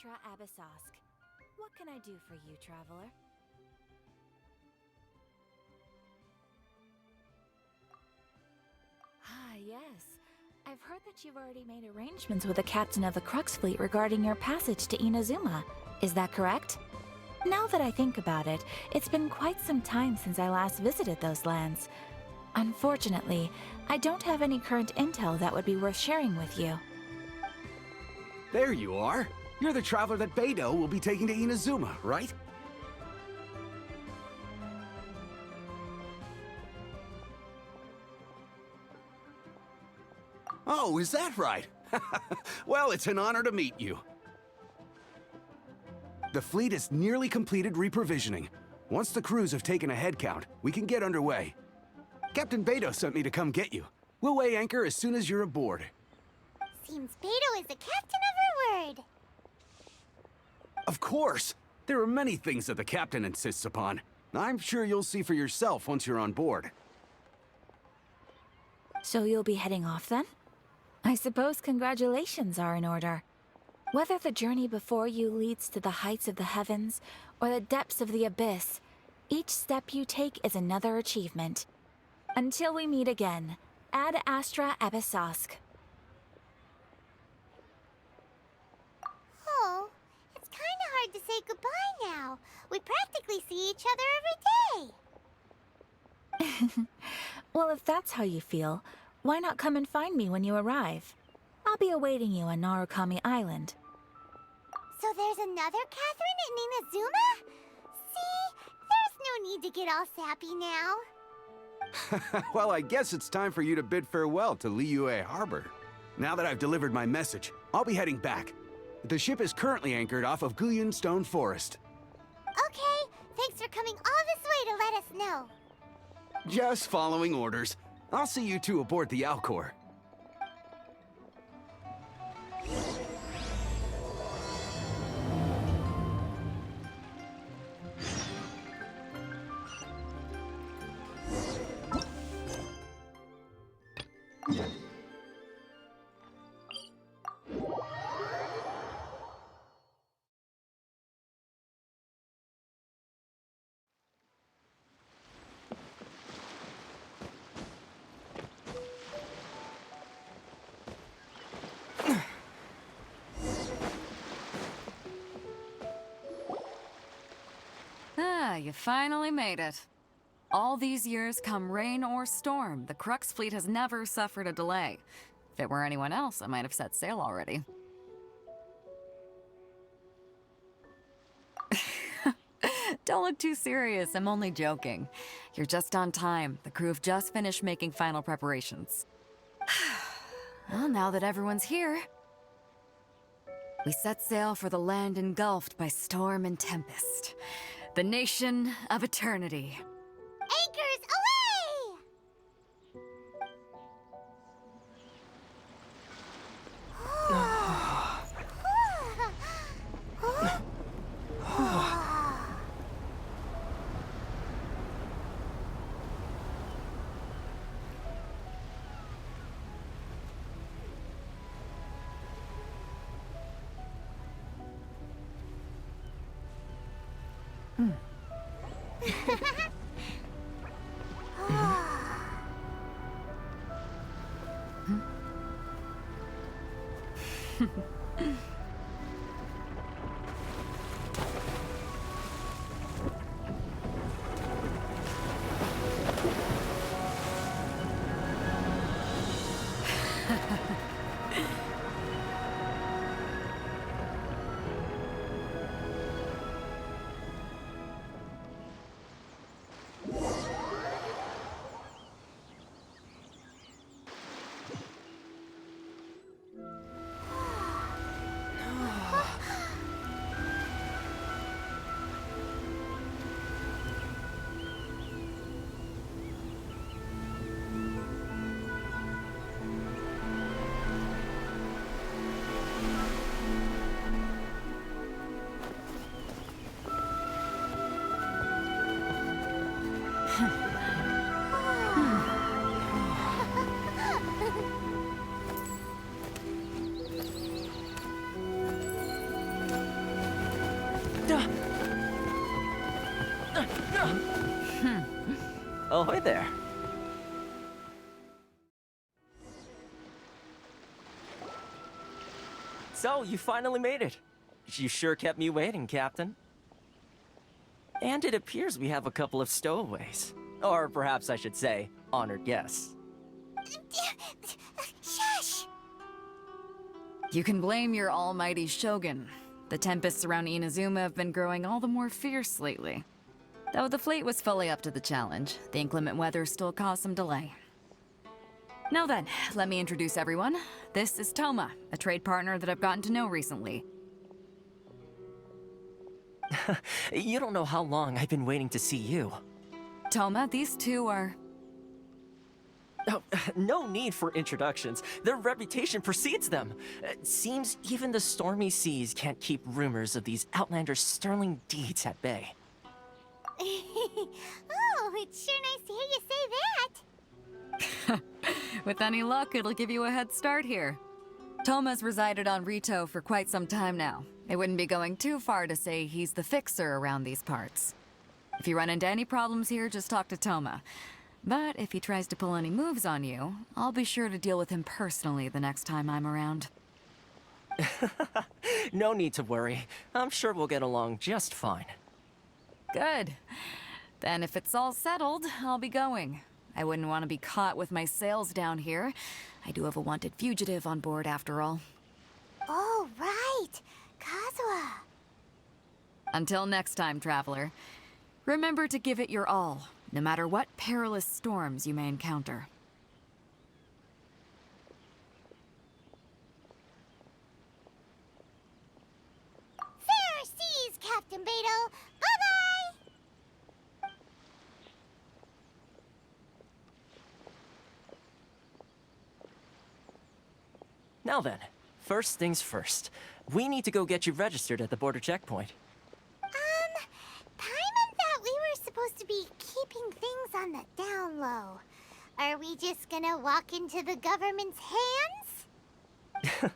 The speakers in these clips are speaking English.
Astra Abyssosque. What can I do for you, traveler? Ah, yes. I've heard that you've already made arrangements with the captain of the Crux fleet regarding your passage to Inazuma. Is that correct? Now that I think about it, it's been quite some time since I last visited those lands. Unfortunately, I don't have any current intel that would be worth sharing with you. There you are. You're the traveler that Beidou will be taking to Inazuma, right? Oh, is that right? Well, it's an honor to meet you. The fleet has nearly completed reprovisioning. Once the crews have taken a head count, we can get underway. Captain Beidou sent me to come get you. We'll weigh anchor as soon as you're aboard. Seems Beidou is the captain of her word. Of course! There are many things that the captain insists upon. I'm sure you'll see for yourself once you're on board. So you'll be heading off then? I suppose congratulations are in order. Whether the journey before you leads to the heights of the heavens or the depths of the abyss, each step you take is another achievement. Until we meet again, Ad Astra Abyssosque. Oh, it's kinda hard to say goodbye now. We practically see each other every day. Well, if that's how you feel, why not come and find me when you arrive? I'll be awaiting you on Narukami Island. So there's another Catherine in Inazuma? See, there's no need to get all sappy now. Well, I guess it's time for you to bid farewell to Liyue Harbor. Now that I've delivered my message, I'll be heading back. The ship is currently anchored off of Guyun Stone Forest. Okay, thanks for coming all this way to let us know. Just following orders. I'll see you two aboard the Alcor. Ah, you finally made it. All these years, come rain or storm, the Crux fleet has never suffered a delay. If it were anyone else, I might have set sail already. Don't look too serious, I'm only joking. You're just on time. The crew have just finished making final preparations. Well, now that everyone's here, we set sail for the land engulfed by storm and tempest. The nation of eternity. Anchors away! Ahoy there. So, you finally made it. You sure kept me waiting, Captain. And it appears we have a couple of stowaways. Or perhaps I should say, honored guests. Shush! You can blame your almighty Shogun. The tempests around Inazuma have been growing all the more fierce lately. Though the fleet was fully up to the challenge, the inclement weather still caused some delay. Now then, let me introduce everyone. This is Toma, a trade partner that I've gotten to know recently. You don't know how long I've been waiting to see you. Toma, these two are... Oh, no need for introductions. Their reputation precedes them. It seems even the stormy seas can't keep rumors of these Outlanders' sterling deeds at bay. Oh, it's sure nice to hear you say that. With any luck, it'll give you a head start here. Toma's resided on Rito for quite some time now. It wouldn't be going too far to say he's the fixer around these parts. If you run into any problems here, just talk to Toma. But if he tries to pull any moves on you, I'll be sure to deal with him personally the next time I'm around. No need to worry. I'm sure we'll get along just fine. Good. Then if it's all settled, I'll be going. I wouldn't want to be caught with my sails down here. I do have a wanted fugitive on board after all. Oh, right. Kazuha. Until next time, traveler. Remember to give it your all, no matter what perilous storms you may encounter. Fair seas, Captain Beidou. Bye-bye! Now then, first things first. We need to go get you registered at the border checkpoint. Paimon thought we were supposed to be keeping things on the down low. Are we just gonna walk into the government's hands?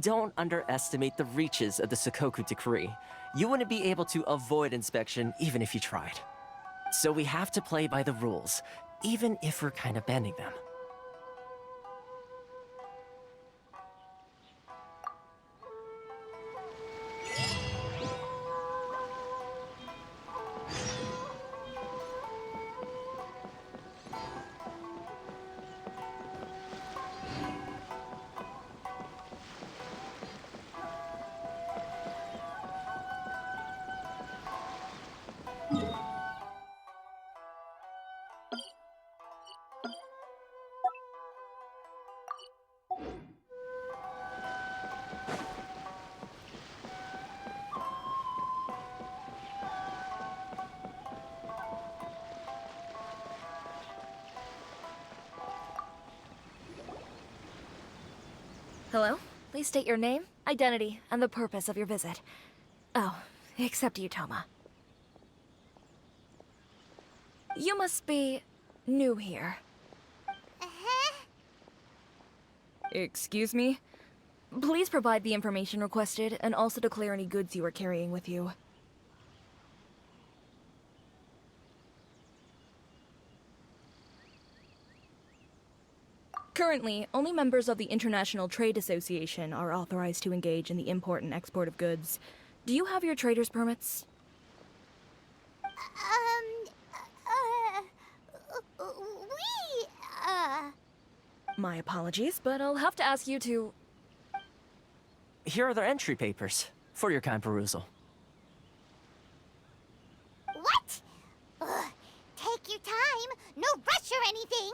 Don't underestimate the reaches of the Sakoku Decree. You wouldn't be able to avoid inspection even if you tried. So we have to play by the rules, even if we're kind of bending them. Hello? Please state your name, identity, and the purpose of your visit. Oh, except you, Toma. You must be new here. Uh-huh. Excuse me? Please provide the information requested and also declare any goods you are carrying with you. Currently, only members of the International Trade Association are authorized to engage in the import and export of goods. Do you have your trader's permits? My apologies, but I'll have to ask you to... Here are their entry papers, for your kind perusal. What? Ugh, take your time. No rush or anything.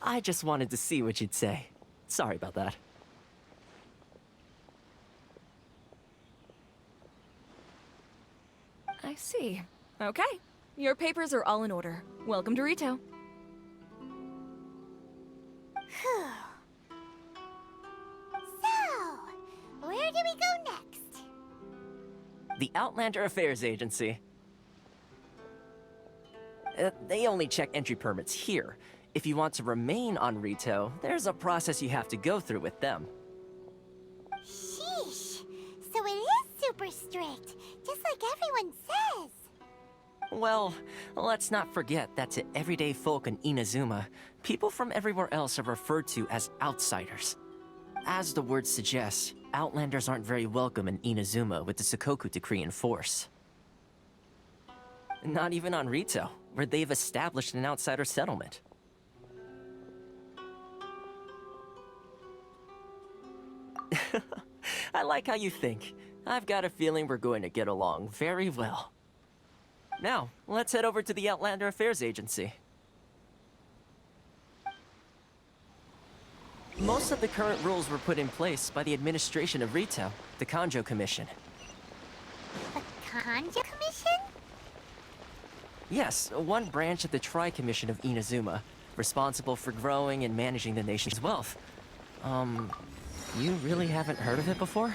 I just wanted to see what you'd say. Sorry about that. I see. Okay. Your papers are all in order. Welcome to Rito. Phew. So, where do we go next? The Outlander Affairs Agency. They only check entry permits here. If you want to remain on Rito, there's a process you have to go through with them. Sheesh. So it is super strict, just like everyone says. Well, let's not forget that to everyday folk in Inazuma, people from everywhere else are referred to as outsiders. As the word suggests, Outlanders aren't very welcome in Inazuma with the Sakoku Decree in force. Not even on Rito, where they've established an outsider settlement. I like how you think. I've got a feeling we're going to get along very well. Now, let's head over to the Outlander Affairs Agency. Most of the current rules were put in place by the administration of Rito, the Kanjo Commission. The Kanjo Commission? Yes, one branch of the Tri-Commission of Inazuma, responsible for growing and managing the nation's wealth. You really haven't heard of it before?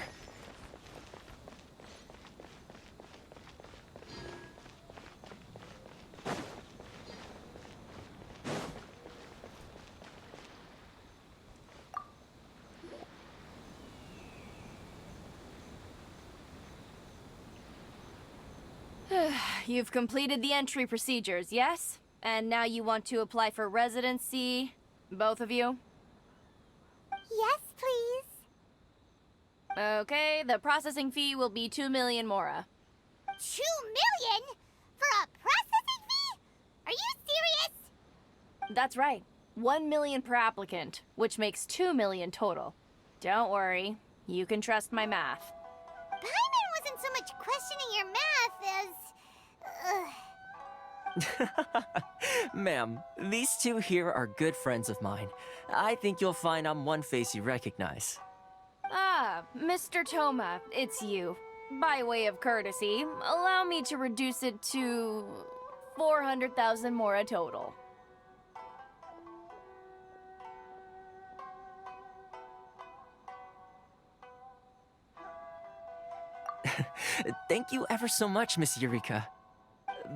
You've completed the entry procedures, yes? And now you want to apply for residency? Both of you? Yes, please. Okay, the processing fee will be 2 million mora. 2 million? For a processing fee? Are you serious? That's right. 1 million per applicant, which makes 2 million total. Don't worry, you can trust my math. Paimon wasn't so much questioning your math as... Ma'am, these two here are good friends of mine. I think you'll find I'm one face you recognize. Ah, Mr. Toma, it's you. By way of courtesy, allow me to reduce it to 400,000 mora total. Thank you ever so much, Miss Eureka.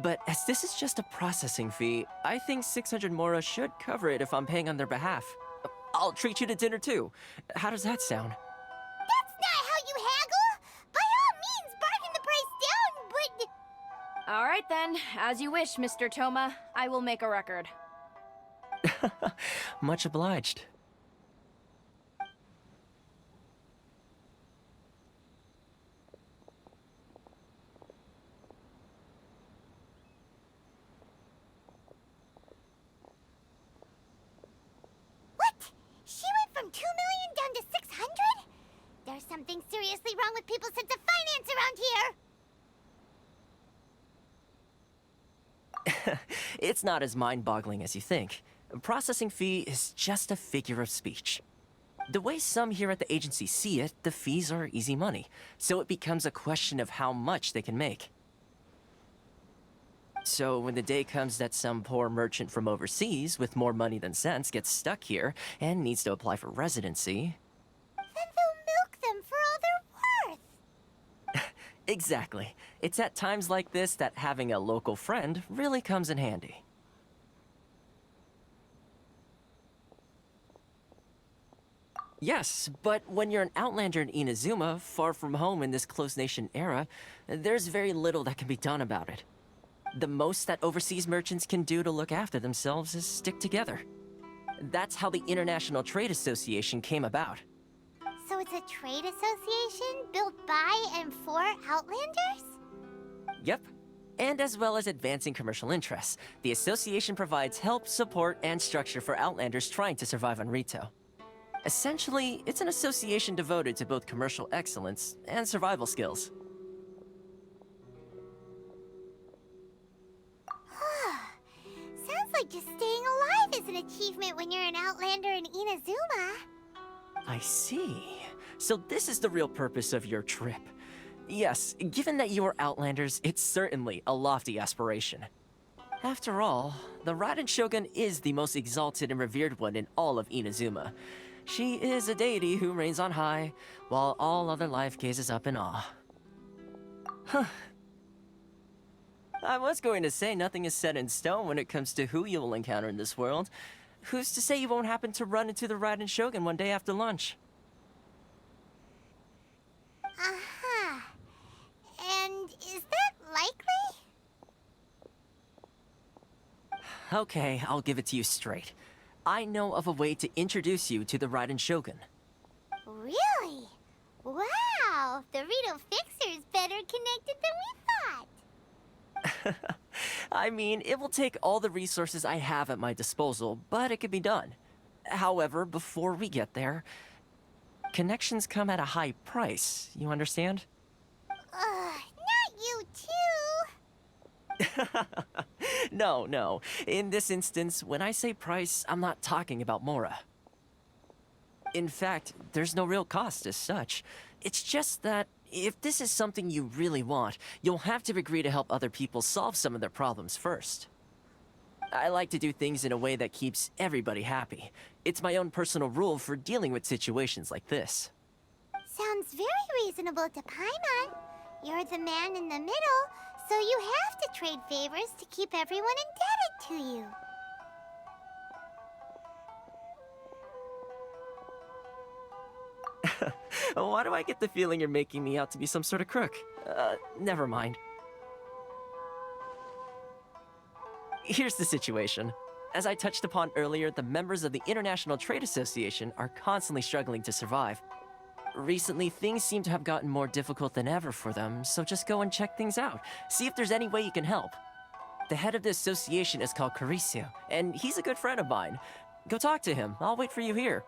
But as this is just a processing fee, I think 600 mora should cover it if I'm paying on their behalf. I'll treat you to dinner too. How does that sound? That's not how you haggle! By all means, bargain the price down, but... All right then, as you wish, Mr. Toma. I will make a record. Much obliged. What? She went from 2 million down to 600? There's something seriously wrong with people's sense of finance around here! It's not as mind-boggling as you think. A processing fee is just a figure of speech. The way some here at the agency see it, the fees are easy money, so it becomes a question of how much they can make. So when the day comes that some poor merchant from overseas with more money than sense gets stuck here and needs to apply for residency... Then they'll milk them for all they're worth! Exactly. It's at times like this that having a local friend really comes in handy. Yes, but when you're an outlander in Inazuma, far from home in this close nation era, there's very little that can be done about it. The most that overseas merchants can do to look after themselves is stick together. That's how the International Trade Association came about. So it's a trade association built by and for Outlanders? Yep. And as well as advancing commercial interests, the association provides help, support, and structure for Outlanders trying to survive on Rito. Essentially, it's an association devoted to both commercial excellence and survival skills. Sounds like just staying alive is an achievement when you're an Outlander in Inazuma. I see. So this is the real purpose of your trip. Yes, given that you are Outlanders, it's certainly a lofty aspiration. After all, the Raiden Shogun is the most exalted and revered one in all of Inazuma. She is a deity who reigns on high, while all other life gazes up in awe. Huh. I was going to say nothing is set in stone when it comes to who you will encounter in this world. Who's to say you won't happen to run into the Raiden Shogun one day after lunch? Uh-huh. And is that likely? Okay, I'll give it to you straight. I know of a way to introduce you to the Raiden Shogun. Really? Wow, the Rito Fixer is better connected than we thought. I mean, it will take all the resources I have at my disposal, but it can be done. However, before we get there, connections come at a high price, you understand? Not you too. No. In this instance, when I say price, I'm not talking about Mora. In fact, there's no real cost as such. It's just that if this is something you really want, you'll have to agree to help other people solve some of their problems first. I like to do things in a way that keeps everybody happy. It's my own personal rule for dealing with situations like this. Sounds very reasonable to Paimon. You're the man in the middle, so you have to trade favors to keep everyone indebted to you. Why do I get the feeling you're making me out to be some sort of crook? Never mind. Here's the situation. As I touched upon earlier, the members of the International Trade Association are constantly struggling to survive. Recently, things seem to have gotten more difficult than ever for them, so just go and check things out. See if there's any way you can help. The head of the association is called Carisio, and he's a good friend of mine. Go talk to him. I'll wait for you here.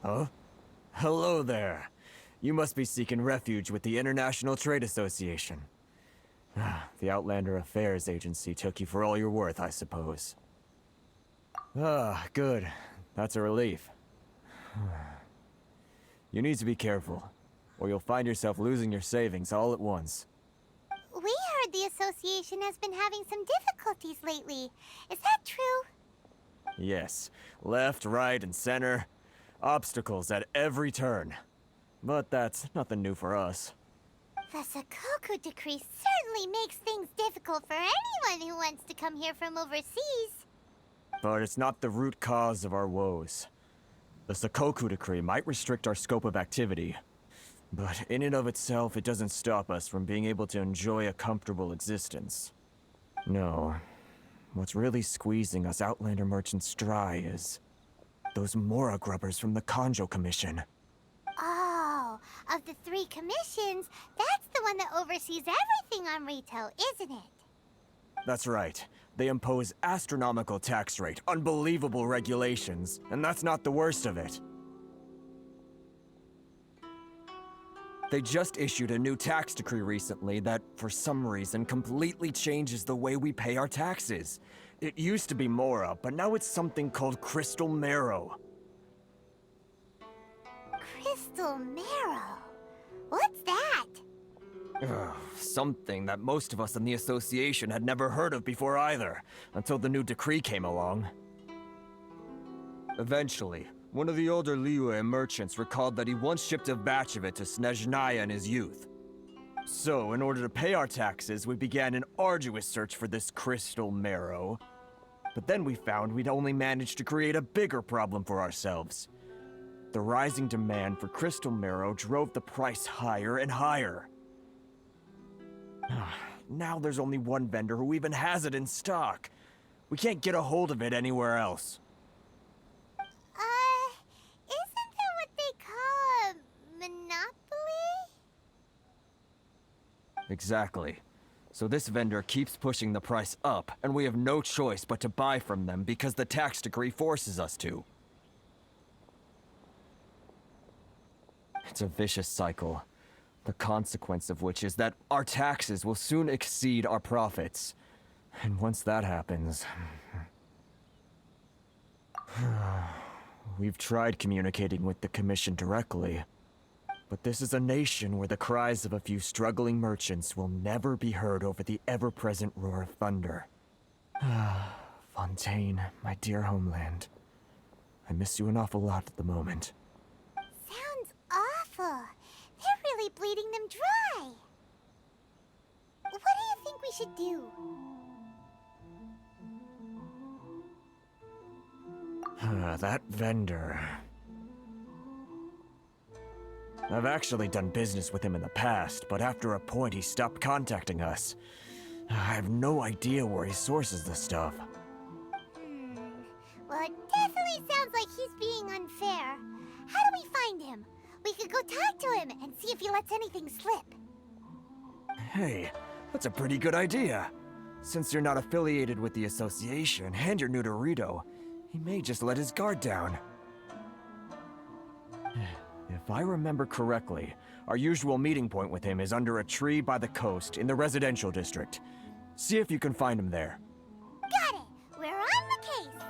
Huh? Hello there. You must be seeking refuge with the International Trade Association. The Outlander Affairs Agency took you for all you're worth, I suppose. Good. That's a relief. You need to be careful, or you'll find yourself losing your savings all at once. We heard the association has been having some difficulties lately. Is that true? Yes. Left, right, and center. Obstacles at every turn. But that's nothing new for us. The Sakoku Decree certainly makes things difficult for anyone who wants to come here from overseas. But it's not the root cause of our woes. The Sakoku Decree might restrict our scope of activity, but in and of itself, it doesn't stop us from being able to enjoy a comfortable existence. No. What's really squeezing us Outlander merchants dry is those Mora grubbers from the Kanjo Commission. Oh, of the 3 commissions, that's the one that oversees everything on retail, isn't it? That's right. They impose astronomical tax rate, unbelievable regulations, and that's not the worst of it. They just issued a new tax decree recently that, for some reason, completely changes the way we pay our taxes. It used to be Mora, but now it's something called Crystal Marrow. Crystal Marrow? What's that? Something that most of us in the association had never heard of before either, until the new decree came along. Eventually, one of the older Liyue merchants recalled that he once shipped a batch of it to Snezhnaya in his youth. So, in order to pay our taxes, we began an arduous search for this crystal marrow. But then we found we'd only managed to create a bigger problem for ourselves. The rising demand for crystal marrow drove the price higher and higher. Now there's only one vendor who even has it in stock. We can't get a hold of it anywhere else. Isn't that what they call a monopoly? Exactly. So this vendor keeps pushing the price up, and we have no choice but to buy from them because the tax decree forces us to. It's a vicious cycle. The consequence of which is that our taxes will soon exceed our profits. And once that happens... We've tried communicating with the Commission directly. But this is a nation where the cries of a few struggling merchants will never be heard over the ever-present roar of thunder. Fontaine, my dear homeland. I miss you an awful lot at the moment. Sounds awful. They're really bleeding them dry. What do you think we should do? That vendor. I've actually done business with him in the past, but after a point he stopped contacting us. I have no idea where he sources the stuff. Well, it definitely sounds like he's being unfair. How do we find him? We could go talk to him and see if he lets anything slip. Hey, that's a pretty good idea. Since you're not affiliated with the association and you're new to Rito, he may just let his guard down. If I remember correctly, our usual meeting point with him is under a tree by the coast in the residential district. See if you can find him there. Got it! We're on the case!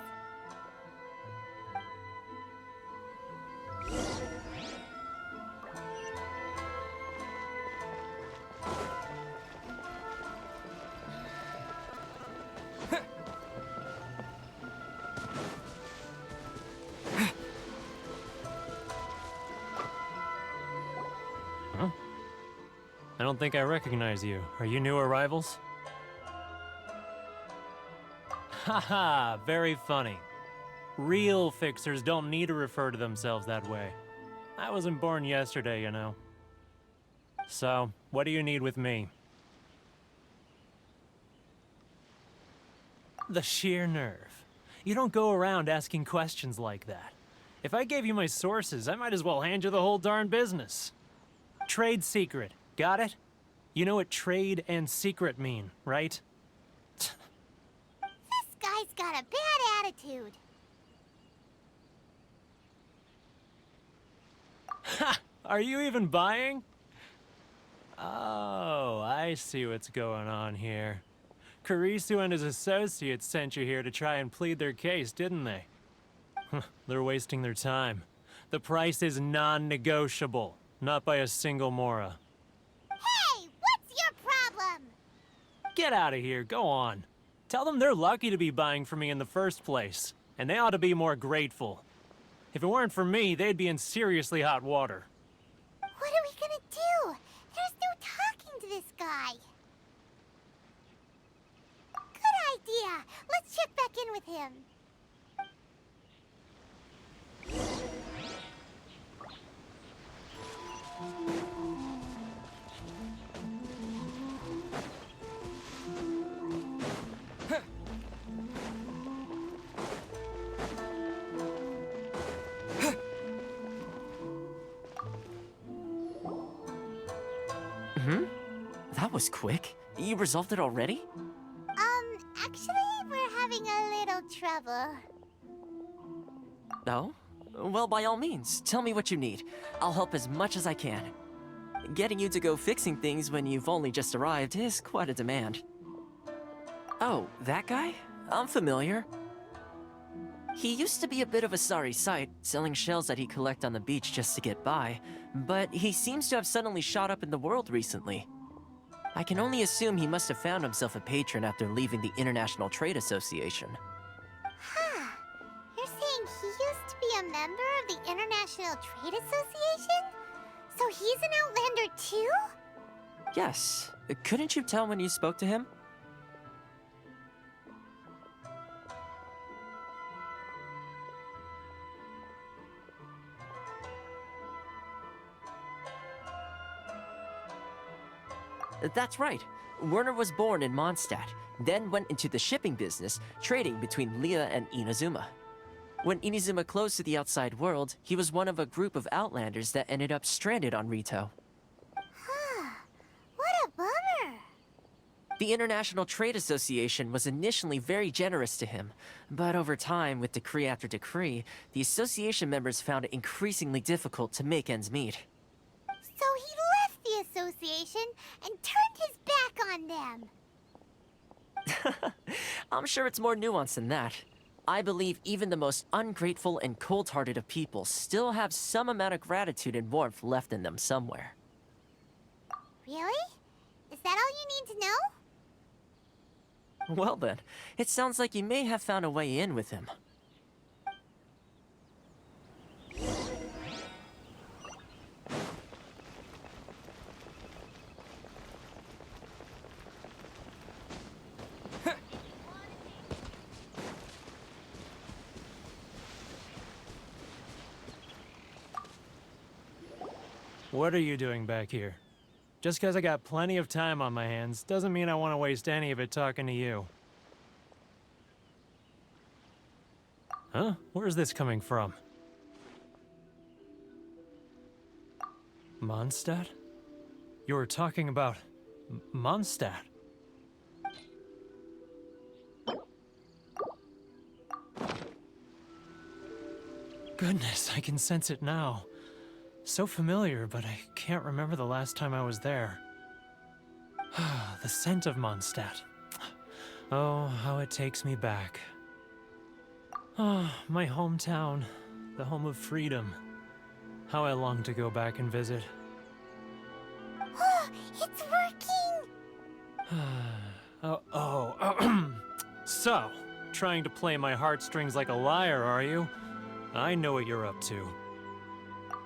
I don't think I recognize you. Are you new arrivals? Haha, very funny. Real fixers don't need to refer to themselves that way. I wasn't born yesterday, you know. So, what do you need with me? The sheer nerve. You don't go around asking questions like that. If I gave you my sources, I might as well hand you the whole darn business. Trade secret. Got it? You know what trade and secret mean, right? This guy's got a bad attitude. Ha! Are you even buying? Oh, I see what's going on here. Kurisu and his associates sent you here to try and plead their case, didn't they? They're wasting their time. The price is non-negotiable, not by a single Mora. Hey, what's your problem? Get out of here, go on. Tell them they're lucky to be buying from me in the first place, and they ought to be more grateful. If it weren't for me, they'd be in seriously hot water. What are we gonna do? There's no talking to this guy. Good idea. Let's check back in with him. That was quick. You resolved it already? Actually, we're having a little trouble. No? Well, by all means, tell me what you need. I'll help as much as I can. Getting you to go fixing things when you've only just arrived is quite a demand. Oh, that guy? I'm familiar. He used to be a bit of a sorry sight, selling shells that he'd collect on the beach just to get by, but he seems to have suddenly shot up in the world recently. I can only assume he must have found himself a patron after leaving the International Trade Association. Huh. You're saying he used to be a member of the International Trade Association? So he's an Outlander too? Yes. Couldn't you tell when you spoke to him? That's right. Werner was born in Mondstadt, then went into the shipping business, trading between Leah and Inazuma. When Inazuma closed to the outside world, he was one of a group of Outlanders that ended up stranded on Rito. What a bummer. The International Trade Association was initially very generous to him, but over time, with decree after decree, the association members found it increasingly difficult to make ends meet. So he left the association and turned his back on them. I'm sure it's more nuanced than that. I believe even the most ungrateful and cold-hearted of people still have some amount of gratitude and warmth left in them somewhere. Really? Is that all you need to know? Well then, it sounds like you may have found a way in with him. What are you doing back here? Just because I got plenty of time on my hands doesn't mean I want to waste any of it talking to you. Huh? Where's this coming from? Mondstadt? You were talking about Mondstadt. Goodness, I can sense it now. So familiar, but I can't remember the last time I was there. The scent of Mondstadt. Oh, how it takes me back. Oh, my hometown, the home of freedom. How I long to go back and visit. Oh, it's working! So, trying to play my heartstrings like a liar, are you? I know what you're up to.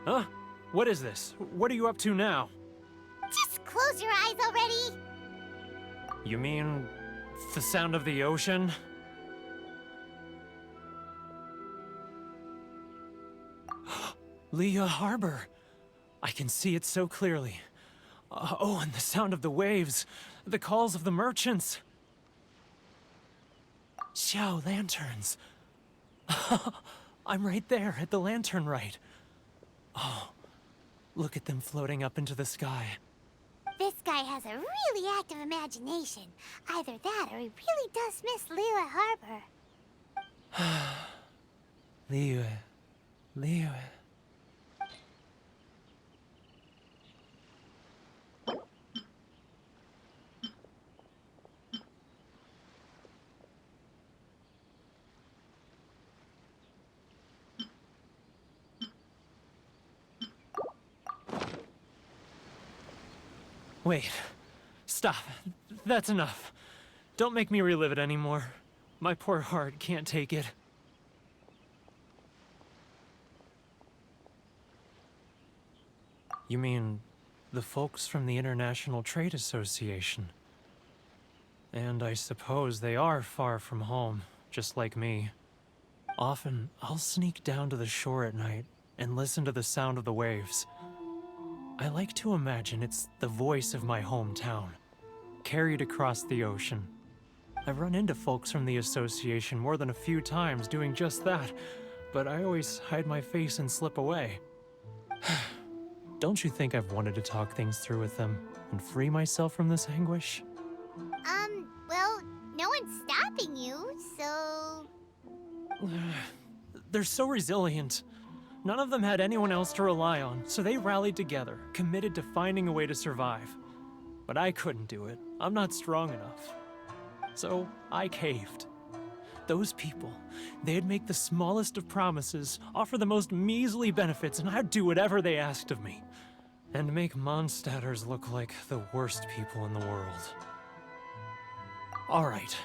Huh? What is this? What are you up to now? Just close your eyes already! You mean the sound of the ocean? Liyue Harbor. I can see it so clearly. Oh, and the sound of the waves. The calls of the merchants. Xiao lanterns. I'm right there at the lantern right. Oh, look at them floating up into the sky. This guy has a really active imagination. Either that or he really does miss Liyue Harbor. Liyue. Wait. Stop. That's enough. Don't make me relive it anymore. My poor heart can't take it. You mean the folks from the International Trade Association? And I suppose they are far from home, just like me. Often, I'll sneak down to the shore at night and listen to the sound of the waves. I like to imagine it's the voice of my hometown, carried across the ocean. I've run into folks from the association more than a few times doing just that, but I always hide my face and slip away. Don't you think I've wanted to talk things through with them and free myself from this anguish? Well, no one's stopping you, so... They're so resilient. None of them had anyone else to rely on, so they rallied together, committed to finding a way to survive. But I couldn't do it. I'm not strong enough. So I caved. Those people, they'd make the smallest of promises, offer the most measly benefits, and I'd do whatever they asked of me. And make Mondstadters look like the worst people in the world. All right,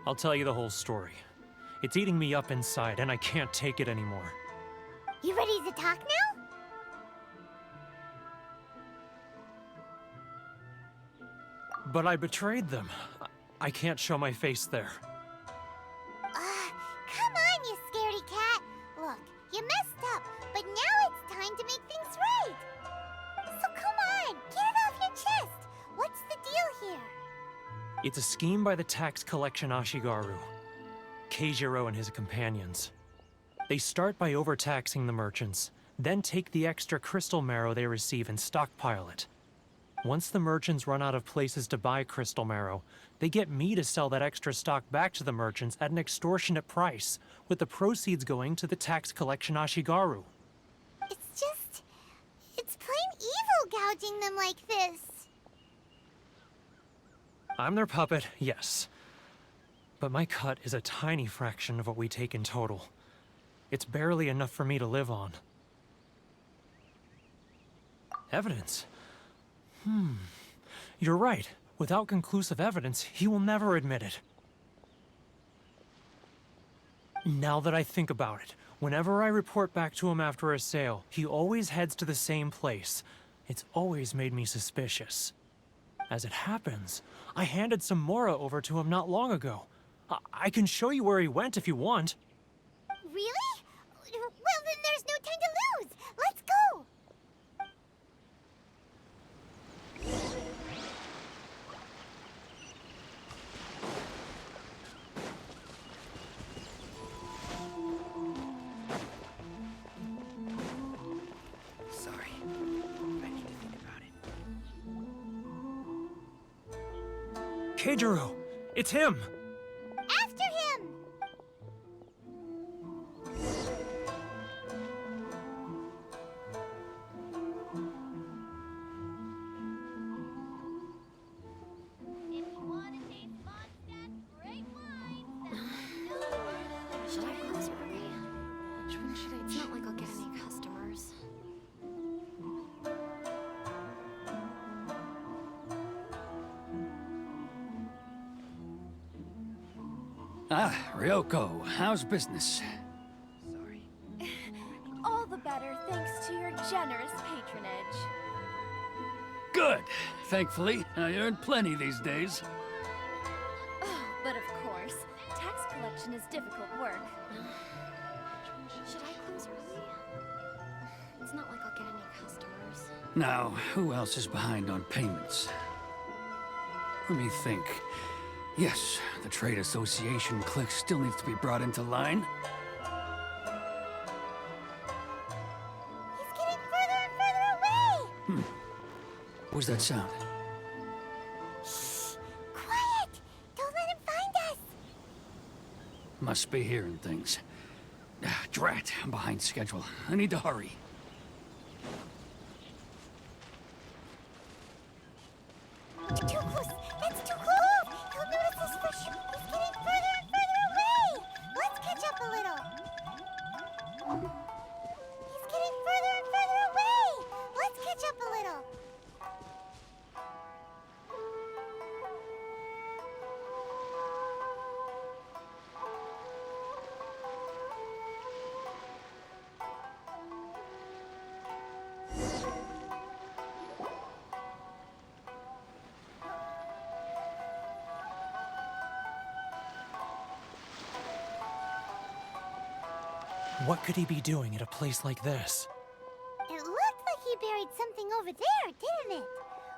I'll tell you the whole story. It's eating me up inside, and I can't take it anymore. You ready to talk now? But I betrayed them. I can't show my face there. Come on, you scaredy cat. Look, you messed up, but now it's time to make things right. So come on, get it off your chest. What's the deal here? It's a scheme by the tax collection Ashigaru, Keijiro and his companions. They start by overtaxing the merchants, then take the extra crystal marrow they receive and stockpile it. Once the merchants run out of places to buy crystal marrow, they get me to sell that extra stock back to the merchants at an extortionate price, with the proceeds going to the tax collection Ashigaru. It's plain evil gouging them like this. I'm their puppet, yes. But my cut is a tiny fraction of what we take in total. It's barely enough for me to live on. Evidence? You're right. Without conclusive evidence, he will never admit it. Now that I think about it, whenever I report back to him after a sale, he always heads to the same place. It's always made me suspicious. As it happens, I handed some Mora over to him not long ago. I can show you where he went if you want. Really? Well, then there's no time to lose. Let's go. Sorry. I need to think about it. Keijiro! It's him! After him! If you want to taste Mondstadt's great wine, Should I close early? Which one should I? It's not like I'll get any customers. Ah, Ryoko, how's business? Sorry. All the better thanks to your generous patronage. Good. Thankfully, I earn plenty these days. Oh, but of course, tax collection is difficult work. Should I close early? It's not like I'll get any customers. Now, who else is behind on payments? Let me think. Yes, the Trade Association clique still needs to be brought into line. he's getting further and further away! What was that sound? Shh! Quiet! Don't let him find us! Must be hearing things. Ah, drat, I'm behind schedule. I need to hurry. Too close! That's too close! He'll notice us for sure! He's getting further and further away! Let's catch up a little! He's getting further and further away! Let's catch up a little! What could he be doing at a place like this? It looked like he buried something over there, didn't it?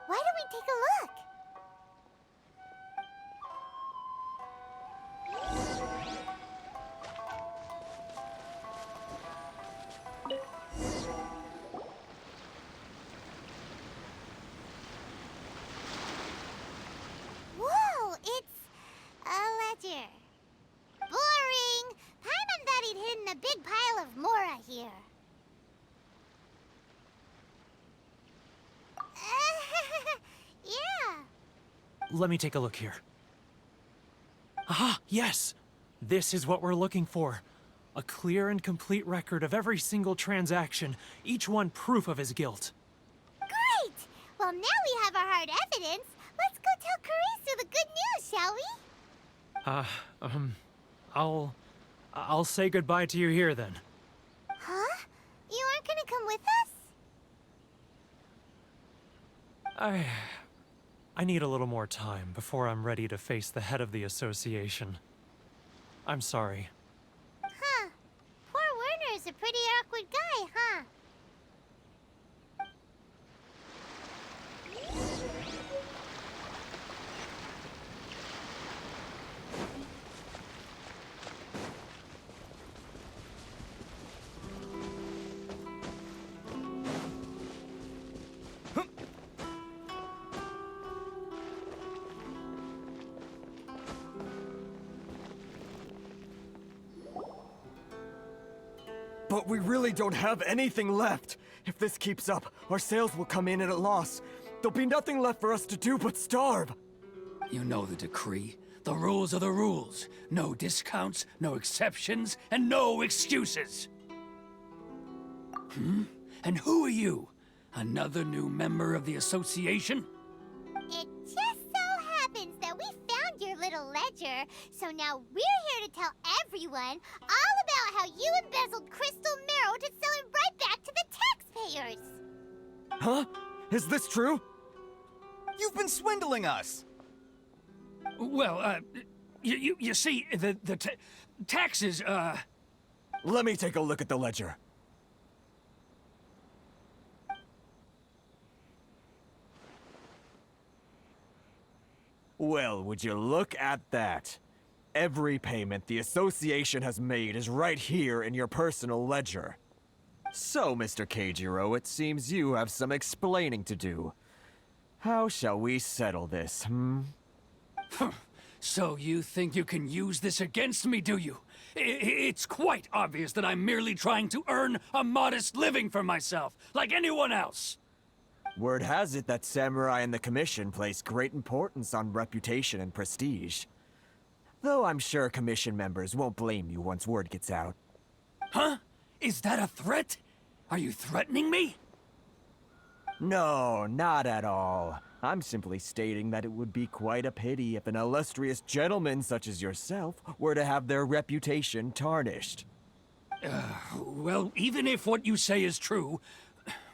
Why don't we take a look? Whoa, it's a ledger. Boring! Paimon thought he'd hidden a big pile of Mora here. Yeah. Let me take a look here. Ah, yes! This is what we're looking for. A clear and complete record of every single transaction, each one proof of his guilt. Great! Well, now we have our hard evidence. Let's go tell Karisu the good news, shall we? I'll say goodbye to you here then. Huh? You aren't gonna come with us? I need a little more time before I'm ready to face the head of the association. I'm sorry. Huh. Poor Werner's a pretty awkward guy, huh? But we really don't have anything left. If this keeps up, our sales will come in at a loss. There'll be nothing left for us to do but starve. You know the decree. The rules are the rules. No discounts, no exceptions, and no excuses. And who are you? Another new member of the association? It just so happens that we found your little ledger, so now we're here to tell everyone all about how you embezzled crystal marrow to sell it right back to the taxpayers. Huh? Is this true? You've been swindling us! Well, you see, the taxes, Let me take a look at the ledger. Well, would you look at that? Every payment the association has made is right here in your personal ledger. So, Mr. Keijiro, it seems you have some explaining to do. How shall we settle this, So you think you can use this against me, do you? It's quite obvious that I'm merely trying to earn a modest living for myself, like anyone else. Word has it that Samurai and the Commission place great importance on reputation and prestige. Though I'm sure Commission members won't blame you once word gets out. Huh? Is that a threat? Are you threatening me? No, not at all. I'm simply stating that it would be quite a pity if an illustrious gentleman such as yourself were to have their reputation tarnished. Well, even if what you say is true,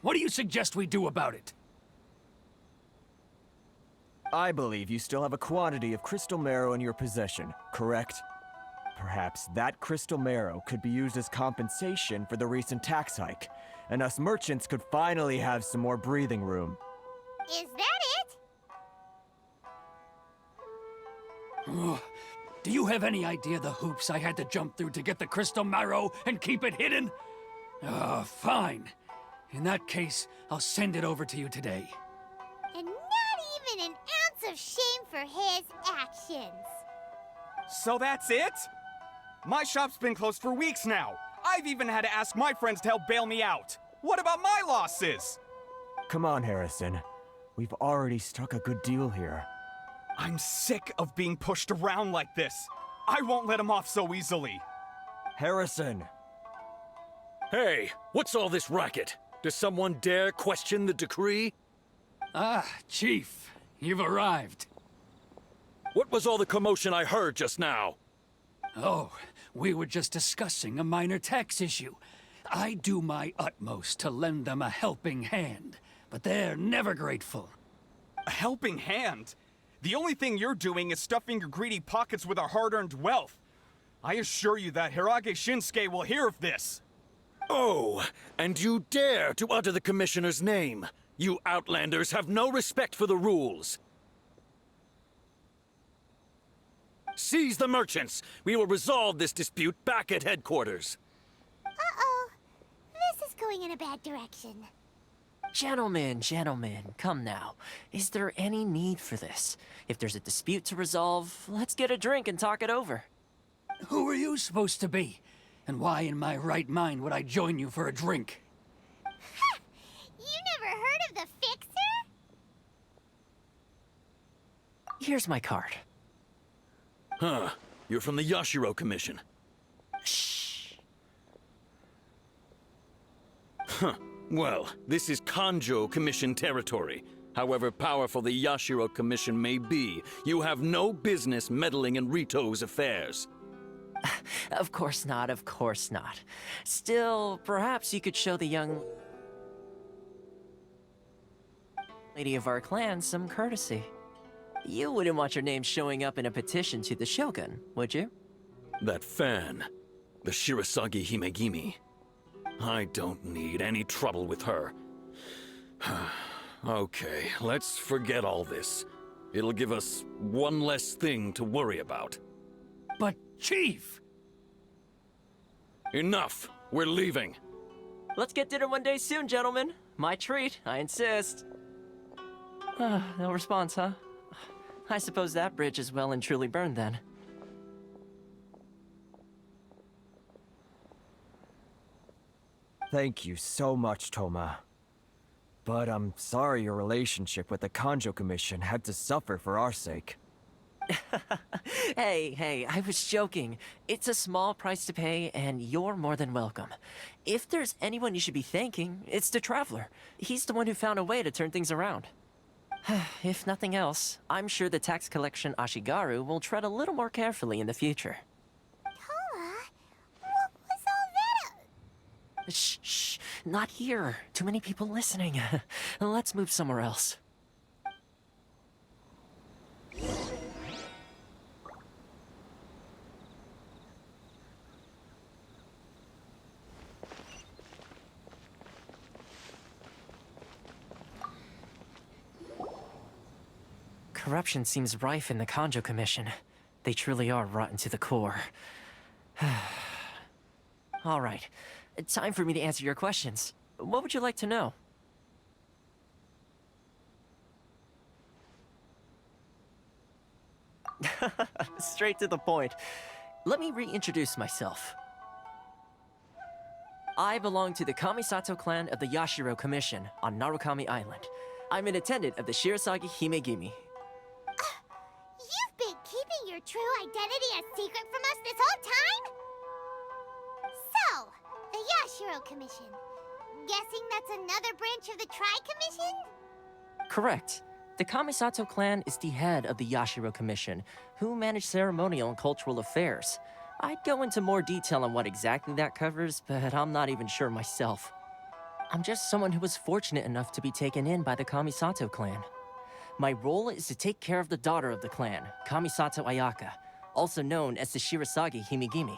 what do you suggest we do about it? I believe you still have a quantity of crystal marrow in your possession, correct? Perhaps that crystal marrow could be used as compensation for the recent tax hike, and us merchants could finally have some more breathing room. Is that it? Do you have any idea the hoops I had to jump through to get the crystal marrow and keep it hidden? Fine. In that case, I'll send it over to you today. And not even an ounce of shame for his actions. So that's it? My shop's been closed for weeks now. I've even had to ask my friends to help bail me out. What about my losses? Come on, Harrison. We've already struck a good deal here. I'm sick of being pushed around like this. I won't let him off so easily. Harrison! Hey, what's all this racket? Does someone dare question the decree? Ah, Chief, you've arrived. What was all the commotion I heard just now? Oh, we were just discussing a minor tax issue. I do my utmost to lend them a helping hand, but they're never grateful. A helping hand? The only thing you're doing is stuffing your greedy pockets with our hard-earned wealth. I assure you that Hirage Shinsuke will hear of this. Oh, and you dare to utter the Commissioner's name. You Outlanders have no respect for the rules. Seize the merchants. We will resolve this dispute back at headquarters. Uh-oh. This is going in a bad direction. Gentlemen, come now. Is there any need for this? If there's a dispute to resolve, let's get a drink and talk it over. Who are you supposed to be? And why in my right mind would I join you for a drink? Ha! You never heard of the Fixer? Here's my card. Huh. You're from the Yashiro Commission. Shh. Huh. Well, this is Kanjo Commission territory. However powerful the Yashiro Commission may be, you have no business meddling in Rito's affairs. Of course not, of course not. Still, perhaps you could show the young lady of our clan some courtesy. You wouldn't want your name showing up in a petition to the Shogun, would you? That fan, the Shirasagi Himegimi. I don't need any trouble with her. Okay, let's forget all this. It'll give us one less thing to worry about. But, Chief! Enough! We're leaving. Let's get dinner one day soon, gentlemen. My treat, I insist. No response, huh? I suppose that bridge is well and truly burned then. Thank you so much, Toma. But I'm sorry your relationship with the Kanjo Commission had to suffer for our sake. Hey, I was joking. It's a small price to pay, and you're more than welcome. If there's anyone you should be thanking, it's the Traveler. He's the one who found a way to turn things around. If nothing else, I'm sure the tax collection Ashigaru will tread a little more carefully in the future. Toma? What was all that? Shh, not here. Too many people listening. Let's move somewhere else. Corruption seems rife in the Kanjo Commission. They truly are rotten to the core. All right, time for me to answer your questions. What would you like to know? Straight to the point. Let me reintroduce myself. I belong to the Kamisato clan of the Yashiro Commission on Narukami Island. I'm an attendant of the Shirasagi Himegimi. You've been keeping your true identity a secret from us this whole time? So, the Yashiro Commission. Guessing that's another branch of the Tri-Commission? Correct. The Kamisato clan is the head of the Yashiro Commission, who manage ceremonial and cultural affairs. I'd go into more detail on what exactly that covers, but I'm not even sure myself. I'm just someone who was fortunate enough to be taken in by the Kamisato clan. My role is to take care of the daughter of the clan, Kamisato Ayaka, also known as the Shirasagi Himegimi.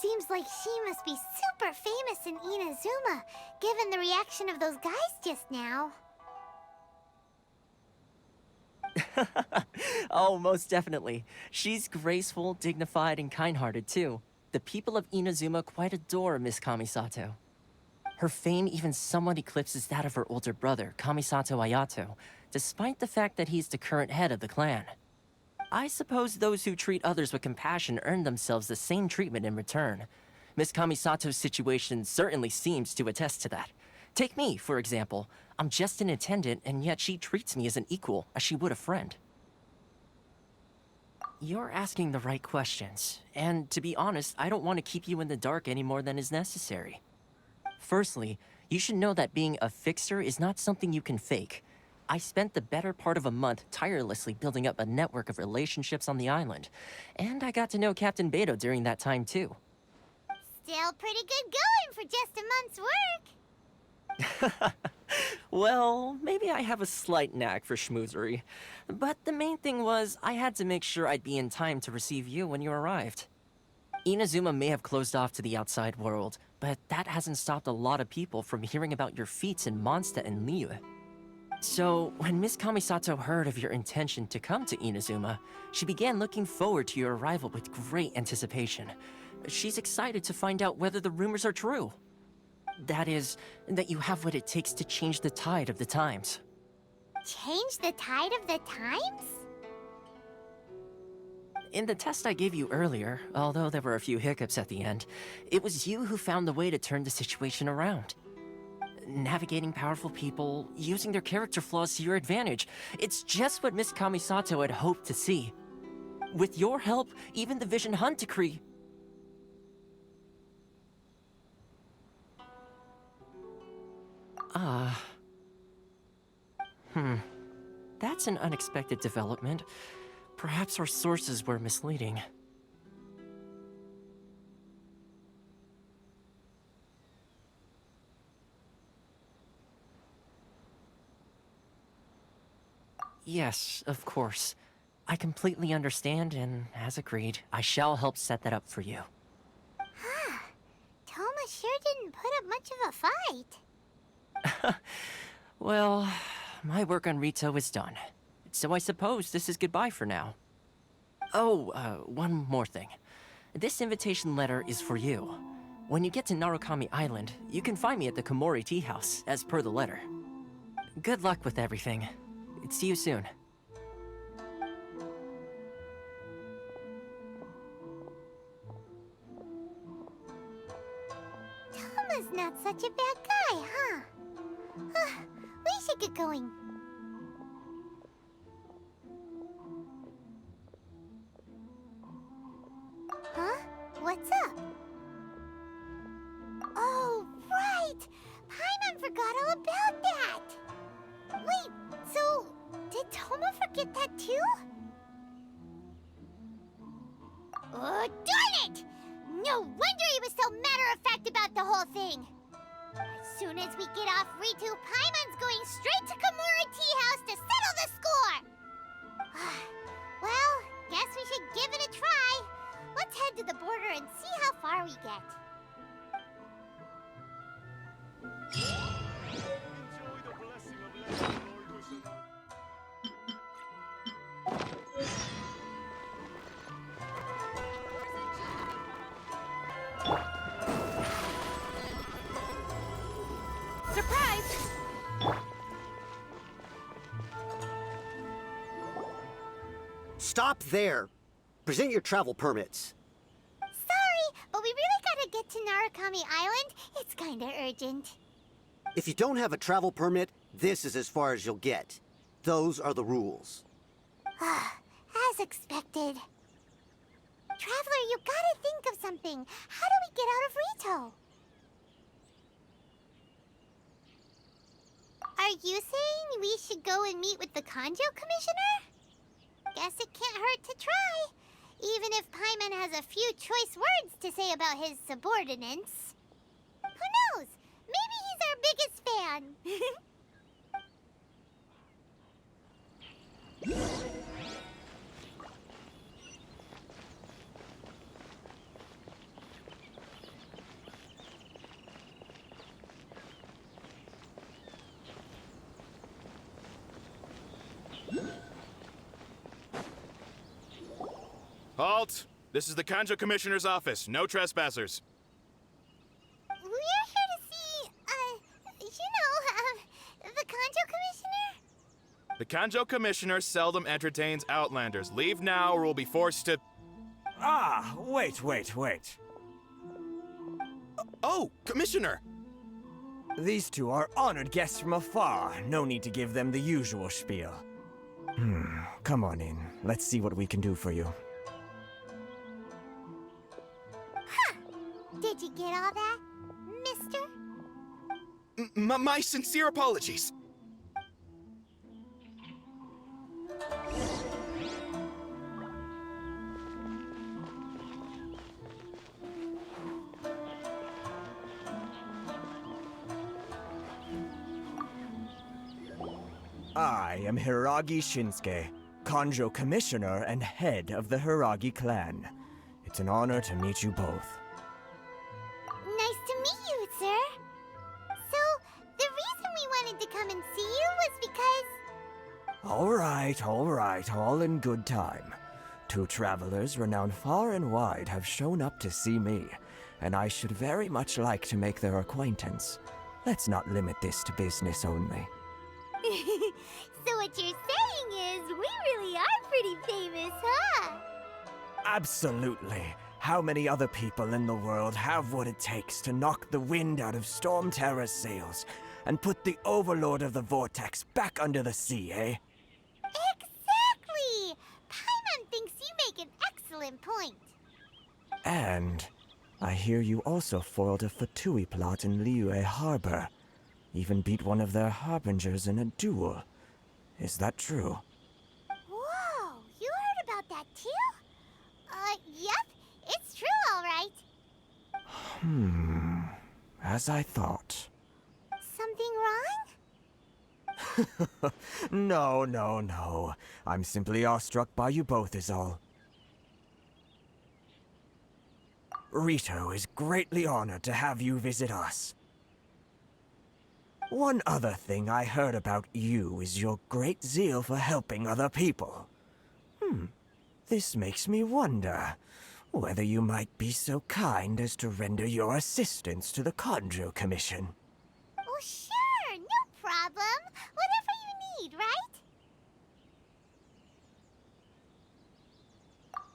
Seems like she must be super famous in Inazuma, given the reaction of those guys just now. Oh, most definitely. She's graceful, dignified, and kind-hearted, too. The people of Inazuma quite adore Miss Kamisato. Her fame even somewhat eclipses that of her older brother, Kamisato Ayato, despite the fact that he's the current head of the clan. I suppose those who treat others with compassion earn themselves the same treatment in return. Miss Kamisato's situation certainly seems to attest to that. Take me, for example. I'm just an attendant, and yet she treats me as an equal, as she would a friend. You're asking the right questions, and to be honest, I don't want to keep you in the dark any more than is necessary. Firstly, you should know that being a fixer is not something you can fake. I spent the better part of a month tirelessly building up a network of relationships on the island, and I got to know Captain Beto during that time too. Still pretty good going for just a month's work. Well, maybe I have a slight knack for schmoozery. But the main thing was, I had to make sure I'd be in time to receive you when you arrived. Inazuma may have closed off to the outside world, but that hasn't stopped a lot of people from hearing about your feats in Mondstadt and Liyue. So, when Miss Kamisato heard of your intention to come to Inazuma, she began looking forward to your arrival with great anticipation. She's excited to find out whether the rumors are true. That is, that you have what it takes to change the tide of the times. Change the tide of the times? In the test I gave you earlier, although there were a few hiccups at the end, it was you who found the way to turn the situation around. Navigating powerful people, using their character flaws to your advantage. It's just what Miss Kamisato had hoped to see. With your help, even the Vision Hunt decree... That's an unexpected development. Perhaps our sources were misleading. Yes, of course. I completely understand, and as agreed, I shall help set that up for you. Toma sure didn't put up much of a fight. Well, my work on Rito is done. So I suppose this is goodbye for now. Oh, one more thing. This invitation letter is for you. When you get to Narukami Island, you can find me at the Komori Tea House, as per the letter. Good luck with everything. See you soon. Toma's not such a bad guy, huh? We should get going. Huh? What's up? Oh, right! Paimon forgot all about that! Wait, so... did Toma forget that too? Oh, darn it! No wonder he was so matter-of-fact about the whole thing! As soon as we get off Ritu, Paimon's going straight to Komori Tea House to settle the score! Well, guess we should give it a try. Let's head to the border and see how far we get. Stop there. Present your travel permits. Sorry, but we really gotta get to Narukami Island. It's kinda urgent. If you don't have a travel permit, this is as far as you'll get. Those are the rules. As expected. Traveler, you gotta think of something. How do we get out of Rito? Are you saying we should go and meet with the Kanjo Commissioner? Guess it can't hurt to try. Even if Paimon has a few choice words to say about his subordinates. Who knows? Maybe he's our biggest fan. Halt! This is the Kanjo Commissioner's office. No trespassers. We're here to see, the Kanjo Commissioner? The Kanjo Commissioner seldom entertains Outlanders. Leave now or we'll be forced to... Ah, wait. Oh, Commissioner! These two are honored guests from afar. No need to give them the usual spiel. Come on in. Let's see what we can do for you. Did you get all that, mister? My sincere apologies. I am Hiragi Shinsuke, Kanjo Commissioner and head of the Hiragi clan. It's an honor to meet you both. Nice to meet you, sir. So, the reason we wanted to come and see you was because... All right, all in good time. Two travelers renowned far and wide have shown up to see me, and I should very much like to make their acquaintance. Let's not limit this to business only. So what you're saying is, we really are pretty famous, huh? Absolutely. How many other people in the world have what it takes to knock the wind out of Storm Terror's sails and put the Overlord of the Vortex back under the sea, eh? Exactly! Paimon thinks you make an excellent point. And I hear you also foiled a Fatui plot in Liyue Harbor. Even beat one of their harbingers in a duel. Is that true? Whoa, you heard about that too? Yep, it's true, all right. As I thought. Something wrong? No. I'm simply awestruck by you both is all. Rito is greatly honored to have you visit us. One other thing I heard about you is your great zeal for helping other people. This makes me wonder whether you might be so kind as to render your assistance to the Kanjo Commission. Oh, sure, no problem. Whatever you need, right?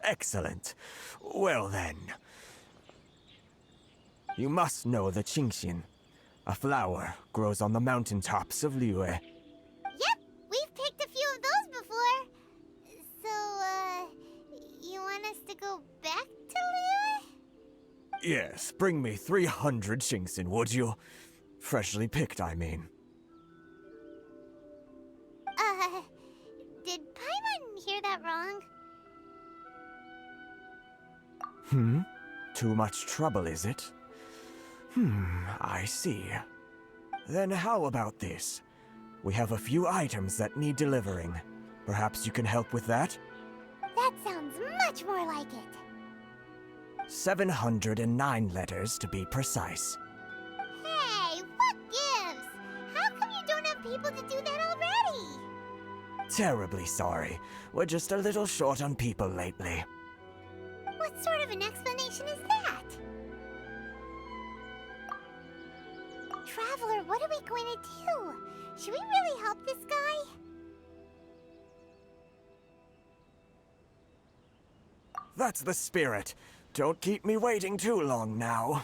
Excellent. Well then. You must know the Qingxin. A flower grows on the mountaintops of Liyue. Yep, we've picked a few of those before. So, you want us to go back to Liyue? Yes, bring me 300 Qingxin, would you? Freshly picked, I mean. Did Paimon hear that wrong? Too much trouble, is it? I see. Then how about this? We have a few items that need delivering. Perhaps you can help with that? That sounds much more like it. 709 letters to be precise. Hey, what gives? How come you don't have people to do that already? Terribly sorry. We're just a little short on people lately. What sort of an explanation is that? Traveler, what are we going to do? Should we really help this guy? That's the spirit. Don't keep me waiting too long now.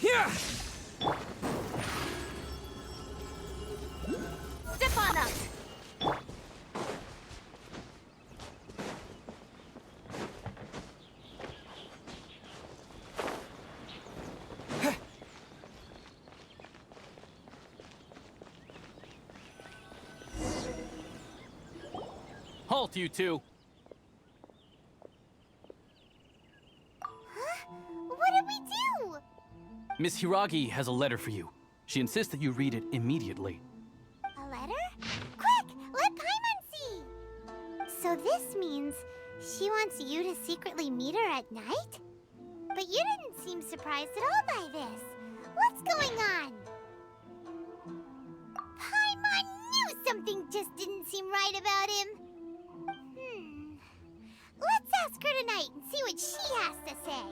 Yeah! Step on up! Halt, you two! What did we do? Miss Hiragi has a letter for you. She insists that you read it immediately. A letter? Quick, let Paimon see! So this means she wants you to secretly meet her at night? But you didn't seem surprised at all by this. What's going on? Paimon knew something just didn't seem right about him. Let's ask her tonight and see what she has to say.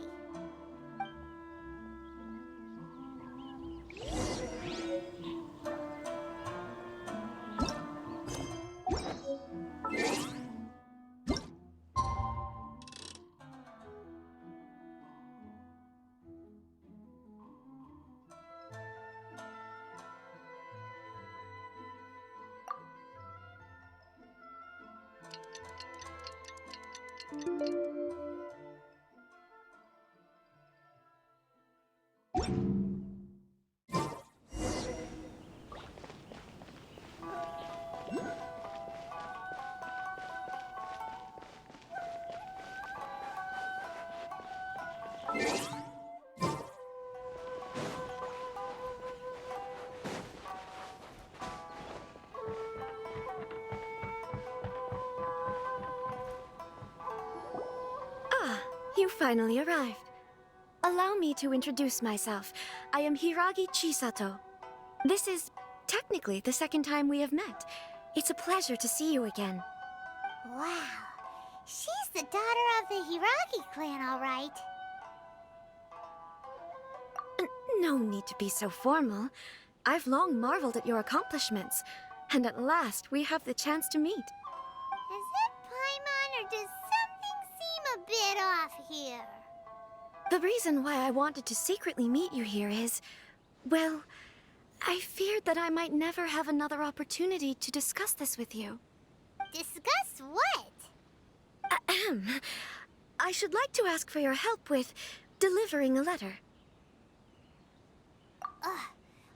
You finally arrived. Allow me to introduce myself. I am Hiragi Chisato. This is technically the second time we have met. It's a pleasure to see you again. Wow. She's the daughter of the Hiragi clan, all right. No need to be so formal. I've long marveled at your accomplishments, and at last we have the chance to meet. Is it Paimon, or does something seem a bit off here? The reason why I wanted to secretly meet you here is, well, I feared that I might never have another opportunity to discuss this with you. Discuss what? Ahem. I should like to ask for your help with delivering a letter.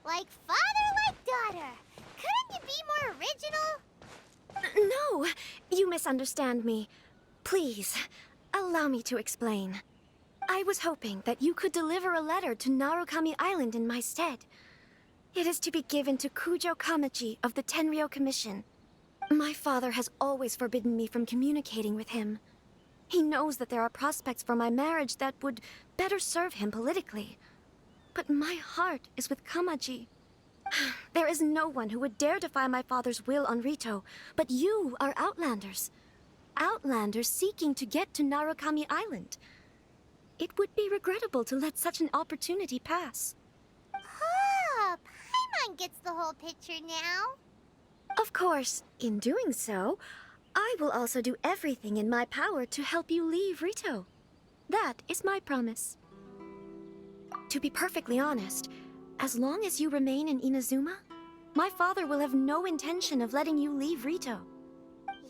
Like father, like daughter. Couldn't you be more original? No, you misunderstand me. Please, allow me to explain. I was hoping that you could deliver a letter to Narukami Island in my stead. It is to be given to Kujo Kamachi of the Tenryou Commission. My father has always forbidden me from communicating with him. He knows that there are prospects for my marriage that would better serve him politically. But my heart is with Kamachi. There is no one who would dare defy my father's will on Rito, but you are Outlanders. Outlanders seeking to get to Narukami Island. It would be regrettable to let such an opportunity pass. Oh, Paimon gets the whole picture now. Of course, in doing so, I will also do everything in my power to help you leave Rito. That is my promise. To be perfectly honest, as long as you remain in Inazuma, my father will have no intention of letting you leave Rito.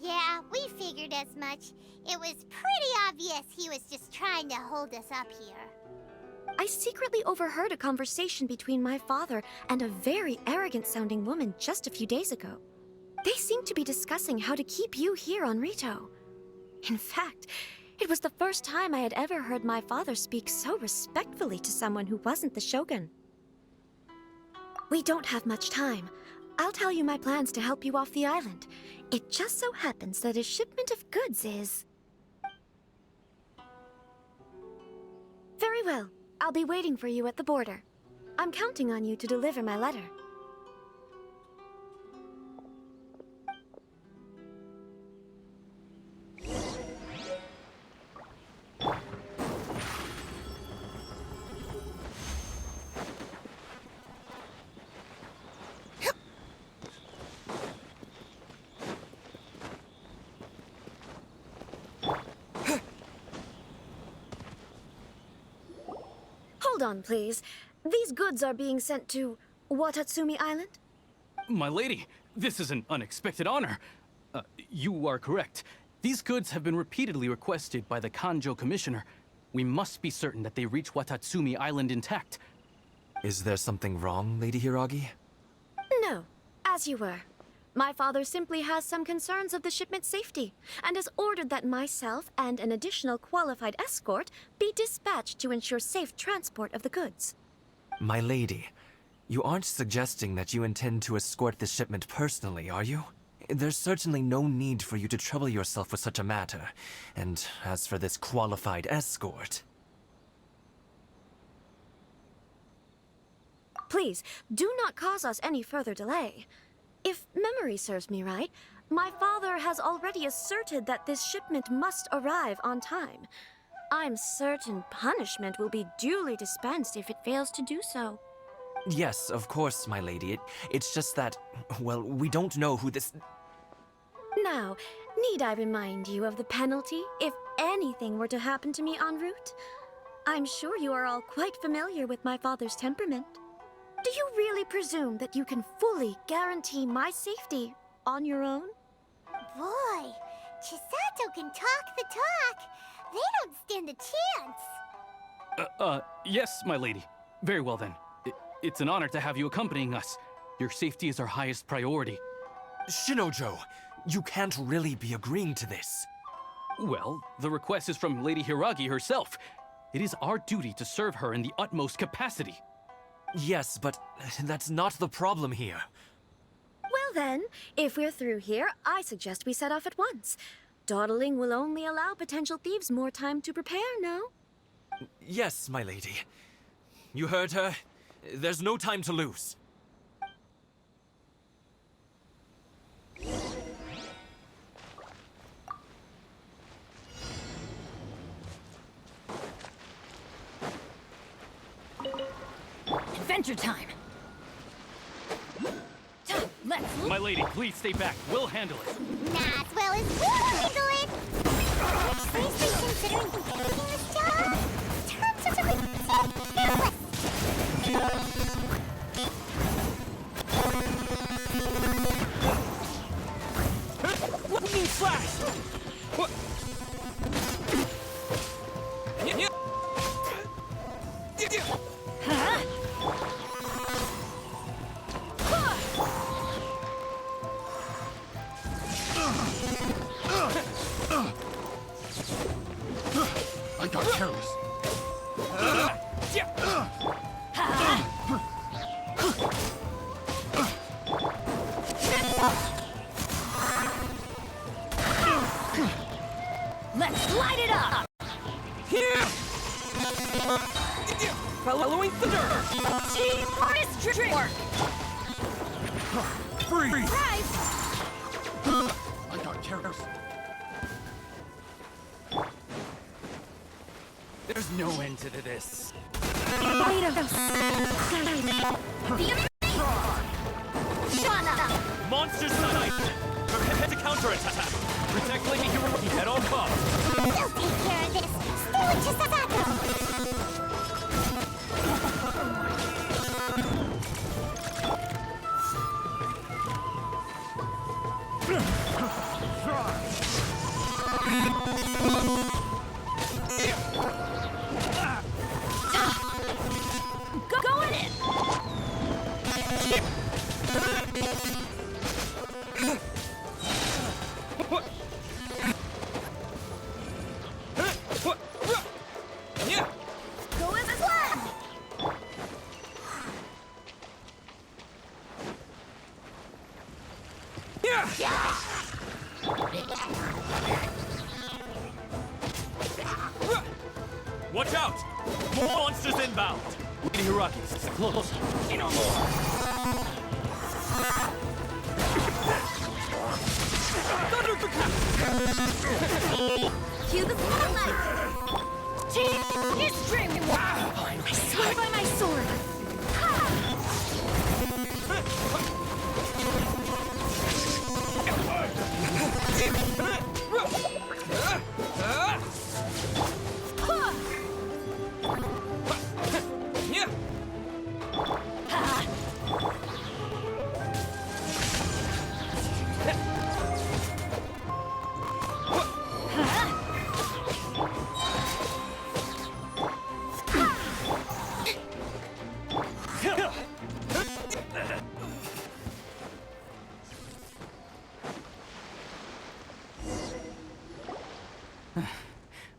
Yeah, we figured as much. It was pretty obvious he was just trying to hold us up here. I secretly overheard a conversation between my father and a very arrogant-sounding woman just a few days ago. They seemed to be discussing how to keep you here on Rito. In fact, it was the first time I had ever heard my father speak so respectfully to someone who wasn't the Shogun. We don't have much time. I'll tell you my plans to help you off the island. It just so happens that a shipment of goods is... Very well. I'll be waiting for you at the border. I'm counting on you to deliver my letter. Hold on, please. These goods are being sent to Watatsumi Island? My lady, this is an unexpected honor. You are correct. These goods have been repeatedly requested by the Kanjo Commissioner. We must be certain that they reach Watatsumi Island intact. Is there something wrong, Lady Hiragi? No, as you were. My father simply has some concerns of the shipment's safety, and has ordered that myself and an additional qualified escort be dispatched to ensure safe transport of the goods. My lady, you aren't suggesting that you intend to escort this shipment personally, are you? There's certainly no need for you to trouble yourself with such a matter. And as for this qualified escort... Please, do not cause us any further delay. If memory serves me right, my father has already asserted that this shipment must arrive on time. I'm certain punishment will be duly dispensed if it fails to do so. Yes, of course, my lady. It's just that, well, we don't know who this... Now, need I remind you of the penalty if anything were to happen to me en route? I'm sure you are all quite familiar with my father's temperament. Do you really presume that you can fully guarantee my safety on your own? Boy, Chisato can talk the talk. They don't stand a chance. Yes, my lady. Very well then. It's an honor to have you accompanying us. Your safety is our highest priority. Shinojo, you can't really be agreeing to this. Well, the request is from Lady Hiragi herself. It is our duty to serve her in the utmost capacity. Yes, but that's not the problem here. Well then, if we're through here, I suggest we set off at once. Dawdling will only allow potential thieves more time to prepare, no? Yes, my lady. You heard her. There's no time to lose. Adventure time! Let's... My lady, please stay back. We'll handle it. Not as well as we'll handle it. Seriously considering taking this job? Terms are really Lightning flash! What? I got careless. Let's light it up! Following thunder! Team hardest trick work! Freeze! Right! I got careless. There's no end to this. Monster Sight! Prepare to counterattack! Protect Lady Hiragi at all costs! They'll take care of this. Stay with Chisato. Go in it! Go as one. Watch out! More monsters inbound! Lady Hiraki, stay close. No more. Cue the spotlight! He's streaming wild! I swear by my sword!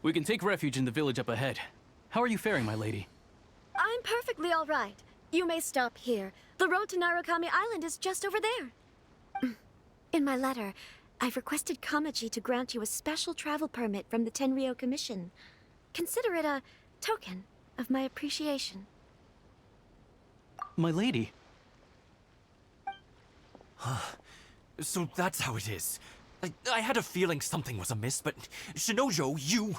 We can take refuge in the village up ahead. How are you faring, my lady? I'm perfectly all right. You may stop here. The road to Narukami Island is just over there. In my letter, I've requested Kamaji to grant you a special travel permit from the Tenryou Commission. Consider it a token of my appreciation. My lady. So that's how it is. I had a feeling something was amiss, but Shinojo, you...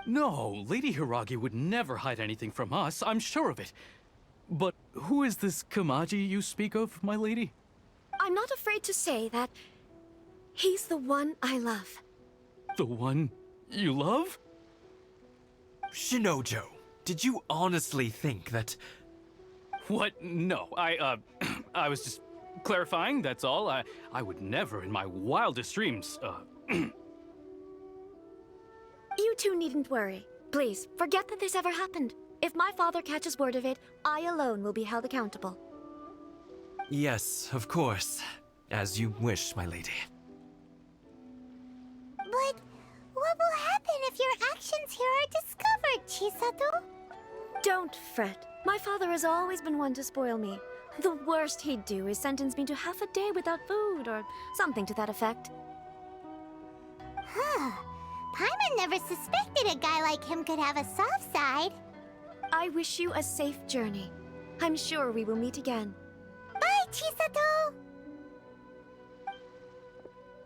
No, Lady Hiragi would never hide anything from us, I'm sure of it. But who is this Kamaji you speak of, my lady? I'm not afraid to say that he's the one I love. The one you love? Shinojo, did you honestly think that... What? No, I was just clarifying, that's all. I would never in my wildest dreams, You two needn't worry. Please, forget that this ever happened. If my father catches word of it, I alone will be held accountable. Yes, of course. As you wish, my lady. But what will happen if your actions here are discovered, Chisato? Don't fret. My father has always been one to spoil me. The worst he'd do is sentence me to half a day without food, or something to that effect. Huh. Paimon never suspected a guy like him could have a soft side. I wish you a safe journey. I'm sure we will meet again. Bye, Chisato!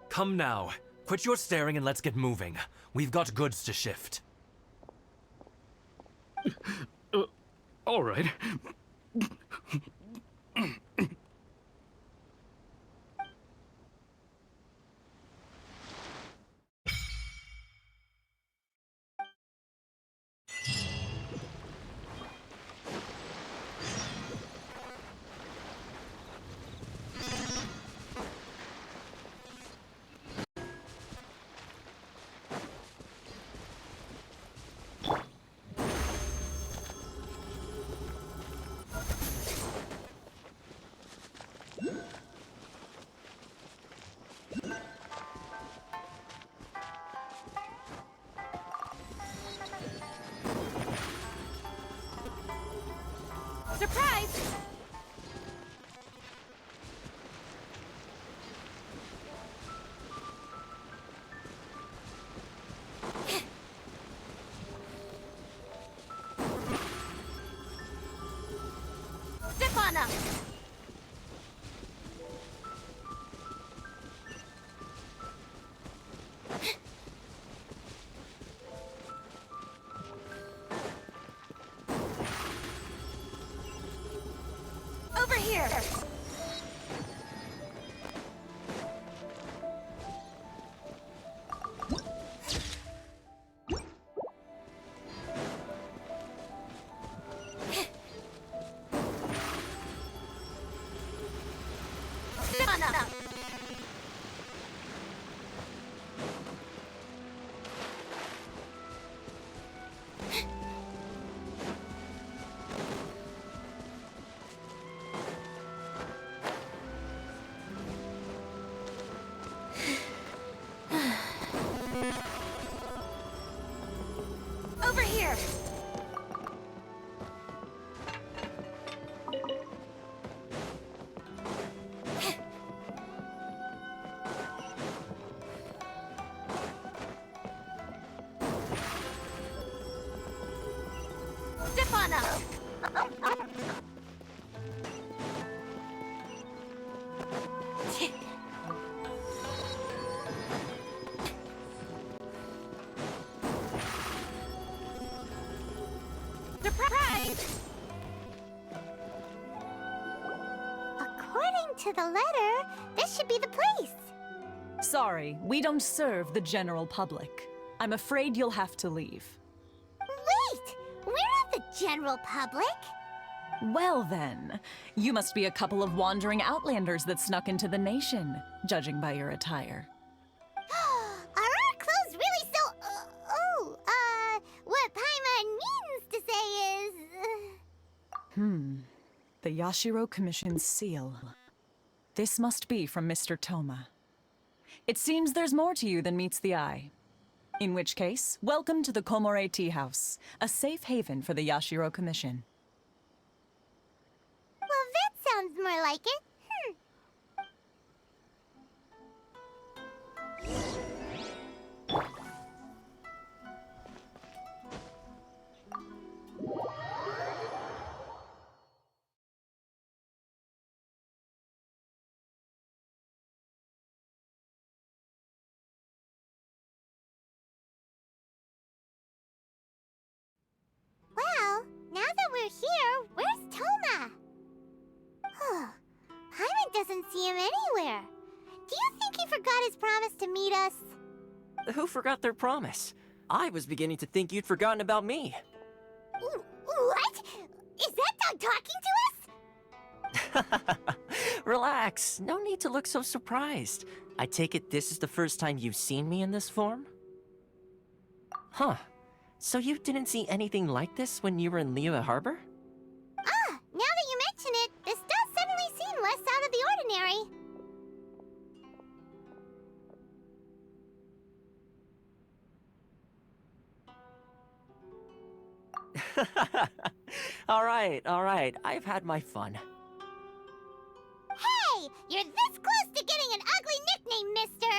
Come now. Quit your staring and let's get moving. We've got goods to shift. All right. Surprise! Stefana! Over here! Stefana! Over here! Surprise! According to the letter, this should be the place. Sorry, we don't serve the general public. I'm afraid you'll have to leave. Wait! We're not the general public. Well then, you must be a couple of wandering outlanders that snuck into the nation, judging by your attire. Are our clothes really so... what Paimon means to say is... The Yashiro Commission's seal. This must be from Mr. Toma. It seems there's more to you than meets the eye. In which case, welcome to the Komore Tea House, a safe haven for the Yashiro Commission. Well, that sounds more like it. Well, now that we're here, where's Toma? Paimon doesn't see him anywhere. Do you think he forgot his promise to meet us? Who forgot their promise? I was beginning to think you'd forgotten about me. What? Is that dog talking to us? Relax. No need to look so surprised. I take it this is the first time you've seen me in this form? Huh. So you didn't see anything like this when you were in Liyue Harbor? Now that you mention it, this does suddenly seem less out of the ordinary. All right. I've had my fun. Hey! You're this close to getting an ugly nickname, mister!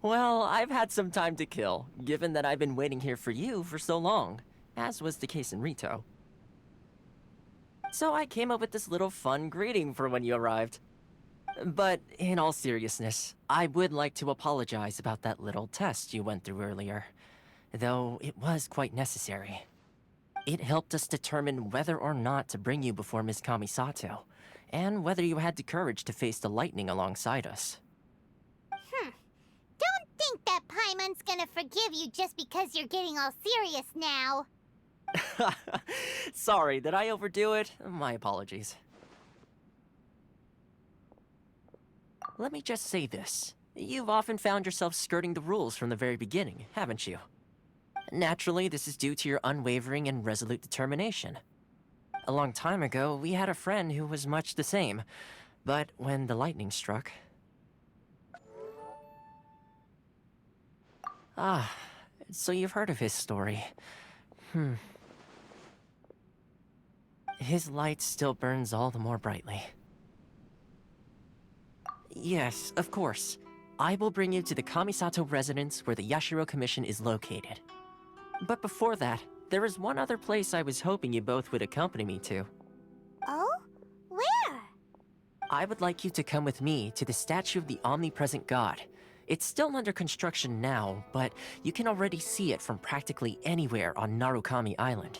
Well, I've had some time to kill, given that I've been waiting here for you for so long, as was the case in Rito. So I came up with this little fun greeting for when you arrived. But in all seriousness, I would like to apologize about that little test you went through earlier, though it was quite necessary. It helped us determine whether or not to bring you before Ms. Kamisato, and whether you had the courage to face the lightning alongside us. Don't think that Paimon's gonna forgive you just because you're getting all serious now. Sorry, did I overdo it? My apologies. Let me just say this. You've often found yourself skirting the rules from the very beginning, haven't you? Naturally, this is due to your unwavering and resolute determination. A long time ago, we had a friend who was much the same, but when the lightning struck... so you've heard of his story. His light still burns all the more brightly. Yes, of course. I will bring you to the Kamisato residence where the Yashiro Commission is located. But before that, there is one other place I was hoping you both would accompany me to. Oh? Where? I would like you to come with me to the statue of the omnipresent god. It's still under construction now, but you can already see it from practically anywhere on Narukami Island.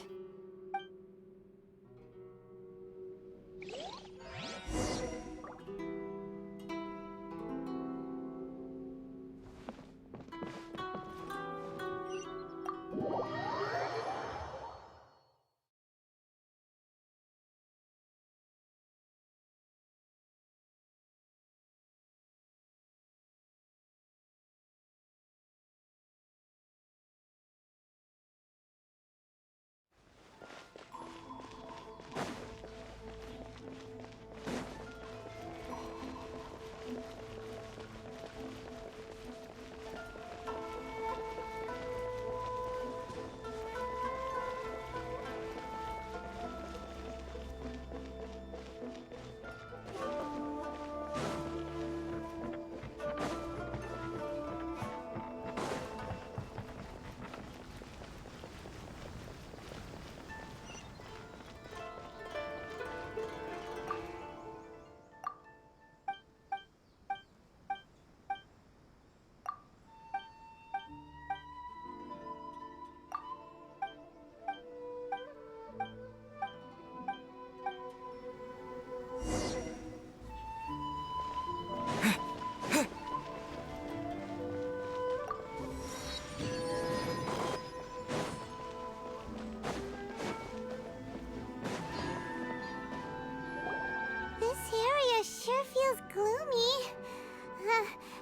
sure feels gloomy.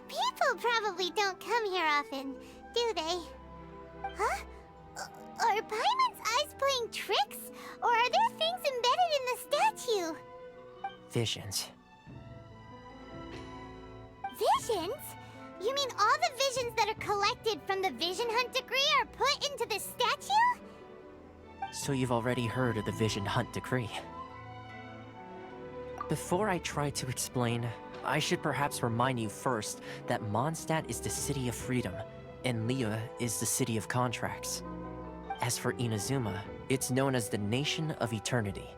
People probably don't come here often, do they? Huh? Are Paimon's eyes playing tricks? Or are there things embedded in the statue? Visions. Visions? You mean all the visions that are collected from the Vision Hunt decree are put into the statue? So you've already heard of the Vision Hunt decree. Before I try to explain, I should perhaps remind you first that Mondstadt is the city of freedom, and Liyue is the city of contracts. As for Inazuma, it's known as the Nation of Eternity.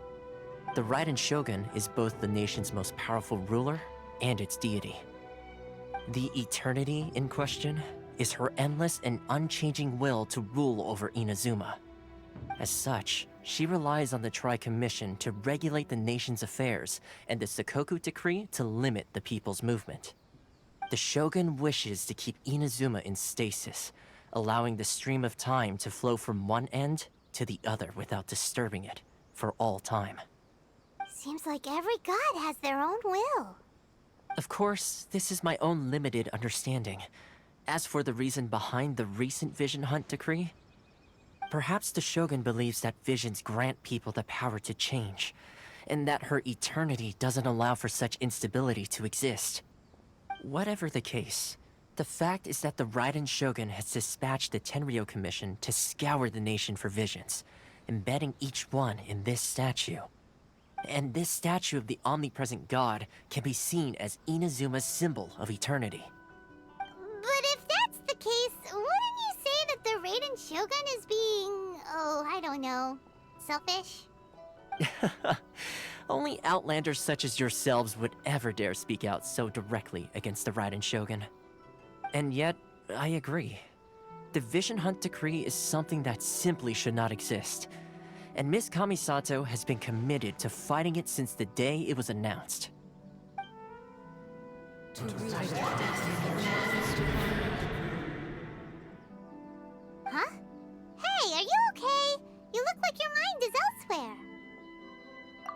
The Raiden Shogun is both the nation's most powerful ruler and its deity. The Eternity in question is her endless and unchanging will to rule over Inazuma. As such, she relies on the Tri-Commission to regulate the nation's affairs and the Sakoku Decree to limit the people's movement. The Shogun wishes to keep Inazuma in stasis, allowing the stream of time to flow from one end to the other without disturbing it for all time. Seems like every god has their own will. Of course, this is my own limited understanding. As for the reason behind the recent Vision Hunt decree, perhaps the Shogun believes that visions grant people the power to change, and that her eternity doesn't allow for such instability to exist. Whatever the case, the fact is that the Raiden Shogun has dispatched the Tenryou Commission to scour the nation for visions, embedding each one in this statue. And this statue of the omnipresent god can be seen as Inazuma's symbol of eternity. But if that's the case, wouldn't you say that the Raiden Shogun is being, I don't know, selfish? Only outlanders such as yourselves would ever dare speak out so directly against the Raiden Shogun. And yet, I agree. The Vision Hunt decree is something that simply should not exist. And Miss Kamisato has been committed to fighting it since the day it was announced. Huh? Hey, are you okay? You look like your mind is elsewhere.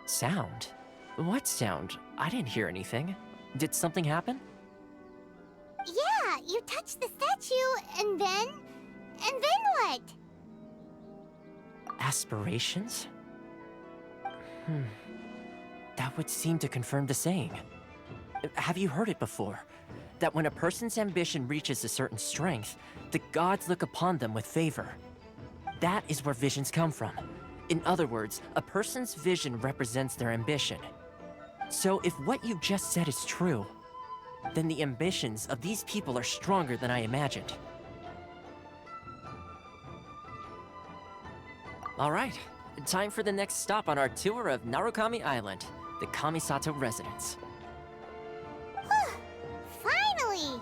Sound? What sound? I didn't hear anything. Did something happen? Yeah, you touched the statue, and then what? Aspirations? That would seem to confirm the saying. Have you heard it before? That when a person's ambition reaches a certain strength, the gods look upon them with favor. That is where visions come from. In other words, a person's vision represents their ambition. So if what you just said is true, then the ambitions of these people are stronger than I imagined. All right, time for the next stop on our tour of Narukami Island, the Kamisato residence. Finally!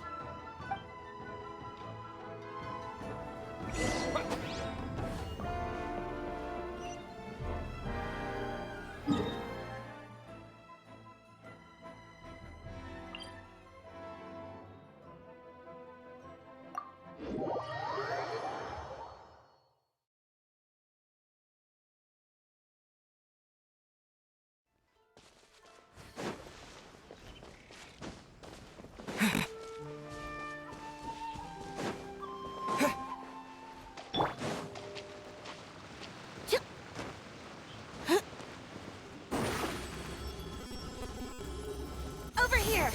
Over here!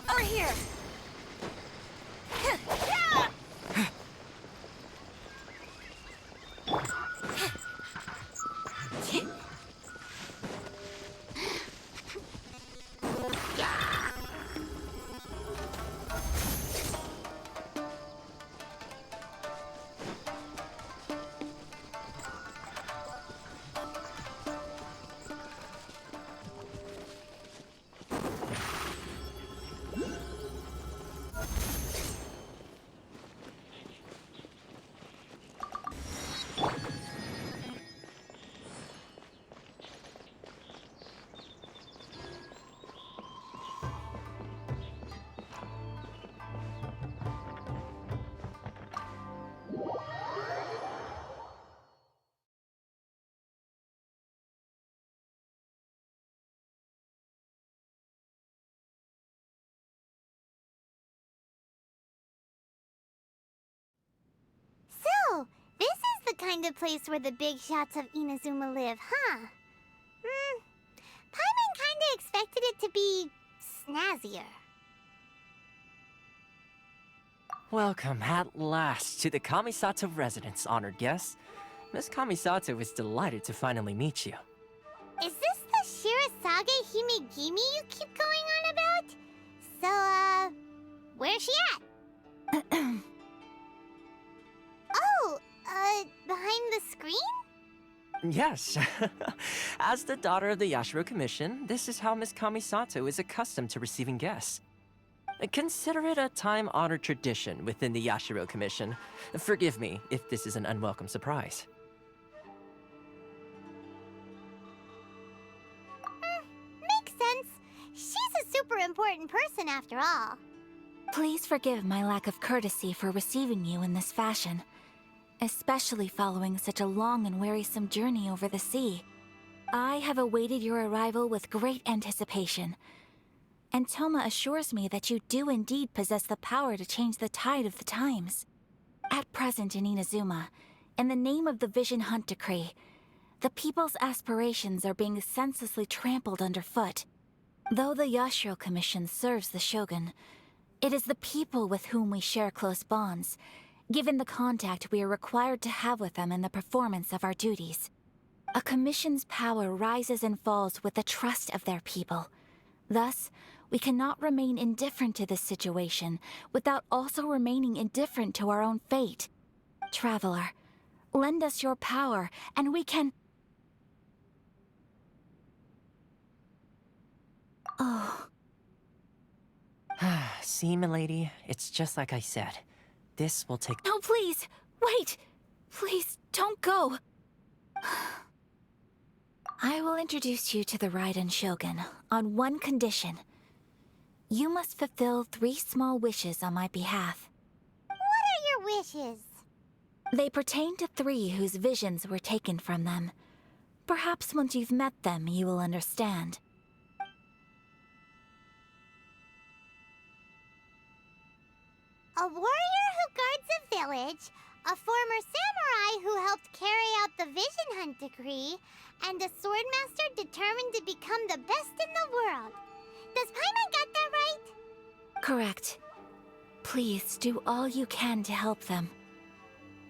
Over here! kind of place where the big shots of Inazuma live, huh? Paimon kinda expected it to be snazzier. Welcome at last to the Kamisato residence, honored guests. Miss Kamisato is delighted to finally meet you. Is this the Shirasage Himegimi you keep going on about? So, where's she at? Oh, behind the screen? Yes. As the daughter of the Yashiro Commission, this is how Miss Kamisato is accustomed to receiving guests. Consider it a time-honored tradition within the Yashiro Commission. Forgive me if this is an unwelcome surprise. Makes sense. She's a super important person after all. Please forgive my lack of courtesy for receiving you in this fashion, especially following such a long and wearisome journey over the sea. I have awaited your arrival with great anticipation, and Toma assures me that you do indeed possess the power to change the tide of the times. At present in Inazuma, in the name of the Vision Hunt Decree, the people's aspirations are being senselessly trampled underfoot. Though the Yashiro Commission serves the Shogun, it is the people with whom we share close bonds, given the contact we are required to have with them in the performance of our duties. A commission's power rises and falls with the trust of their people. Thus, we cannot remain indifferent to this situation without also remaining indifferent to our own fate. Traveler, lend us your power, and we can... Oh. See, milady, it's just like I said. This will take... No, please! Wait! Please, don't go! I will introduce you to the Raiden Shogun on one condition. You must fulfill 3 small wishes on my behalf. What are your wishes? They pertain to 3 whose visions were taken from them. Perhaps once you've met them, you will understand. A warrior who guards a village, a former samurai who helped carry out the Vision Hunt Decree, and a swordmaster determined to become the best in the world. Does Paimon get that right? Correct. Please do all you can to help them.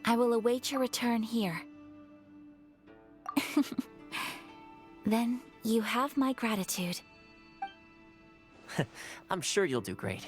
I will await your return here. Then you have my gratitude. I'm sure you'll do great.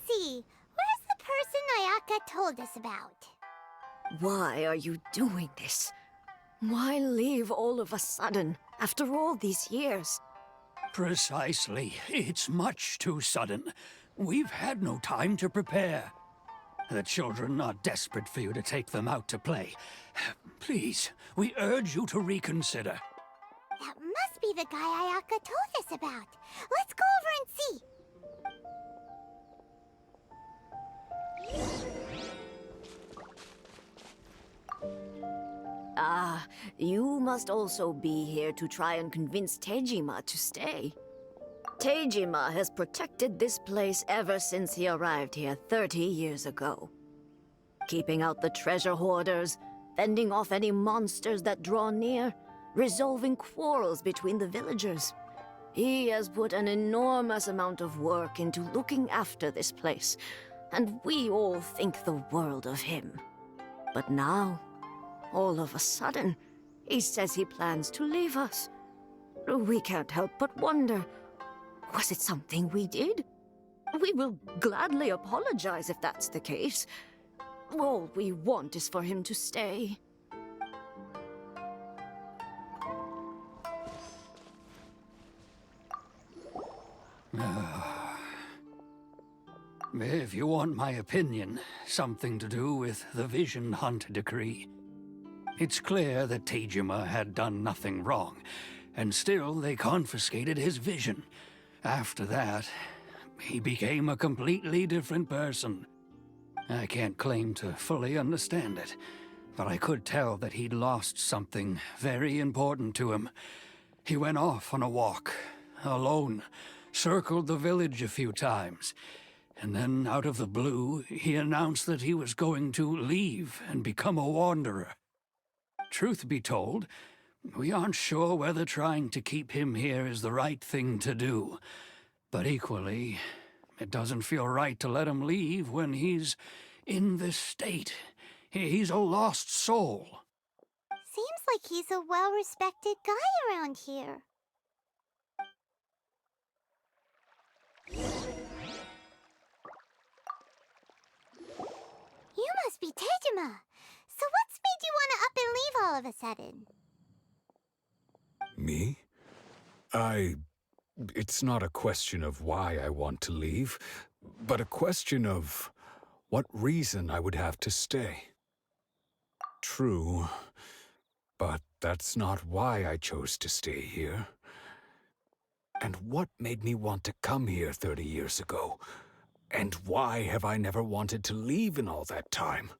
See, where's the person Ayaka told us about? Why are you doing this? Why leave all of a sudden, after all these years? Precisely. It's much too sudden. We've had no time to prepare. The children are desperate for you to take them out to play. Please, we urge you to reconsider. That must be the guy Ayaka told us about. Let's go over and see. Ah, you must also be here to try and convince Tejima to stay. Tejima has protected this place ever since he arrived here 30 years ago. Keeping out the treasure hoarders, fending off any monsters that draw near, resolving quarrels between the villagers. He has put an enormous amount of work into looking after this place, and we all think the world of him. But now, all of a sudden, he says he plans to leave us. We can't help but wonder, was it something we did? We will gladly apologize if that's the case. All we want is for him to stay. If you want my opinion, something to do with the Vision Hunt decree. It's clear that Tejima had done nothing wrong, and still they confiscated his vision. After that, he became a completely different person. I can't claim to fully understand it, but I could tell that he'd lost something very important to him. He went off on a walk, alone, circled the village a few times, and then out of the blue, he announced that he was going to leave and become a wanderer. Truth be told, we aren't sure whether trying to keep him here is the right thing to do. But equally, it doesn't feel right to let him leave when he's in this state. He's a lost soul. Seems like he's a well-respected guy around here. You must be Tejima. So what's made you want to up and leave all of a sudden? Me? It's not a question of why I want to leave, but a question of what reason I would have to stay. True, but that's not why I chose to stay here. And what made me want to come here 30 years ago? And why have I never wanted to leave in all that time?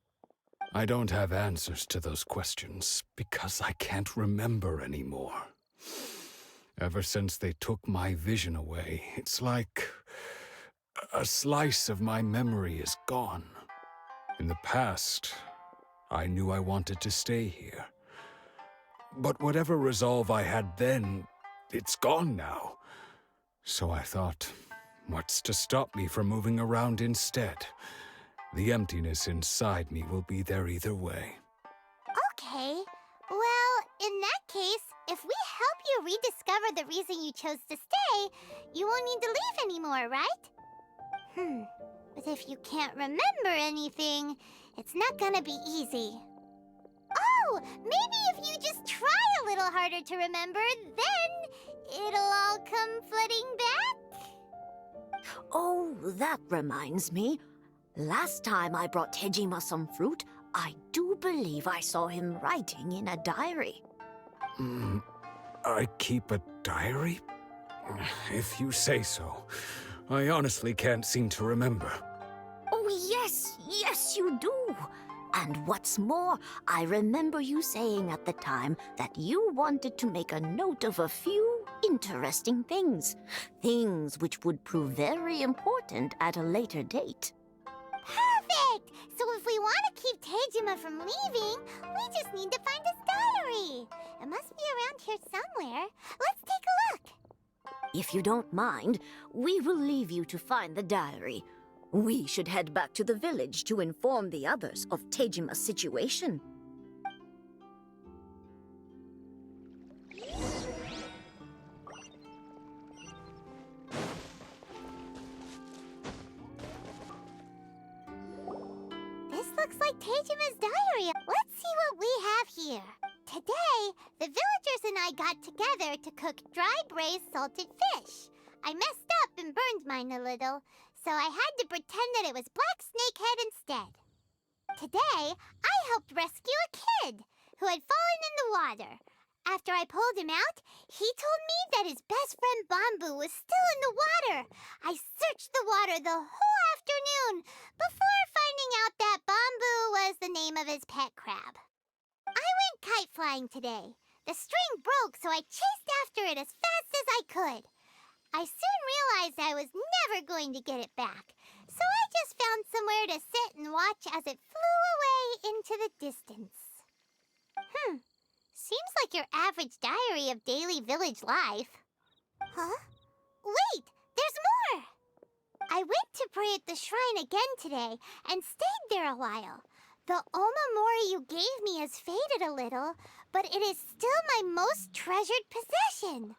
I don't have answers to those questions because I can't remember anymore. Ever since they took my vision away, it's like a slice of my memory is gone. In the past, I knew I wanted to stay here. But whatever resolve I had then, it's gone now. So I thought, what's to stop me from moving around instead? The emptiness inside me will be there either way. Okay. Well, in that case, if we help you rediscover the reason you chose to stay, you won't need to leave anymore, right? But if you can't remember anything, it's not gonna be easy. Oh, maybe if you just try a little harder to remember, then it'll all come flooding back? Oh, that reminds me. Last time I brought Tejima some fruit, I do believe I saw him writing in a diary. I keep a diary? If you say so. I honestly can't seem to remember. Oh, yes, you do. And what's more, I remember you saying at the time that you wanted to make a note of a few interesting things. Things which would prove very important at a later date. Perfect! So if we want to keep Tejima from leaving, we just need to find his diary. It must be around here somewhere. Let's take a look. If you don't mind, we will leave you to find the diary. We should head back to the village to inform the others of Tejima's situation. This looks like Tejima's diary. Let's see what we have here. Today, the villagers and I got together to cook dry braised salted fish. I messed up and burned mine a little, so I had to pretend that it was black snakehead instead. Today, I helped rescue a kid who had fallen in the water. After I pulled him out, he told me that his best friend Bamboo was still in the water. I searched the water the whole afternoon before finding out that Bamboo was the name of his pet crab. I went kite flying today. The string broke, so I chased after it as fast as I could. I soon realized I was never going to get it back, so I just found somewhere to sit and watch as it flew away into the distance. Seems like your average diary of daily village life. Huh? Wait, there's more! I went to pray at the shrine again today and stayed there a while. The omamori you gave me has faded a little, but it is still my most treasured possession.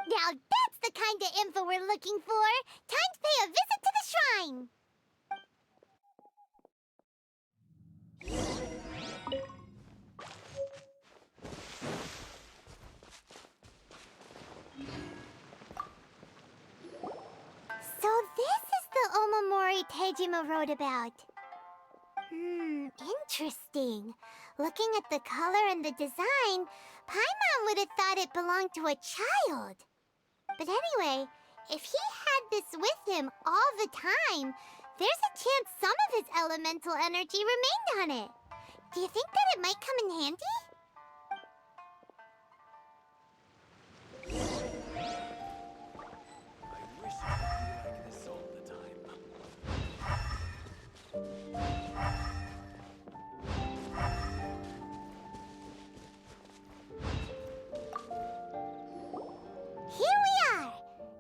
Now that's the kind of info we're looking for. Time to pay a visit to the shrine. So this is the omamori Tejima wrote about. Interesting. Looking at the color and the design, Paimon would have thought it belonged to a child. But anyway, if he had this with him all the time, there's a chance some of his elemental energy remained on it. Do you think that it might come in handy? Here we are!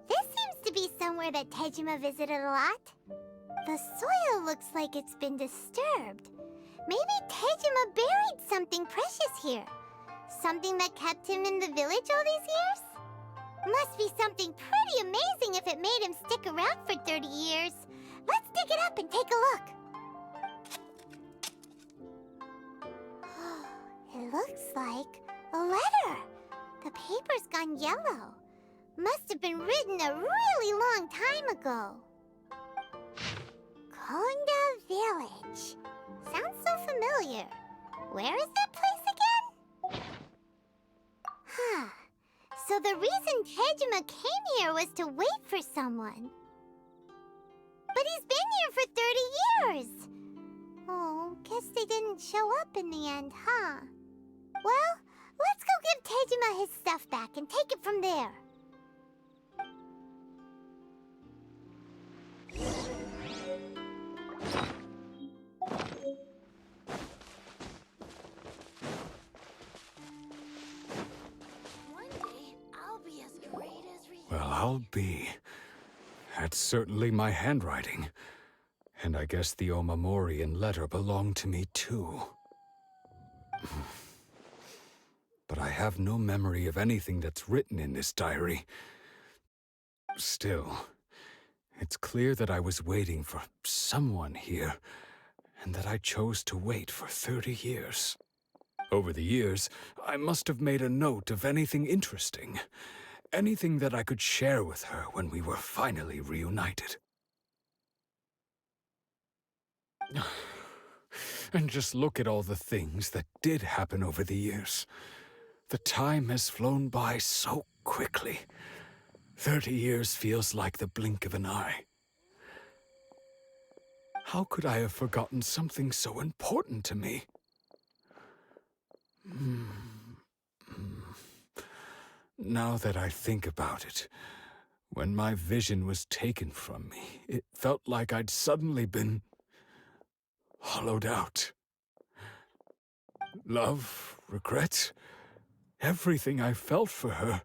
This seems to be somewhere that Tejima visited a lot. The soil looks like it's been disturbed. Maybe Tejima buried something precious here. Something that kept him in the village all these years? Must be something pretty amazing if it made him stick around for 30 years. Let's dig it up and take a look. It looks like a letter. The paper's gone yellow. Must have been written a really long time ago. Konda Village. Sounds so familiar. Where is that place again? So the reason Tejima came here was to wait for someone. But he's been here for 30 years. Oh, guess they didn't show up in the end, huh? Well, let's go give Tejima his stuff back and take it from there. Well, I'll be. That's certainly my handwriting. And I guess the Omamorian letter belonged to me too. But I have no memory of anything that's written in this diary. Still, it's clear that I was waiting for someone here, and that I chose to wait for 30 years. Over the years, I must have made a note of anything interesting. Anything that I could share with her when we were finally reunited. And just look at all the things that did happen over the years. The time has flown by so quickly. 30 years feels like the blink of an eye. How could I have forgotten something so important to me? Now that I think about it, when my vision was taken from me, it felt like I'd suddenly been hollowed out. Love, regret, everything I felt for her,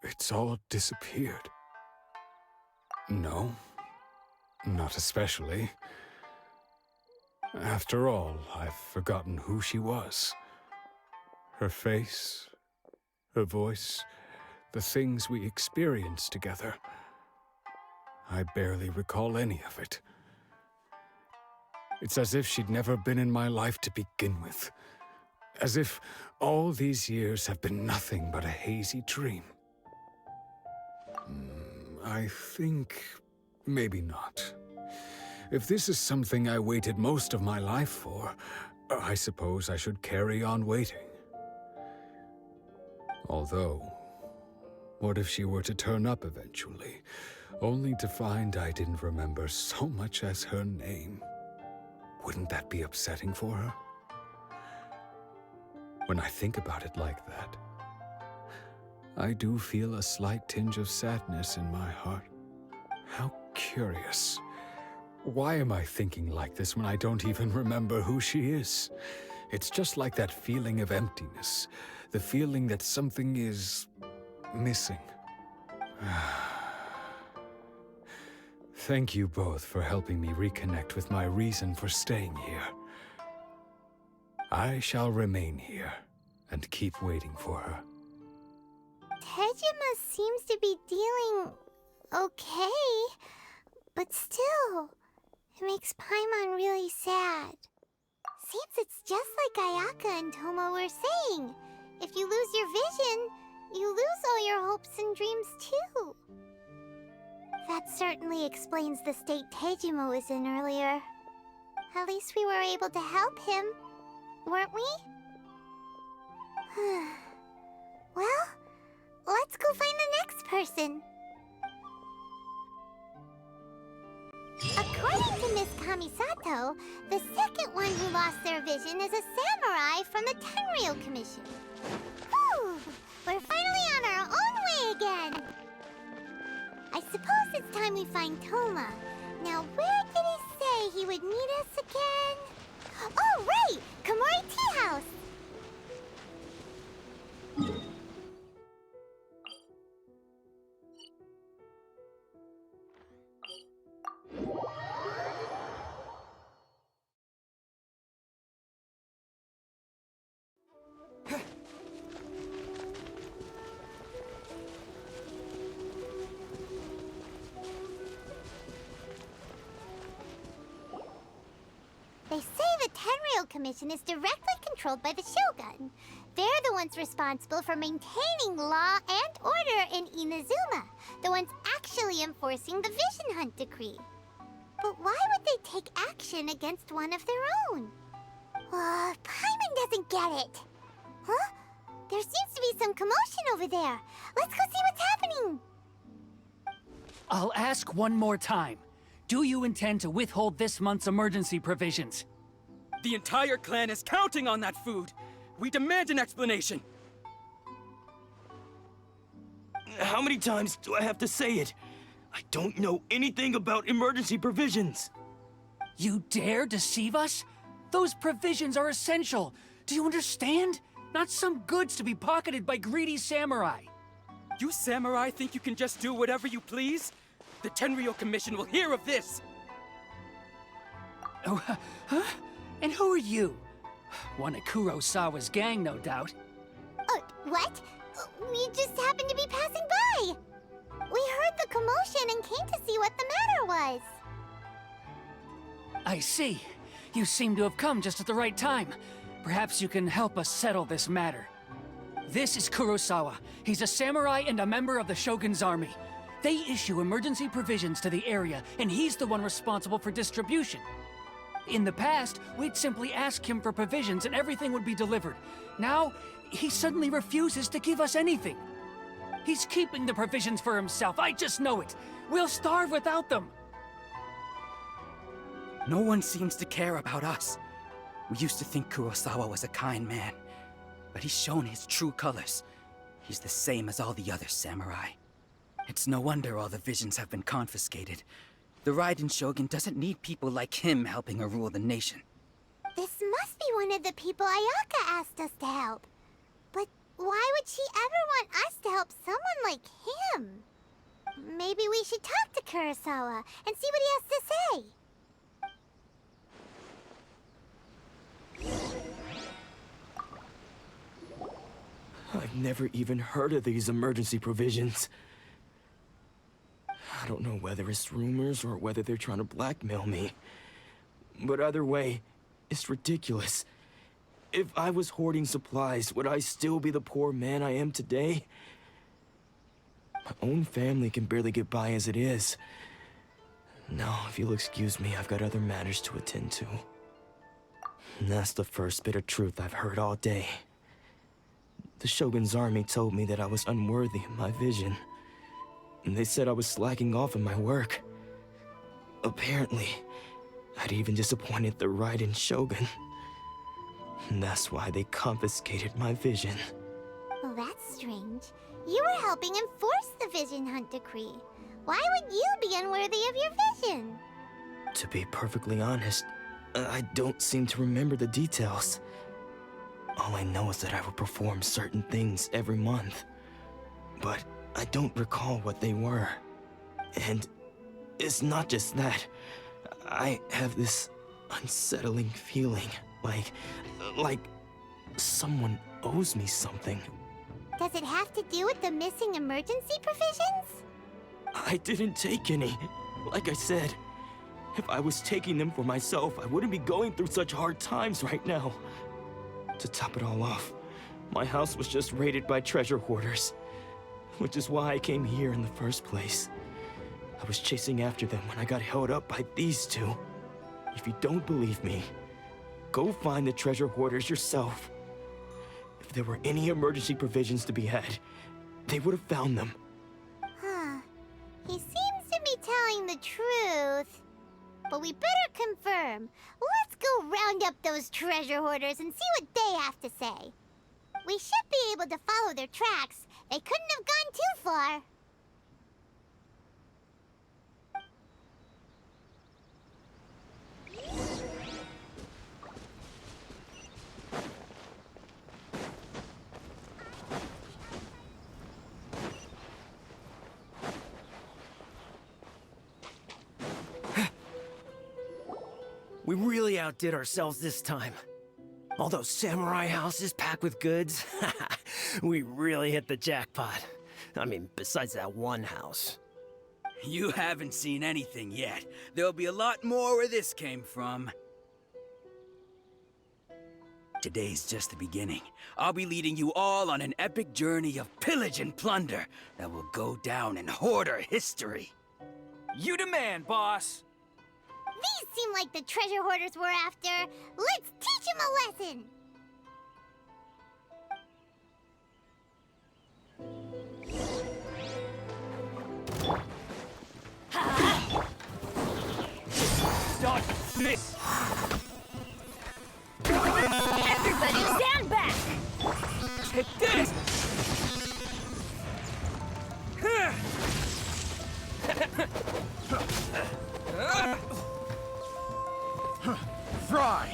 it's all disappeared. No, not especially. After all, I've forgotten who she was. Her face, her voice, the things we experienced together. I barely recall any of it. It's as if she'd never been in my life to begin with. As if all these years have been nothing but a hazy dream. I think maybe not. If this is something I waited most of my life for, I suppose I should carry on waiting. Although, what if she were to turn up eventually, only to find I didn't remember so much as her name? Wouldn't that be upsetting for her? When I think about it like that, I do feel a slight tinge of sadness in my heart. How curious. Why am I thinking like this when I don't even remember who she is? It's just like that feeling of emptiness, the feeling that something is missing. Thank you both for helping me reconnect with my reason for staying here. I shall remain here and keep waiting for her. Tejima seems to be dealing okay, but still, it makes Paimon really sad. Seems it's just like Ayaka and Toma were saying. If you lose your vision, you lose all your hopes and dreams too. That certainly explains the state Teijimo was in earlier. At least we were able to help him, weren't we? Well, let's go find the next person. According to Miss Kamisato, the second one who lost their vision is a samurai from the Tenryou Commission. Whew! We're finally on our own way again! I suppose it's time we find Toma. Now, where did he say he would meet us again? Oh, right! Komori Tea House! They say the Tenryou Commission is directly controlled by the Shogun. They're the ones responsible for maintaining law and order in Inazuma, the ones actually enforcing the Vision Hunt Decree. But why would they take action against one of their own? Paimon doesn't get it. Huh? There seems to be some commotion over there. Let's go see what's happening. I'll ask one more time. Do you intend to withhold this month's emergency provisions? The entire clan is counting on that food. We demand an explanation. How many times do I have to say it? I don't know anything about emergency provisions. You dare deceive us? Those provisions are essential. Do you understand? Not some goods to be pocketed by greedy samurai. You samurai think you can just do whatever you please? The Tenryou Commission will hear of this! Oh, huh? And who are you? One of Kurosawa's gang, no doubt. What? We just happened to be passing by! We heard the commotion and came to see what the matter was. I see. You seem to have come just at the right time. Perhaps you can help us settle this matter. This is Kurosawa. He's a samurai and a member of the Shogun's army. They issue emergency provisions to the area, and he's the one responsible for distribution. In the past, we'd simply ask him for provisions and everything would be delivered. Now, he suddenly refuses to give us anything. He's keeping the provisions for himself, I just know it. We'll starve without them. No one seems to care about us. We used to think Kurosawa was a kind man, but he's shown his true colors. He's the same as all the other samurai. It's no wonder all the visions have been confiscated. The Raiden Shogun doesn't need people like him helping her rule the nation. This must be one of the people Ayaka asked us to help. But why would she ever want us to help someone like him? Maybe we should talk to Kurosawa and see what he has to say. I've never even heard of these emergency provisions. I don't know whether it's rumors or whether they're trying to blackmail me. But either way, it's ridiculous. If I was hoarding supplies, would I still be the poor man I am today? My own family can barely get by as it is. Now, if you'll excuse me, I've got other matters to attend to. And that's the first bit of truth I've heard all day. The Shogun's army told me that I was unworthy of my vision. And they said I was slacking off in my work. Apparently, I'd even disappointed the Raiden Shogun. And that's why they confiscated my vision. Well, that's strange. You were helping enforce the Vision Hunt Decree. Why would you be unworthy of your vision? To be perfectly honest, I don't seem to remember the details. All I know is that I would perform certain things every month. But I don't recall what they were. And it's not just that. I have this unsettling feeling, like someone owes me something. Does it have to do with the missing emergency provisions? I didn't take any. Like I said, if I was taking them for myself, I wouldn't be going through such hard times right now. To top it all off, my house was just raided by treasure hoarders. Which is why I came here in the first place. I was chasing after them when I got held up by these two. If you don't believe me, go find the treasure hoarders yourself. If there were any emergency provisions to be had, they would have found them. Huh. He seems to be telling the truth. But we better confirm. Let's go round up those treasure hoarders and see what they have to say. We should be able to follow their tracks. They couldn't have gone too far. We really outdid ourselves this time. All those samurai houses packed with goods. We really hit the jackpot. I mean, besides that one house. You haven't seen anything yet. There'll be a lot more where this came from. Today's just the beginning. I'll be leading you all on an epic journey of pillage and plunder that will go down in hoarder history. You demand, boss! These seem like the treasure hoarders we're after. Let's teach them a lesson! Dodge this! Everybody stand back! Take this! Fry!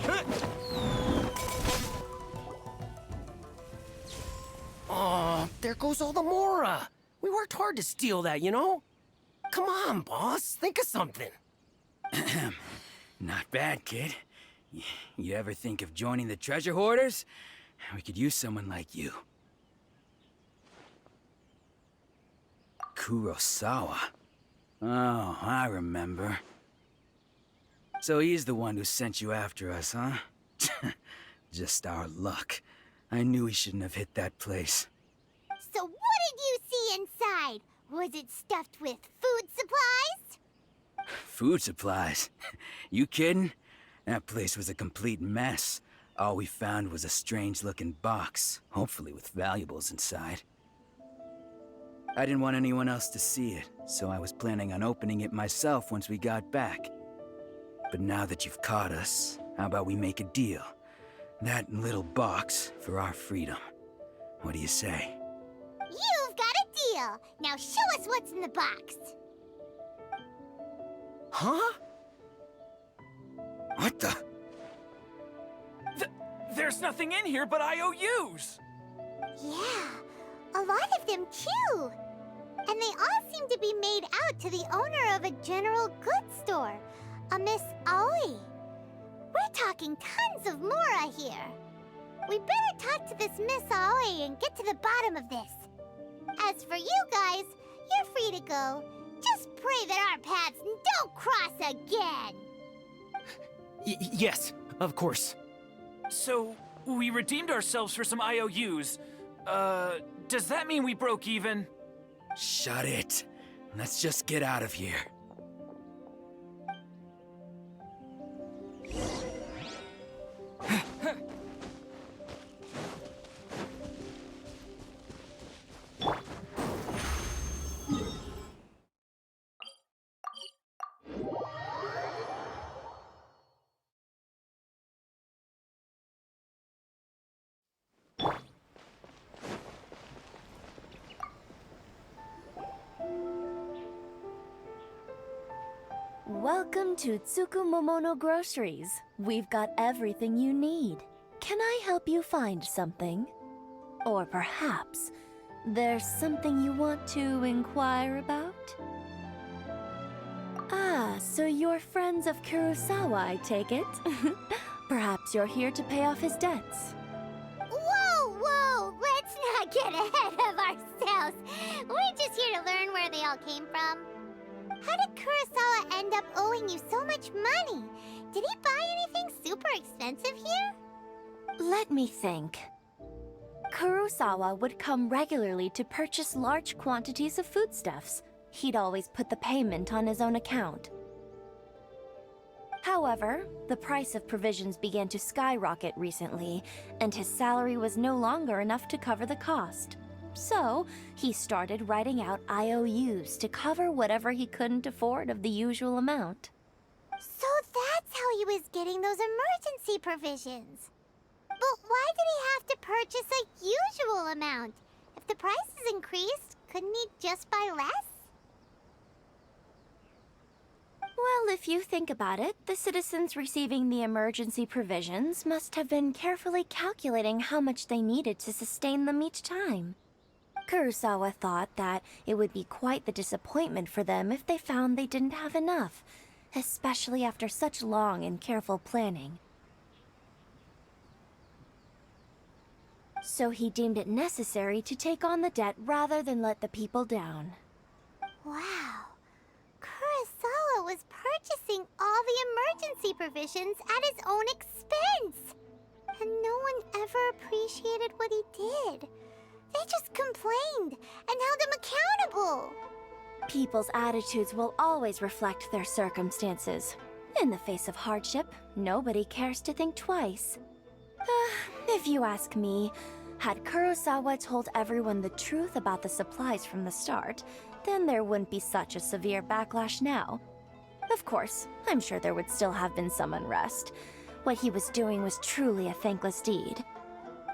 Oh, there goes all the Mora. We worked hard to steal that, you know? Come on, boss. Think of something. Not bad, kid. You ever think of joining the treasure hoarders? We could use someone like you. Kurosawa. Oh, I remember. So he's the one who sent you after us, huh? Just our luck. I knew he shouldn't have hit that place. So what did you see inside? Was it stuffed with food supplies? Food supplies? You kidding? That place was a complete mess. All we found was a strange-looking box, hopefully with valuables inside. I didn't want anyone else to see it, so I was planning on opening it myself once we got back. But now that you've caught us, how about we make a deal? That little box for our freedom. What do you say? You've got a deal! Now show us what's in the box! Huh? What the? There's nothing in here but IOUs! Yeah, a lot of them too! And they all seem to be made out to the owner of a general goods store, a Miss Aoi. We're talking tons of Mora here. We better talk to this Miss Aoi and get to the bottom of this. As for you guys, you're free to go. Just pray that our paths don't cross again. Yes, of course. So, we redeemed ourselves for some IOUs. Does that mean we broke even? Shut it. Let's just get out of here. Welcome to Tsukumomono Groceries. We've got everything you need. Can I help you find something? Or perhaps there's something you want to inquire about? Ah, so you're friends of Kurosawa, I take it? Perhaps you're here to pay off his debts. Whoa, whoa! Let's not get ahead of ourselves. We're just here to learn where they all came from. How did Kurosawa end up owing you so much money? Did he buy anything super expensive here? Let me think. Kurosawa would come regularly to purchase large quantities of foodstuffs, He'd always put the payment on his own account. However, the price of provisions began to skyrocket recently, and his salary was no longer enough to cover the cost. So, he started writing out IOUs to cover whatever he couldn't afford of the usual amount. So that's how he was getting those emergency provisions. But why did he have to purchase a usual amount? If the prices increased, couldn't he just buy less? Well, if you think about it, the citizens receiving the emergency provisions must have been carefully calculating how much they needed to sustain them each time. Kurosawa thought that it would be quite the disappointment for them if they found they didn't have enough, especially after such long and careful planning. So he deemed it necessary to take on the debt rather than let the people down. Wow. Kurosawa was purchasing all the emergency provisions at his own expense. And no one ever appreciated what he did. They just complained and held him accountable. People's attitudes will always reflect their circumstances. In the face of hardship, nobody cares to think twice. If you ask me, had Kurosawa told everyone the truth about the supplies from the start, then there wouldn't be such a severe backlash now. Of course, I'm sure there would still have been some unrest. What he was doing was truly a thankless deed.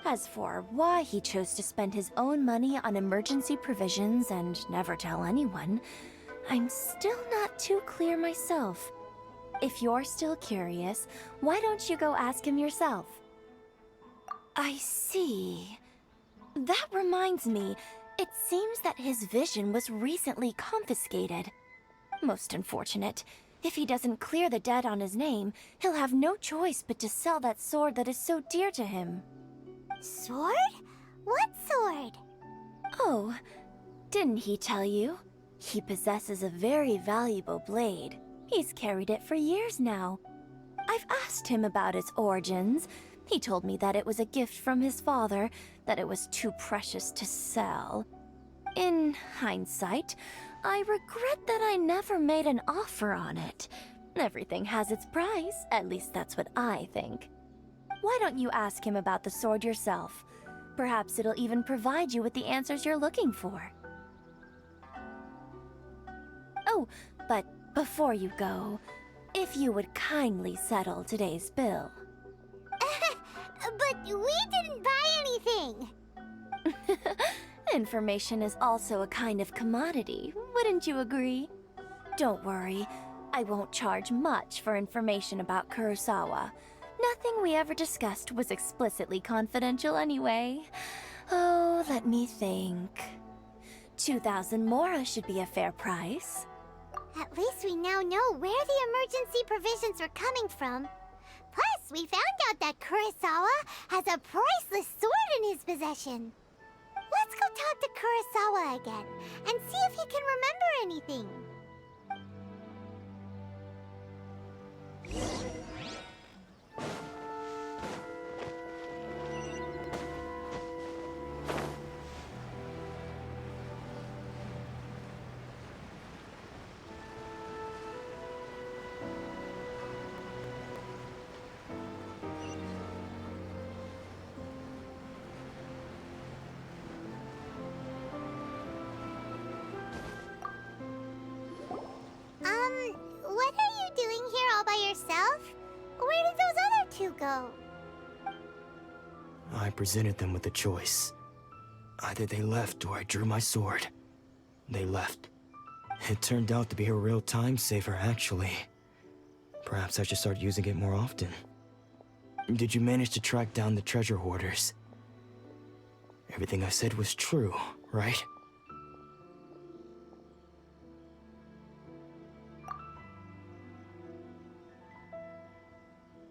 As for why he chose to spend his own money on emergency provisions and never tell anyone, I'm still not too clear myself. If you're still curious, why don't you go ask him yourself? I see. That reminds me, it seems that his vision was recently confiscated. Most unfortunate. If he doesn't clear the debt on his name, he'll have no choice but to sell that sword that is so dear to him. Sword? What sword? Oh, didn't he tell you? He possesses a very valuable blade. He's carried it for years now. I've asked him about its origins. He told me that it was a gift from his father, that it was too precious to sell. In hindsight, I regret that I never made an offer on it. Everything has its price, at least that's what I think. Why don't you ask him about the sword yourself? Perhaps it'll even provide you with the answers you're looking for. Oh, but before you go, if you would kindly settle today's bill. But we didn't buy anything! Information is also a kind of commodity, wouldn't you agree? Don't worry, I won't charge much for information about Kurosawa. Nothing we ever discussed was explicitly confidential anyway. Oh, let me think. 2,000 mora should be a fair price. At least we now know where the emergency provisions were coming from. Plus, we found out that Kurosawa has a priceless sword in his possession. Let's go talk to Kurosawa again and see if he can remember anything. What are you doing here all by yourself? Where did those other two go? I presented them with a choice. Either they left or I drew my sword. They left. It turned out to be a real time saver, actually. Perhaps I should start using it more often. Did you manage to track down the treasure hoarders? Everything I said was true, right?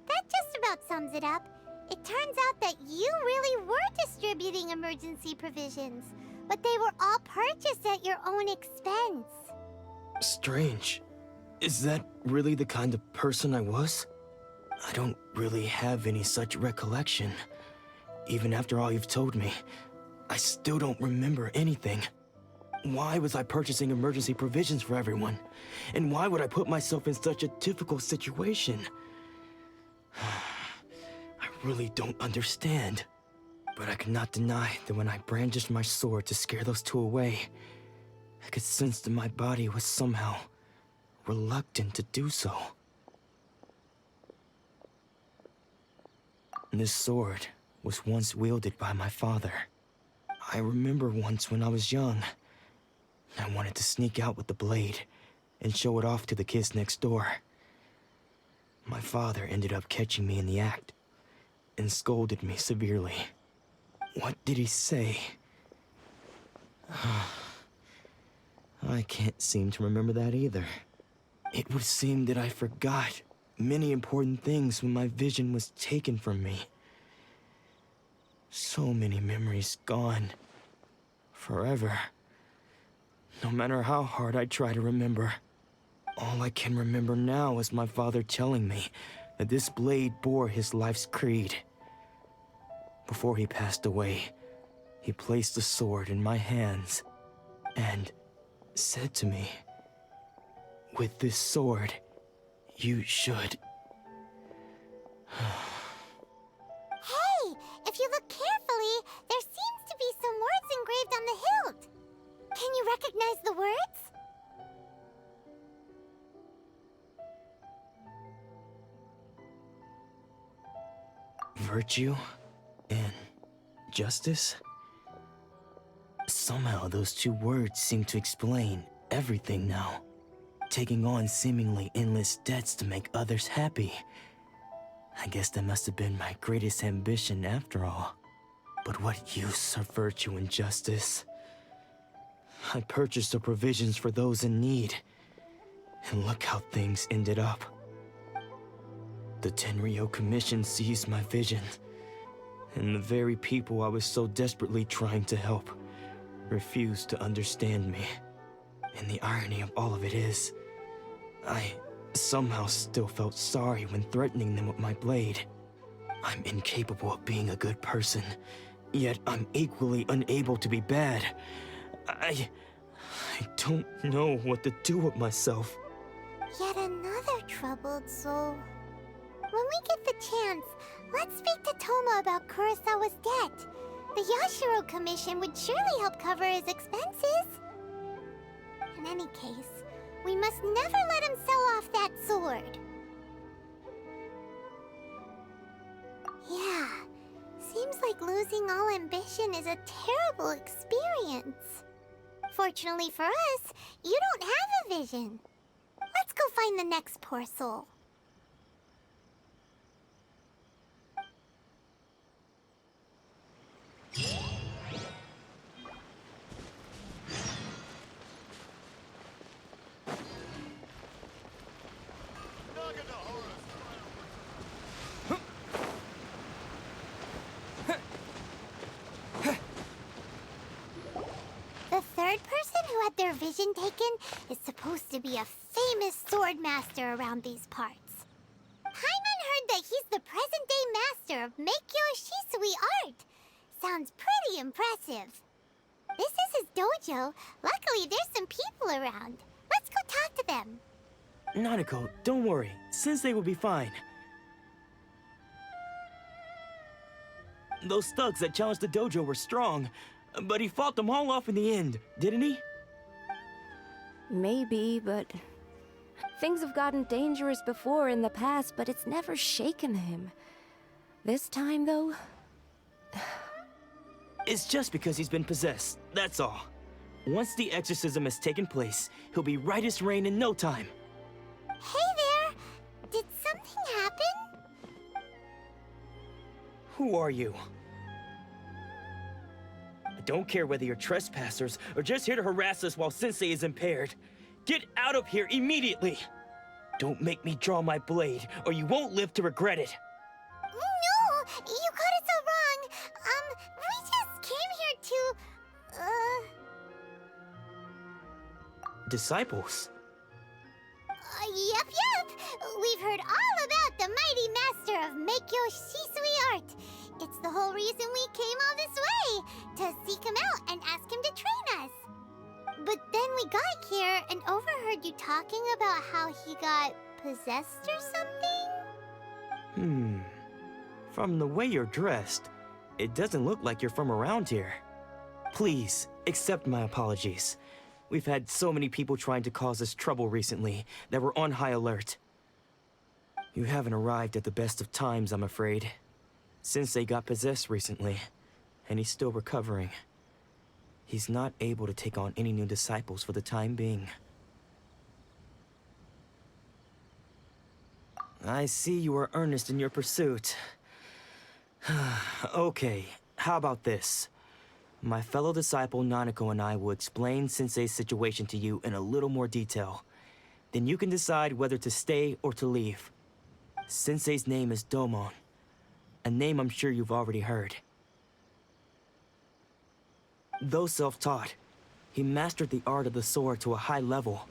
That just about sums it up. It turns out that you really were distributing emergency provisions, but they were all purchased at your own expense. Strange. Is that really the kind of person I was? I don't really have any such recollection. Even after all you've told me, I still don't remember anything. Why was I purchasing emergency provisions for everyone? And why would I put myself in such a difficult situation? I really don't understand. But I could not deny that when I brandished my sword to scare those two away, I could sense that my body was somehow reluctant to do so. This sword was once wielded by my father. I remember once when I was young, I wanted to sneak out with the blade and show it off to the kids next door. My father ended up catching me in the act and scolded me severely. What did he say? I can't seem to remember that either. It would seem that I forgot many important things when my vision was taken from me. So many memories gone. Forever. No matter how hard I try to remember. All I can remember now is my father telling me that this blade bore his life's creed. Before he passed away, he placed the sword in my hands and said to me, "With this sword, you should..." Hey, if you look carefully, there seems to be some words engraved on the hilt. Can you recognize the words? Virtue and justice? Somehow those two words seem to explain everything now. Taking on seemingly endless debts to make others happy. I guess that must have been my greatest ambition after all. But what use are virtue and justice? I purchased the provisions for those in need. And look how things ended up. The Tenryo Commission seized my vision. And the very people I was so desperately trying to help refused to understand me. And the irony of all of it is, I somehow still felt sorry when threatening them with my blade. I'm incapable of being a good person, yet I'm equally unable to be bad. I don't know what to do with myself. Yet another troubled soul. When we get the chance, let's speak to Toma about Kurosawa's debt. The Yashiro Commission would surely help cover his expenses. In any case, we must never let him sell off that sword. Yeah, seems like losing all ambition is a terrible experience. Fortunately for us, you don't have a vision. Let's go find the next poor soul. The third person who had their vision taken is supposed to be a famous sword master around these parts. Paimon heard that he's the present-day master of Meikyo Shisui art. Sounds pretty impressive. This is his dojo. Luckily, there's some people around. Let's go talk to them. Nanako, don't worry. Sensei will be fine. Those thugs that challenged the dojo were strong, but he fought them all off in the end, didn't he? Maybe, but things have gotten dangerous before in the past, but it's never shaken him. This time, though... It's just because he's been possessed, that's all. Once the exorcism has taken place, he'll be right as rain in no time. Hey there! Did something happen? Who are you? I don't care whether you're trespassers or just here to harass us while Sensei is impaired. Get out of here immediately! Don't make me draw my blade, or you won't live to regret it. No! You got it so wrong! We just came here to... Disciples? Yep. We've heard all about the mighty master of Meikyo Shisui art. It's the whole reason we came all this way, to seek him out and ask him to train us. But then we got here and overheard you talking about how he got possessed or something? From the way you're dressed, it doesn't look like you're from around here. Please, accept my apologies. We've had so many people trying to cause us trouble recently that we're on high alert. You haven't arrived at the best of times, I'm afraid. Sensei got possessed recently, and he's still recovering. He's not able to take on any new disciples for the time being. I see you are earnest in your pursuit. Okay, how about this? My fellow disciple Nanako and I will explain Sensei's situation to you in a little more detail. Then you can decide whether to stay or to leave. Sensei's name is Domon, a name I'm sure you've already heard. Though self-taught, he mastered the art of the sword to a high level.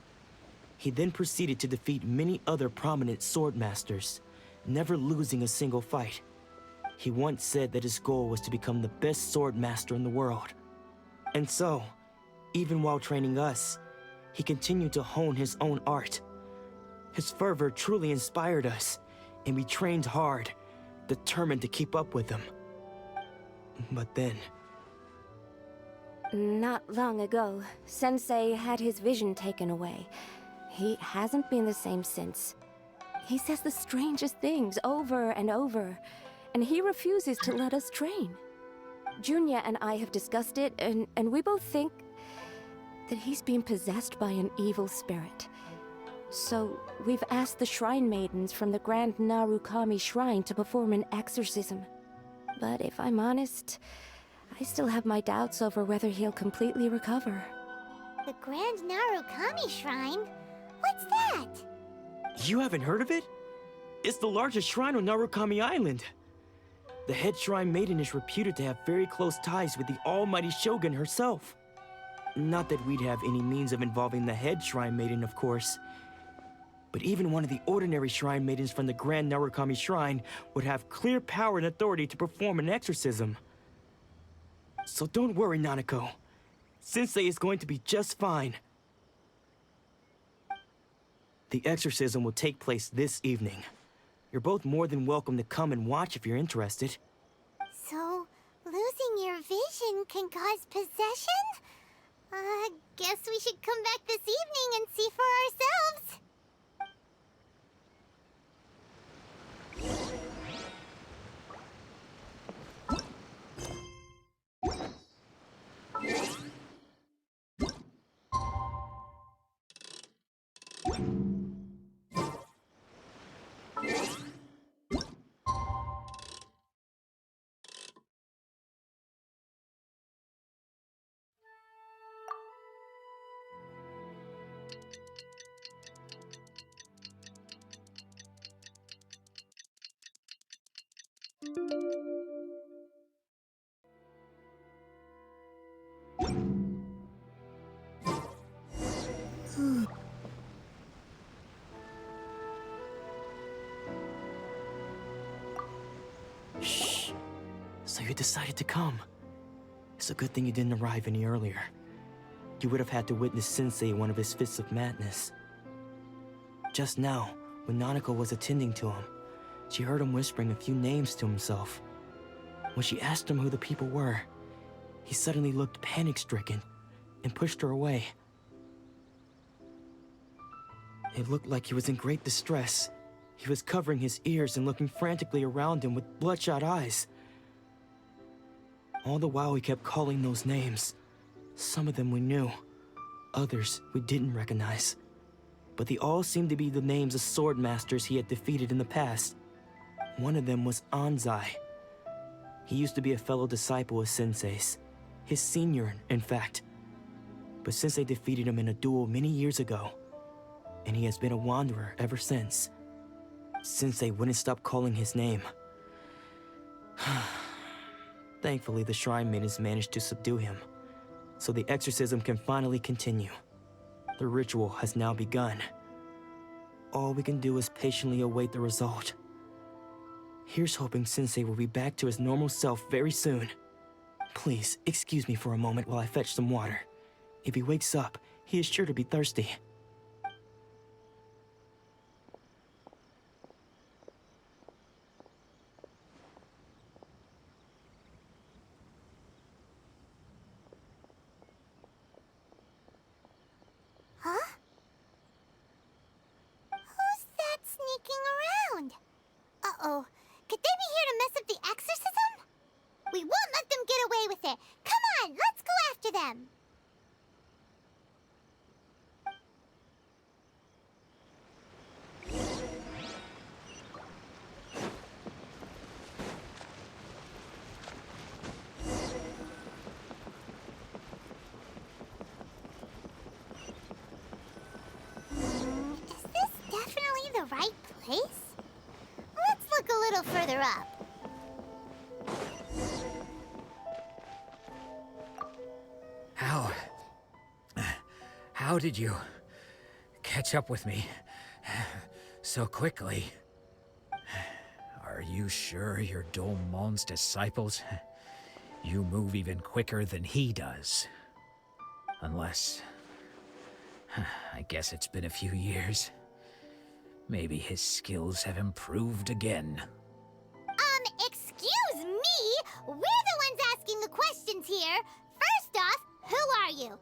He then proceeded to defeat many other prominent sword masters, never losing a single fight. He once said that his goal was to become the best sword master in the world. And so, even while training us, he continued to hone his own art. His fervor truly inspired us, and we trained hard, determined to keep up with him. But then... Not long ago, Sensei had his vision taken away. He hasn't been the same since. He says the strangest things over and over, and he refuses to let us train. Junya and I have discussed it, and we both think that he's been possessed by an evil spirit. So we've asked the Shrine Maidens from the Grand Narukami Shrine to perform an exorcism. But if I'm honest, I still have my doubts over whether he'll completely recover. The Grand Narukami Shrine? What's that? You haven't heard of it? It's the largest shrine on Narukami Island. The head shrine maiden is reputed to have very close ties with the almighty Shogun herself. Not that we'd have any means of involving the head shrine maiden, of course. But even one of the ordinary shrine maidens from the Grand Narukami Shrine would have clear power and authority to perform an exorcism. So don't worry, Nanako. Sensei is going to be just fine. The exorcism will take place this evening. You're both more than welcome to come and watch if you're interested. So, losing your vision can cause possession? Guess we should come back this evening and see for ourselves. Shh. So you decided to come. It's a good thing you didn't arrive any earlier. You would have had to witness Sensei in one of his fits of madness. Just now, when Nanako was attending to him, she heard him whispering a few names to himself. When she asked him who the people were, he suddenly looked panic-stricken and pushed her away. It looked like he was in great distress. He was covering his ears and looking frantically around him with bloodshot eyes. All the while he kept calling those names. Some of them we knew, others we didn't recognize. But they all seemed to be the names of sword masters he had defeated in the past. One of them was Anzai. He used to be a fellow disciple of Sensei's, his senior, in fact. But Sensei defeated him in a duel many years ago, and he has been a wanderer ever since. Sensei wouldn't stop calling his name. Thankfully, the Shrine Maidens managed to subdue him, so the exorcism can finally continue. The ritual has now begun. All we can do is patiently await the result. Here's hoping Sensei will be back to his normal self very soon. Please, excuse me for a moment while I fetch some water. If he wakes up, he is sure to be thirsty. Huh? Who's that sneaking around? Uh-oh. Could they be here to mess up the exorcism? We won't let them get away with it. Come on, let's go after them. Is this definitely the right place? Let's look a little further up. How did you catch up with me so quickly? Are you sure you're Domon's disciples? You move even quicker than he does. Unless... I guess it's been a few years. Maybe his skills have improved again. Excuse me? We're the ones asking the questions here. First off, who are you?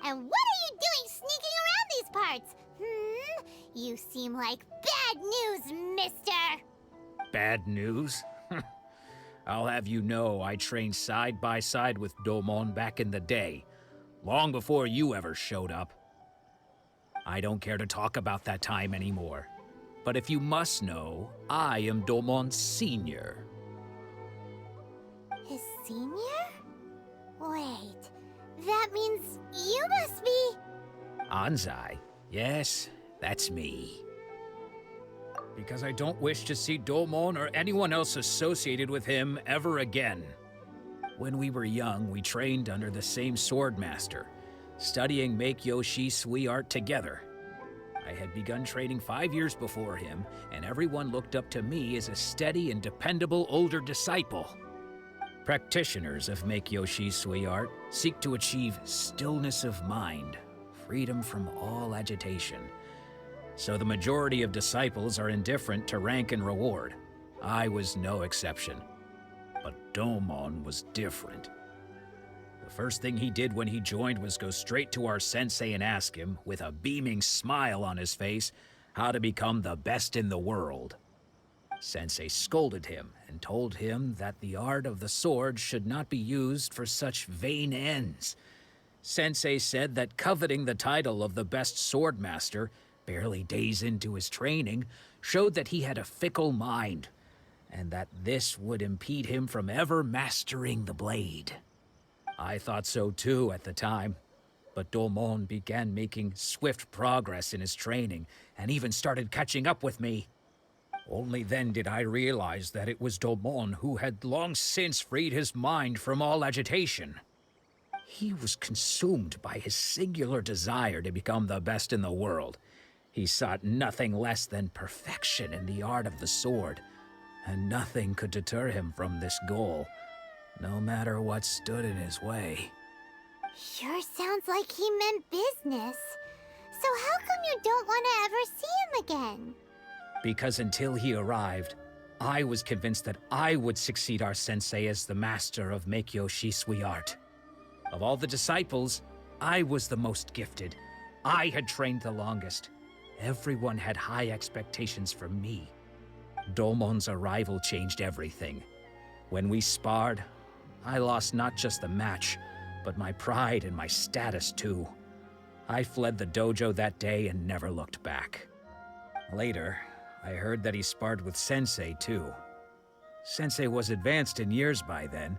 And what are you doing sneaking around these parts? You seem like bad news, mister. Bad news? I'll have you know I trained side by side with Domon back in the day, long before you ever showed up. I don't care to talk about that time anymore. But if you must know, I am Domon's senior. His senior? Wait, that means you must be... Anzai? Yes, that's me. Because I don't wish to see Domon or anyone else associated with him ever again. When we were young, we trained under the same swordmaster, studying Make-Yoshi Sui art together. I had begun training 5 years before him, and everyone looked up to me as a steady and dependable older disciple. Practitioners of Make-Yoshi Sui art seek to achieve stillness of mind, freedom from all agitation. So the majority of disciples are indifferent to rank and reward. I was no exception. But Domon was different. The first thing he did when he joined was go straight to our sensei and ask him, with a beaming smile on his face, how to become the best in the world. Sensei scolded him and told him that the art of the sword should not be used for such vain ends. Sensei said that coveting the title of the best swordmaster, barely days into his training, showed that he had a fickle mind, and that this would impede him from ever mastering the blade. I thought so too at the time, but Domon began making swift progress in his training, and even started catching up with me. Only then did I realize that it was Domon who had long since freed his mind from all agitation. He was consumed by his singular desire to become the best in the world. He sought nothing less than perfection in the art of the sword, and nothing could deter him from this goal, no matter what stood in his way. Sure sounds like he meant business. So how come you don't want to ever see him again? Because until he arrived, I was convinced that I would succeed our sensei as the master of Make-Yoshi Sui art. Of all the disciples, I was the most gifted. I had trained the longest. Everyone had high expectations for me. Domon's arrival changed everything. When we sparred, I lost not just the match, but my pride and my status too. I fled the dojo that day and never looked back. Later, I heard that he sparred with Sensei too. Sensei was advanced in years by then,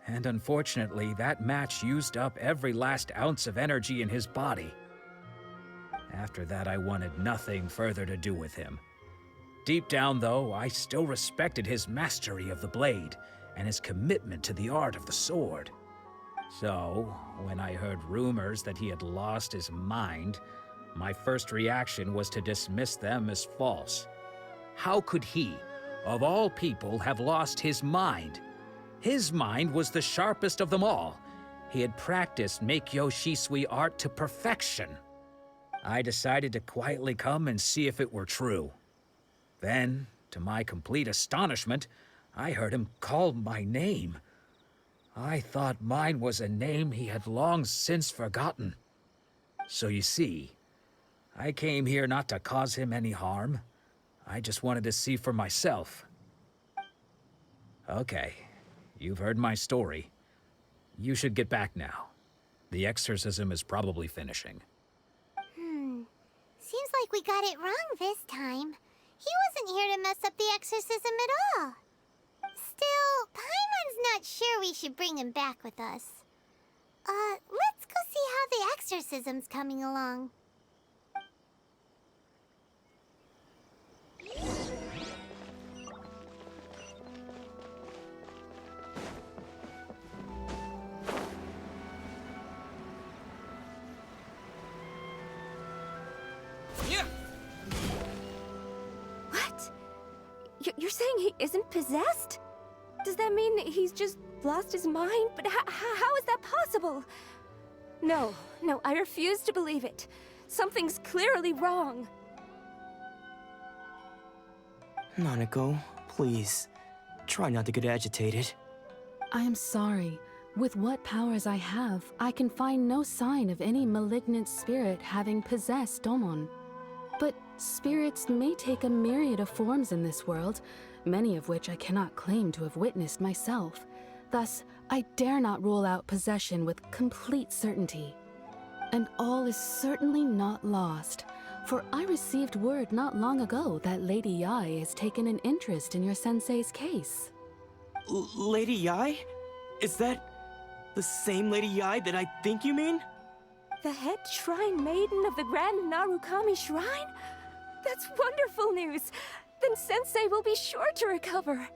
and unfortunately that match used up every last ounce of energy in his body. After that, I wanted nothing further to do with him. Deep down, though, I still respected his mastery of the blade and his commitment to the art of the sword. So, when I heard rumors that he had lost his mind, my first reaction was to dismiss them as false. How could he, of all people, have lost his mind? His mind was the sharpest of them all. He had practiced Meikyo Shisui art to perfection. I decided to quietly come and see if it were true. Then, to my complete astonishment, I heard him call my name. I thought mine was a name he had long since forgotten. So you see, I came here not to cause him any harm. I just wanted to see for myself. Okay, you've heard my story. You should get back now. The exorcism is probably finishing. Seems like we got it wrong this time. He wasn't here to mess up the exorcism at all. Still, Paimon's not sure we should bring him back with us. Let's go see how the exorcism's coming along. What? You're saying he isn't possessed? Does that mean he's just lost his mind? But how is that possible? No, I refuse to believe it. Something's clearly wrong. Nanako, please. Try not to get agitated. I am sorry. With what powers I have, I can find no sign of any malignant spirit having possessed Domon. But spirits may take a myriad of forms in this world, many of which I cannot claim to have witnessed myself. Thus, I dare not rule out possession with complete certainty. And all is certainly not lost, for I received word not long ago that Lady Yae has taken an interest in your sensei's case. Lady Yae? Is that the same Lady Yae that I think you mean? The head shrine maiden of the Grand Narukami Shrine? That's wonderful news! Then Sensei will be sure to recover.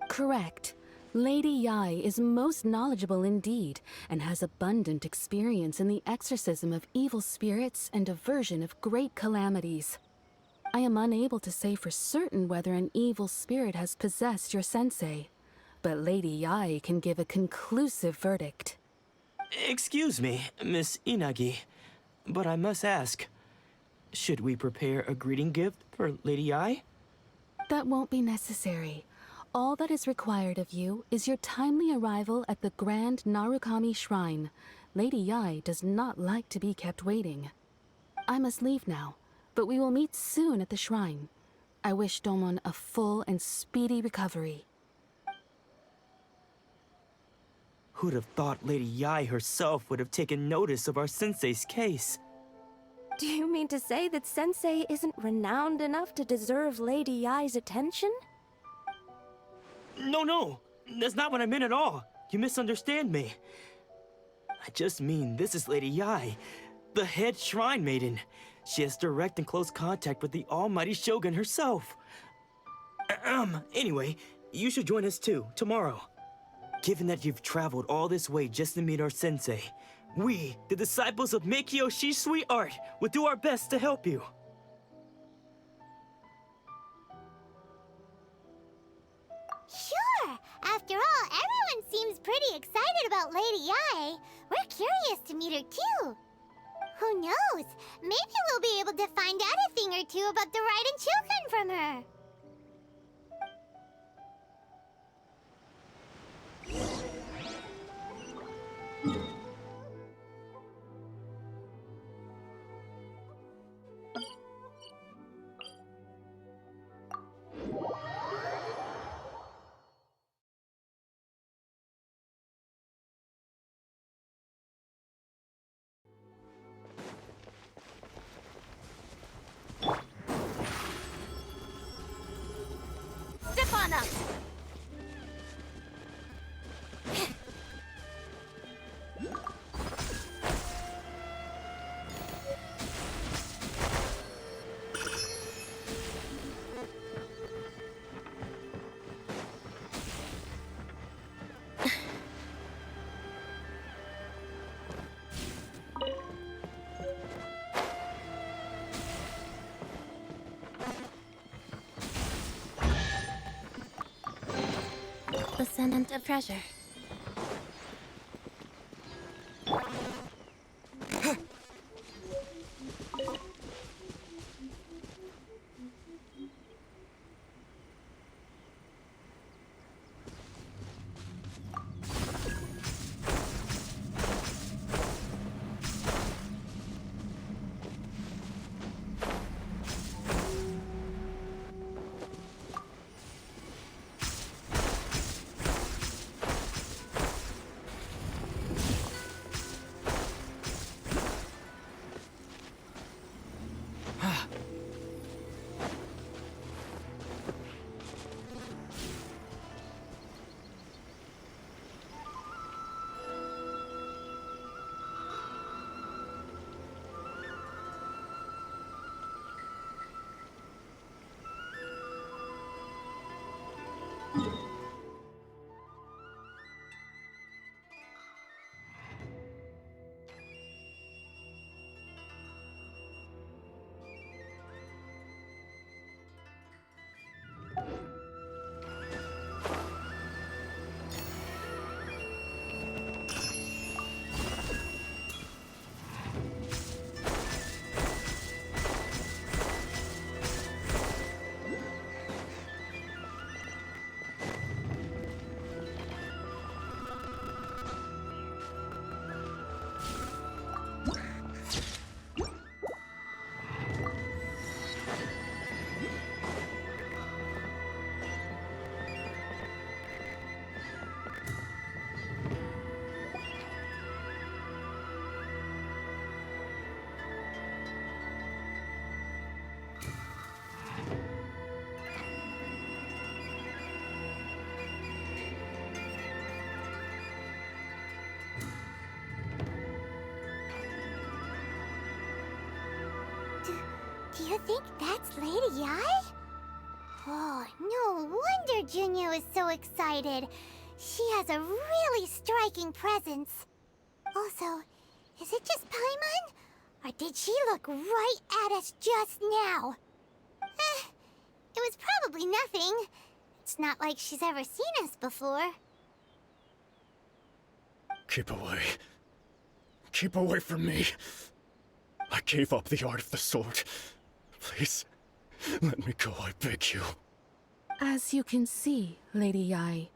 Correct. Lady Yae is most knowledgeable indeed, and has abundant experience in the exorcism of evil spirits and aversion of great calamities. I am unable to say for certain whether an evil spirit has possessed your sensei, but Lady Yae can give a conclusive verdict. Excuse me, Miss Inagi, but I must ask, should we prepare a greeting gift for Lady Yae? That won't be necessary. All that is required of you is your timely arrival at the Grand Narukami Shrine. Lady Yae does not like to be kept waiting. I must leave now, but we will meet soon at the shrine. I wish Domon a full and speedy recovery. Who'd have thought Lady Yae herself would have taken notice of our sensei's case? Do you mean to say that Sensei isn't renowned enough to deserve Lady Yae's attention? No, that's not what I meant at all. You misunderstand me. I just mean this is Lady Yae, the head shrine maiden. She has direct and close contact with the almighty Shogun herself. Anyway, you should join us too, tomorrow. Given that you've traveled all this way just to meet our sensei, we, the disciples of Meikyo Shisui art, will do our best to help you. Sure! After all, everyone seems pretty excited about Lady Yae. We're curious to meet her too. Who knows? Maybe we'll be able to find out a thing or two about the Raiden Shogun from her. Step on up! The scent of treasure. You think that's Lady Yae? Oh, no wonder Junyo is so excited. She has a really striking presence. Also, is it just Paimon? Or did she look right at us just now? It was probably nothing. It's not like she's ever seen us before. Keep away. Keep away from me. I gave up the art of the sword. Please, let me go, I beg you. As you can see, Lady Yae,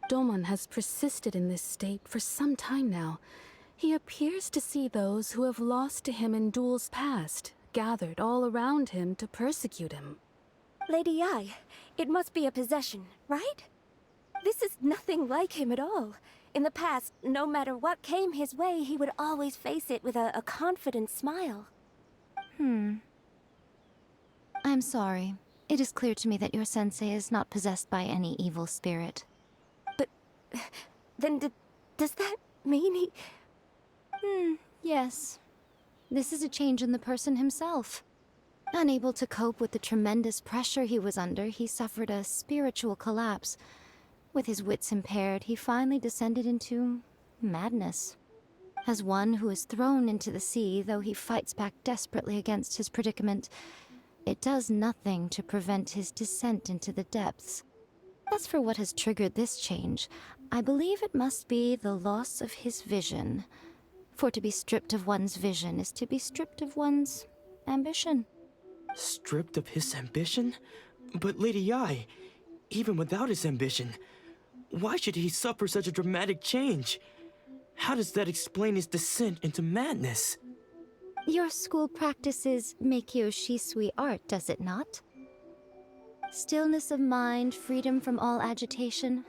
Domon has persisted in this state for some time now. He appears to see those who have lost to him in duels past, gathered all around him to persecute him. Lady Yae, it must be a possession, right? This is nothing like him at all. In the past, no matter what came his way, he would always face it with a confident smile. I'm sorry. It is clear to me that your sensei is not possessed by any evil spirit. But then does that mean he... Yes. This is a change in the person himself. Unable to cope with the tremendous pressure he was under, he suffered a spiritual collapse. With his wits impaired, he finally descended into madness. As one who is thrown into the sea, though he fights back desperately against his predicament, it does nothing to prevent his descent into the depths. As for what has triggered this change, I believe it must be the loss of his vision. For to be stripped of one's vision is to be stripped of one's ambition. Stripped of his ambition? But Lady Yae, even without his ambition, why should he suffer such a dramatic change? How does that explain his descent into madness? Your school practices Meikyo Shisui art, does it not? Stillness of mind, freedom from all agitation.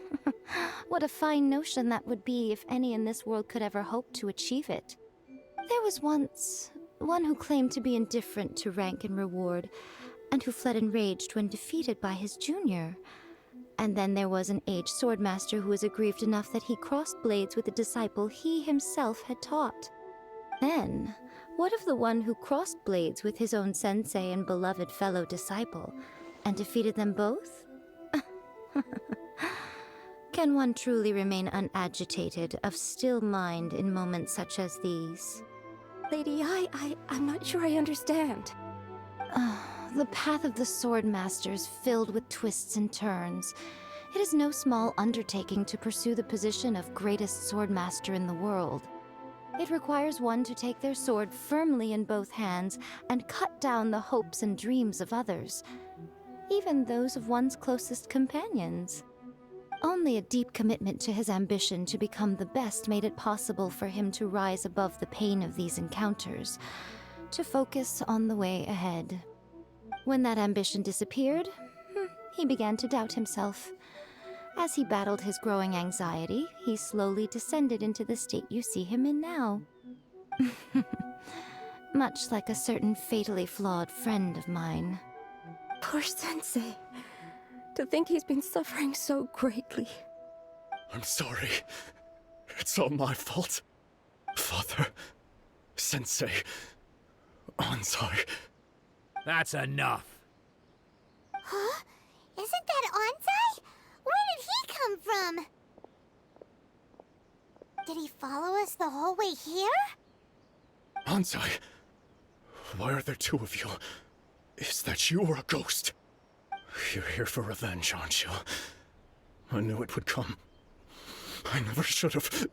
What a fine notion that would be if any in this world could ever hope to achieve it. There was once one who claimed to be indifferent to rank and reward, and who fled enraged when defeated by his junior. And then there was an aged swordmaster who was aggrieved enough that he crossed blades with a disciple he himself had taught. Then, what of the one who crossed blades with his own sensei and beloved fellow disciple, and defeated them both? Can one truly remain unagitated, of still mind in moments such as these? Lady Yae, I'm not sure I understand. The path of the Swordmaster is filled with twists and turns. It is no small undertaking to pursue the position of greatest Swordmaster in the world. It requires one to take their sword firmly in both hands and cut down the hopes and dreams of others, even those of one's closest companions. Only a deep commitment to his ambition to become the best made it possible for him to rise above the pain of these encounters, to focus on the way ahead. When that ambition disappeared, he began to doubt himself. As he battled his growing anxiety, he slowly descended into the state you see him in now. Much like a certain fatally flawed friend of mine. Poor Sensei. To think he's been suffering so greatly. I'm sorry. It's all my fault. Father, Sensei, Ansai. That's enough. Huh? Isn't that Ansai? Where did he come from? Did he follow us the whole way here? Ansai, why are there two of you? Is that you or a ghost? You're here for revenge, aren't you? I knew it would come. I never should have.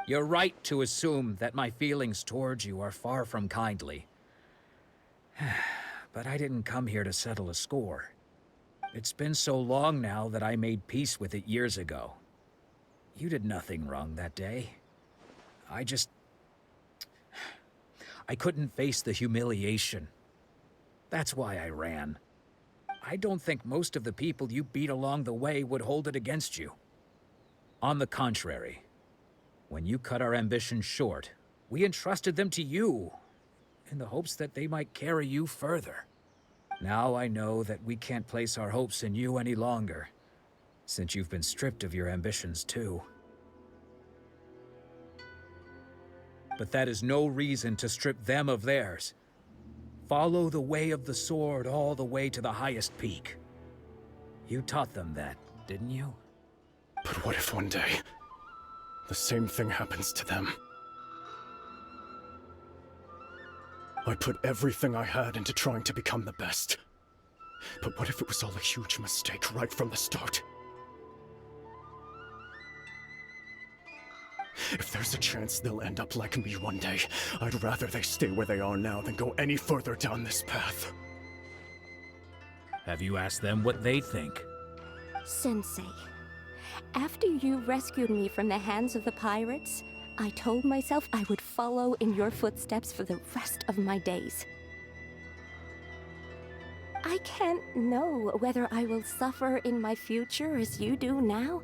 You're right to assume that my feelings towards you are far from kindly. But I didn't come here to settle a score. It's been so long now that I made peace with it years ago. You did nothing wrong that day. I couldn't face the humiliation. That's why I ran. I don't think most of the people you beat along the way would hold it against you. On the contrary, when you cut our ambitions short, we entrusted them to you, in the hopes that they might carry you further. Now I know that we can't place our hopes in you any longer, since you've been stripped of your ambitions too. But that is no reason to strip them of theirs. Follow the way of the sword all the way to the highest peak. You taught them that, didn't you? But what if one day, the same thing happens to them? I put everything I had into trying to become the best. But what if it was all a huge mistake right from the start? If there's a chance they'll end up like me one day, I'd rather they stay where they are now than go any further down this path. Have you asked them what they think? Sensei, after you rescued me from the hands of the pirates, I told myself I would follow in your footsteps for the rest of my days. I can't know whether I will suffer in my future as you do now.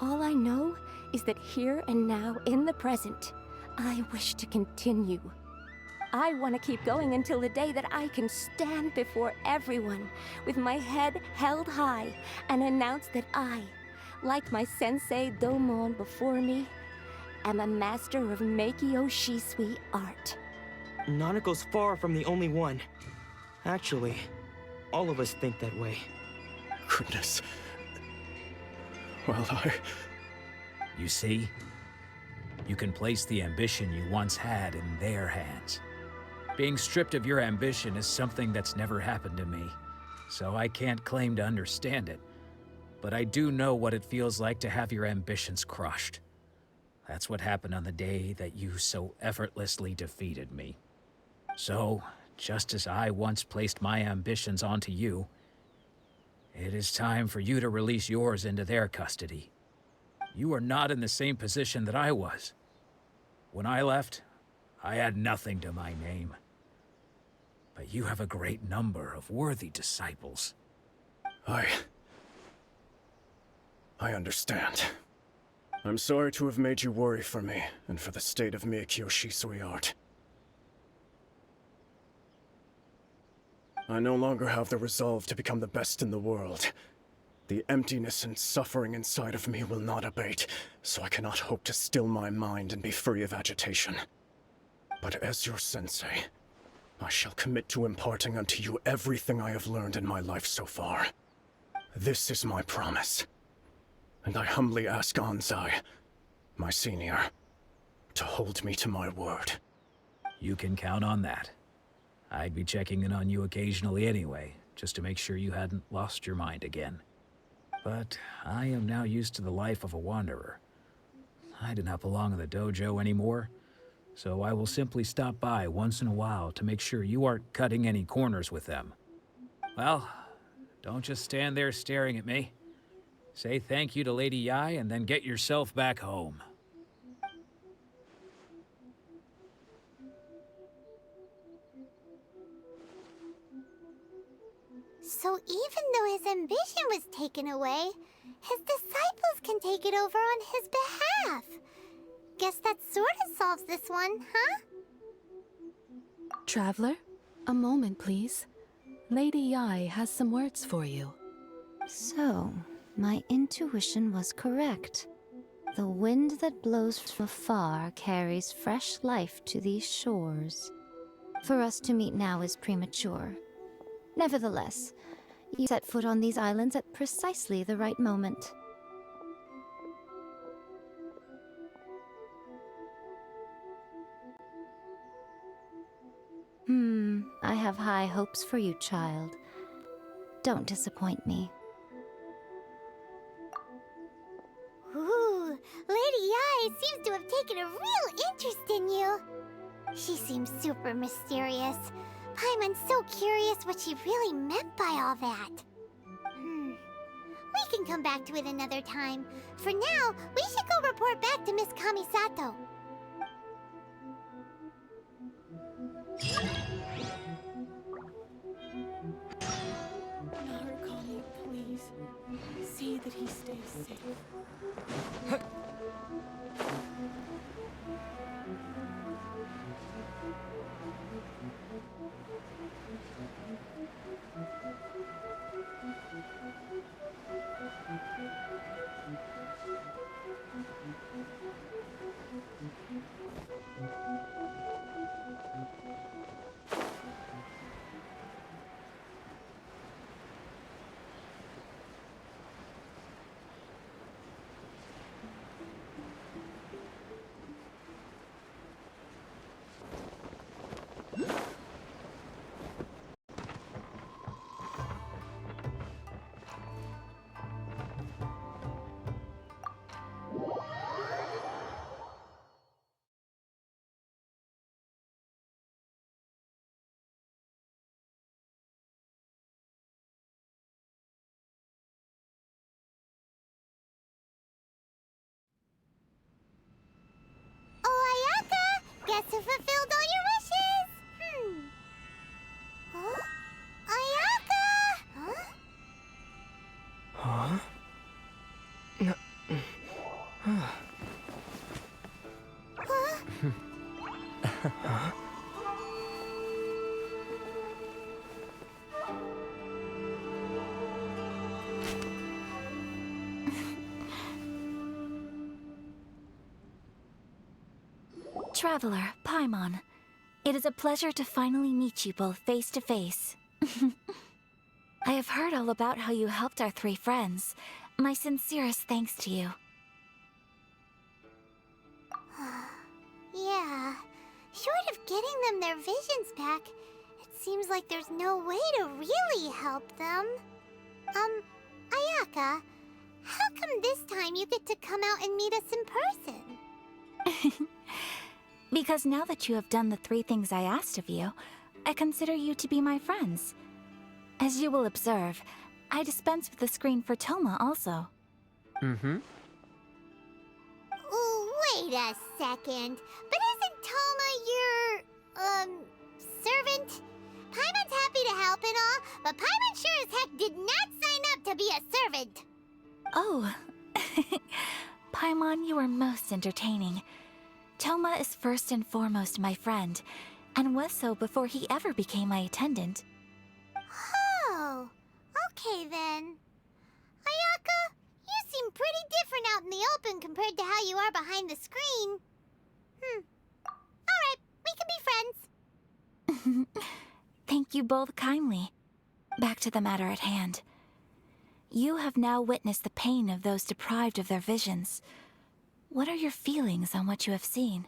All I know is that here and now, in the present, I wish to continue. I want to keep going until the day that I can stand before everyone with my head held high and announce that I, like my sensei Domon before me, am a master of Meikyo Shisui art. Nanako's far from the only one. Actually, all of us think that way. Goodness. Well, You see? You can place the ambition you once had in their hands. Being stripped of your ambition is something that's never happened to me, so I can't claim to understand it. But I do know what it feels like to have your ambitions crushed. That's what happened on the day that you so effortlessly defeated me. So, just as I once placed my ambitions onto you, it is time for you to release yours into their custody. You are not in the same position that I was. When I left, I had nothing to my name. But you have a great number of worthy disciples. I understand. I'm sorry to have made you worry for me, and for the state of Meikyo Shisui art. I no longer have the resolve to become the best in the world. The emptiness and suffering inside of me will not abate, so I cannot hope to still my mind and be free of agitation. But as your sensei, I shall commit to imparting unto you everything I have learned in my life so far. This is my promise. And I humbly ask Anzai, my senior, to hold me to my word. You can count on that. I'd be checking in on you occasionally anyway, just to make sure you hadn't lost your mind again. But I am now used to the life of a wanderer. I do not belong in the dojo anymore, so I will simply stop by once in a while to make sure you aren't cutting any corners with them. Well, don't just stand there staring at me. Say thank you to Lady Yai and then get yourself back home. So even though his ambition was taken away, his disciples can take it over on his behalf. Guess that sort of solves this one, huh? Traveler, a moment, please. Lady Yai has some words for you. So, my intuition was correct. The wind that blows from afar carries fresh life to these shores. For us to meet now is premature. Nevertheless, you set foot on these islands at precisely the right moment. I have high hopes for you, child. Don't disappoint me. Ooh, Lady Yai seems to have taken a real interest in you. She seems super mysterious. Paimon's so curious what she really meant by all that. We can come back to it another time. For now, we should go report back to Miss Kamisato. Narukami, please. See that he stays safe. Traveler, Paimon. It is a pleasure to finally meet you both face to face. I have heard all about how you helped our 3 friends. My sincerest thanks to you. Yeah. Short of getting them their visions back, it seems like there's no way to really help them. Ayaka, how come this time you get to come out and meet us in person? Because now that you have done the 3 things I asked of you, I consider you to be my friends. As you will observe, I dispense with the screen for Toma also. Mm-hmm. Wait a second. But isn't Toma your, servant? Paimon's happy to help and all, but Paimon sure as heck did not sign up to be a servant. Oh. Paimon, you are most entertaining. Toma is first and foremost my friend, and was so before he ever became my attendant. Oh, okay then. Ayaka, you seem pretty different out in the open compared to how you are behind the screen. Alright, we can be friends. Thank you both kindly. Back to the matter at hand. You have now witnessed the pain of those deprived of their visions. What are your feelings on what you have seen?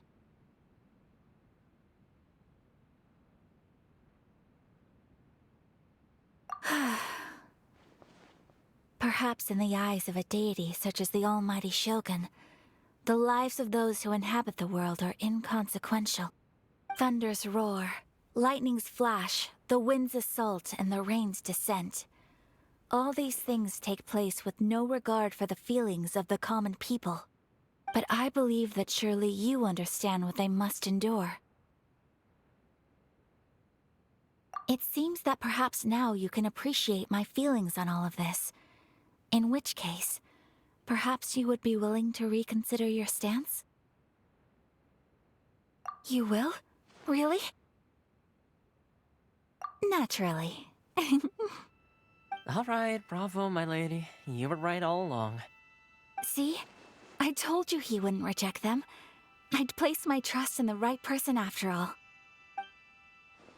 Perhaps in the eyes of a deity such as the almighty Shogun, the lives of those who inhabit the world are inconsequential. Thunders roar, lightnings flash, the winds assault, and the rains descent. All these things take place with no regard for the feelings of the common people. But I believe that surely you understand what they must endure. It seems that perhaps now you can appreciate my feelings on all of this. In which case, perhaps you would be willing to reconsider your stance? You will? Really? Naturally. All right, bravo, my lady. You were right all along. See? I told you he wouldn't reject them. I'd placed my trust in the right person after all.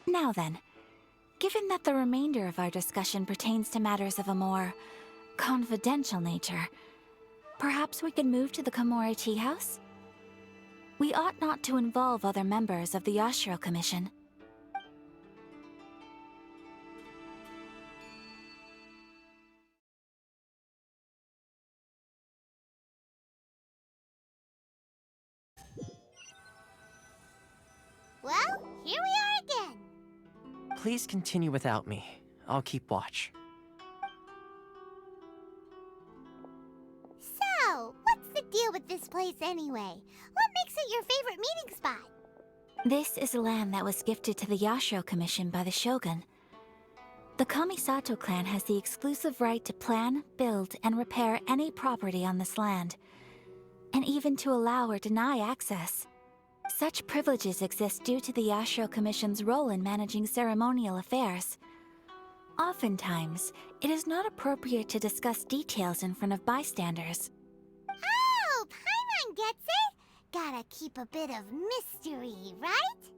Now then, given that the remainder of our discussion pertains to matters of a more confidential nature, perhaps we could move to the Komore Tea House? We ought not to involve other members of the Yashiro Commission. Well, here we are again. Please continue without me. I'll keep watch. So, what's the deal with this place anyway? What makes it your favorite meeting spot? This is land that was gifted to the Yashiro Commission by the Shogun. The Kamisato clan has the exclusive right to plan, build, and repair any property on this land, and even to allow or deny access. Such privileges exist due to the Yashiro Commission's role in managing ceremonial affairs. Oftentimes, it is not appropriate to discuss details in front of bystanders. Oh, Paimon gets it! Gotta keep a bit of mystery, right?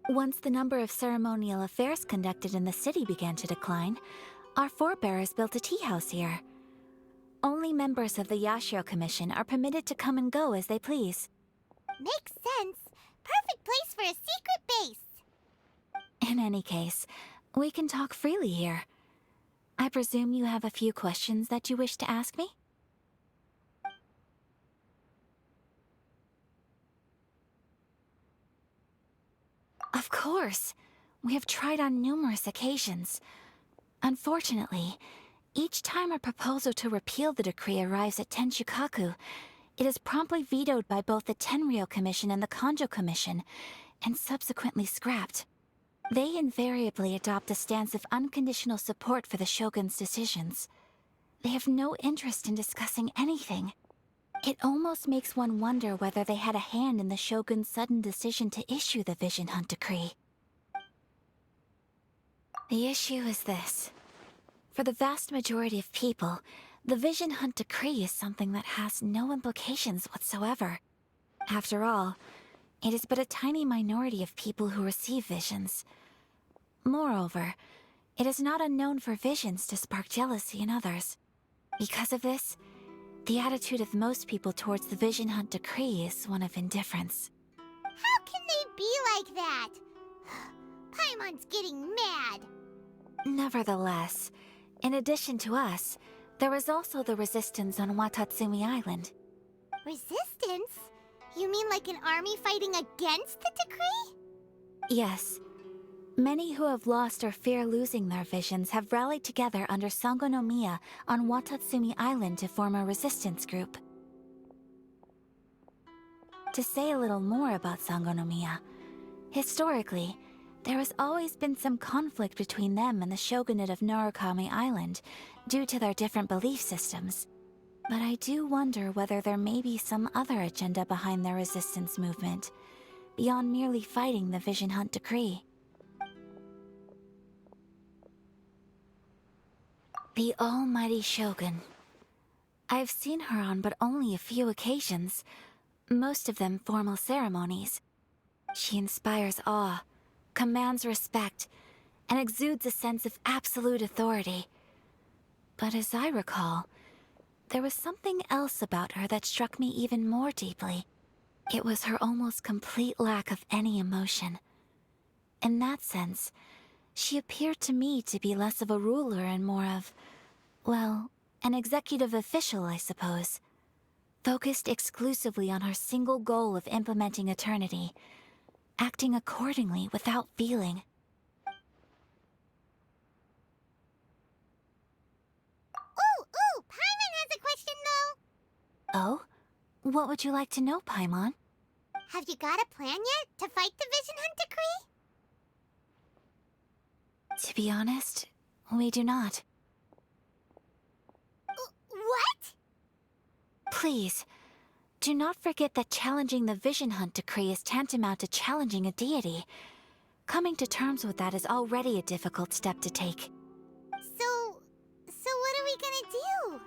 Once the number of ceremonial affairs conducted in the city began to decline, our forebears built a tea house here. Only members of the Yashiro Commission are permitted to come and go as they please. Makes sense. Perfect place for a secret base. In any case, we can talk freely here. I presume you have a few questions that you wish to ask me? Of course. We have tried on numerous occasions. Unfortunately, each time a proposal to repeal the decree arrives at Tenshukaku, it is promptly vetoed by both the Tenryou Commission and the Kanjo Commission, and subsequently scrapped. They invariably adopt a stance of unconditional support for the Shogun's decisions. They have no interest in discussing anything. It almost makes one wonder whether they had a hand in the Shogun's sudden decision to issue the Vision Hunt Decree. The issue is this. For the vast majority of people, the Vision Hunt Decree is something that has no implications whatsoever. After all, it is but a tiny minority of people who receive visions. Moreover, it is not unknown for visions to spark jealousy in others. Because of this, the attitude of most people towards the Vision Hunt Decree is one of indifference. How can they be like that? Paimon's getting mad. Nevertheless, in addition to us, there is also the resistance on Watatsumi Island. Resistance? You mean like an army fighting against the decree? Yes. Many who have lost or fear losing their visions have rallied together under Sangonomiya on Watatsumi Island to form a resistance group. To say a little more about Sangonomiya, historically, there has always been some conflict between them and the shogunate of Narukami Island due to their different belief systems. But I do wonder whether there may be some other agenda behind their resistance movement, beyond merely fighting the Vision Hunt Decree. The almighty Shogun. I've seen her on but only a few occasions, most of them formal ceremonies. She inspires awe, commands respect, and exudes a sense of absolute authority. But as I recall, there was something else about her that struck me even more deeply. It was her almost complete lack of any emotion. In that sense, she appeared to me to be less of a ruler and more of, well, an executive official, I suppose. Focused exclusively on her single goal of implementing eternity, acting accordingly without feeling. Ooh, Paimon has a question though. Oh? What would you like to know, Paimon? Have you got a plan yet to fight the Vision Hunt Decree? To be honest, we do not. What? Please, do not forget that challenging the Vision Hunt Decree is tantamount to challenging a deity. Coming to terms with that is already a difficult step to take. So what are we gonna do?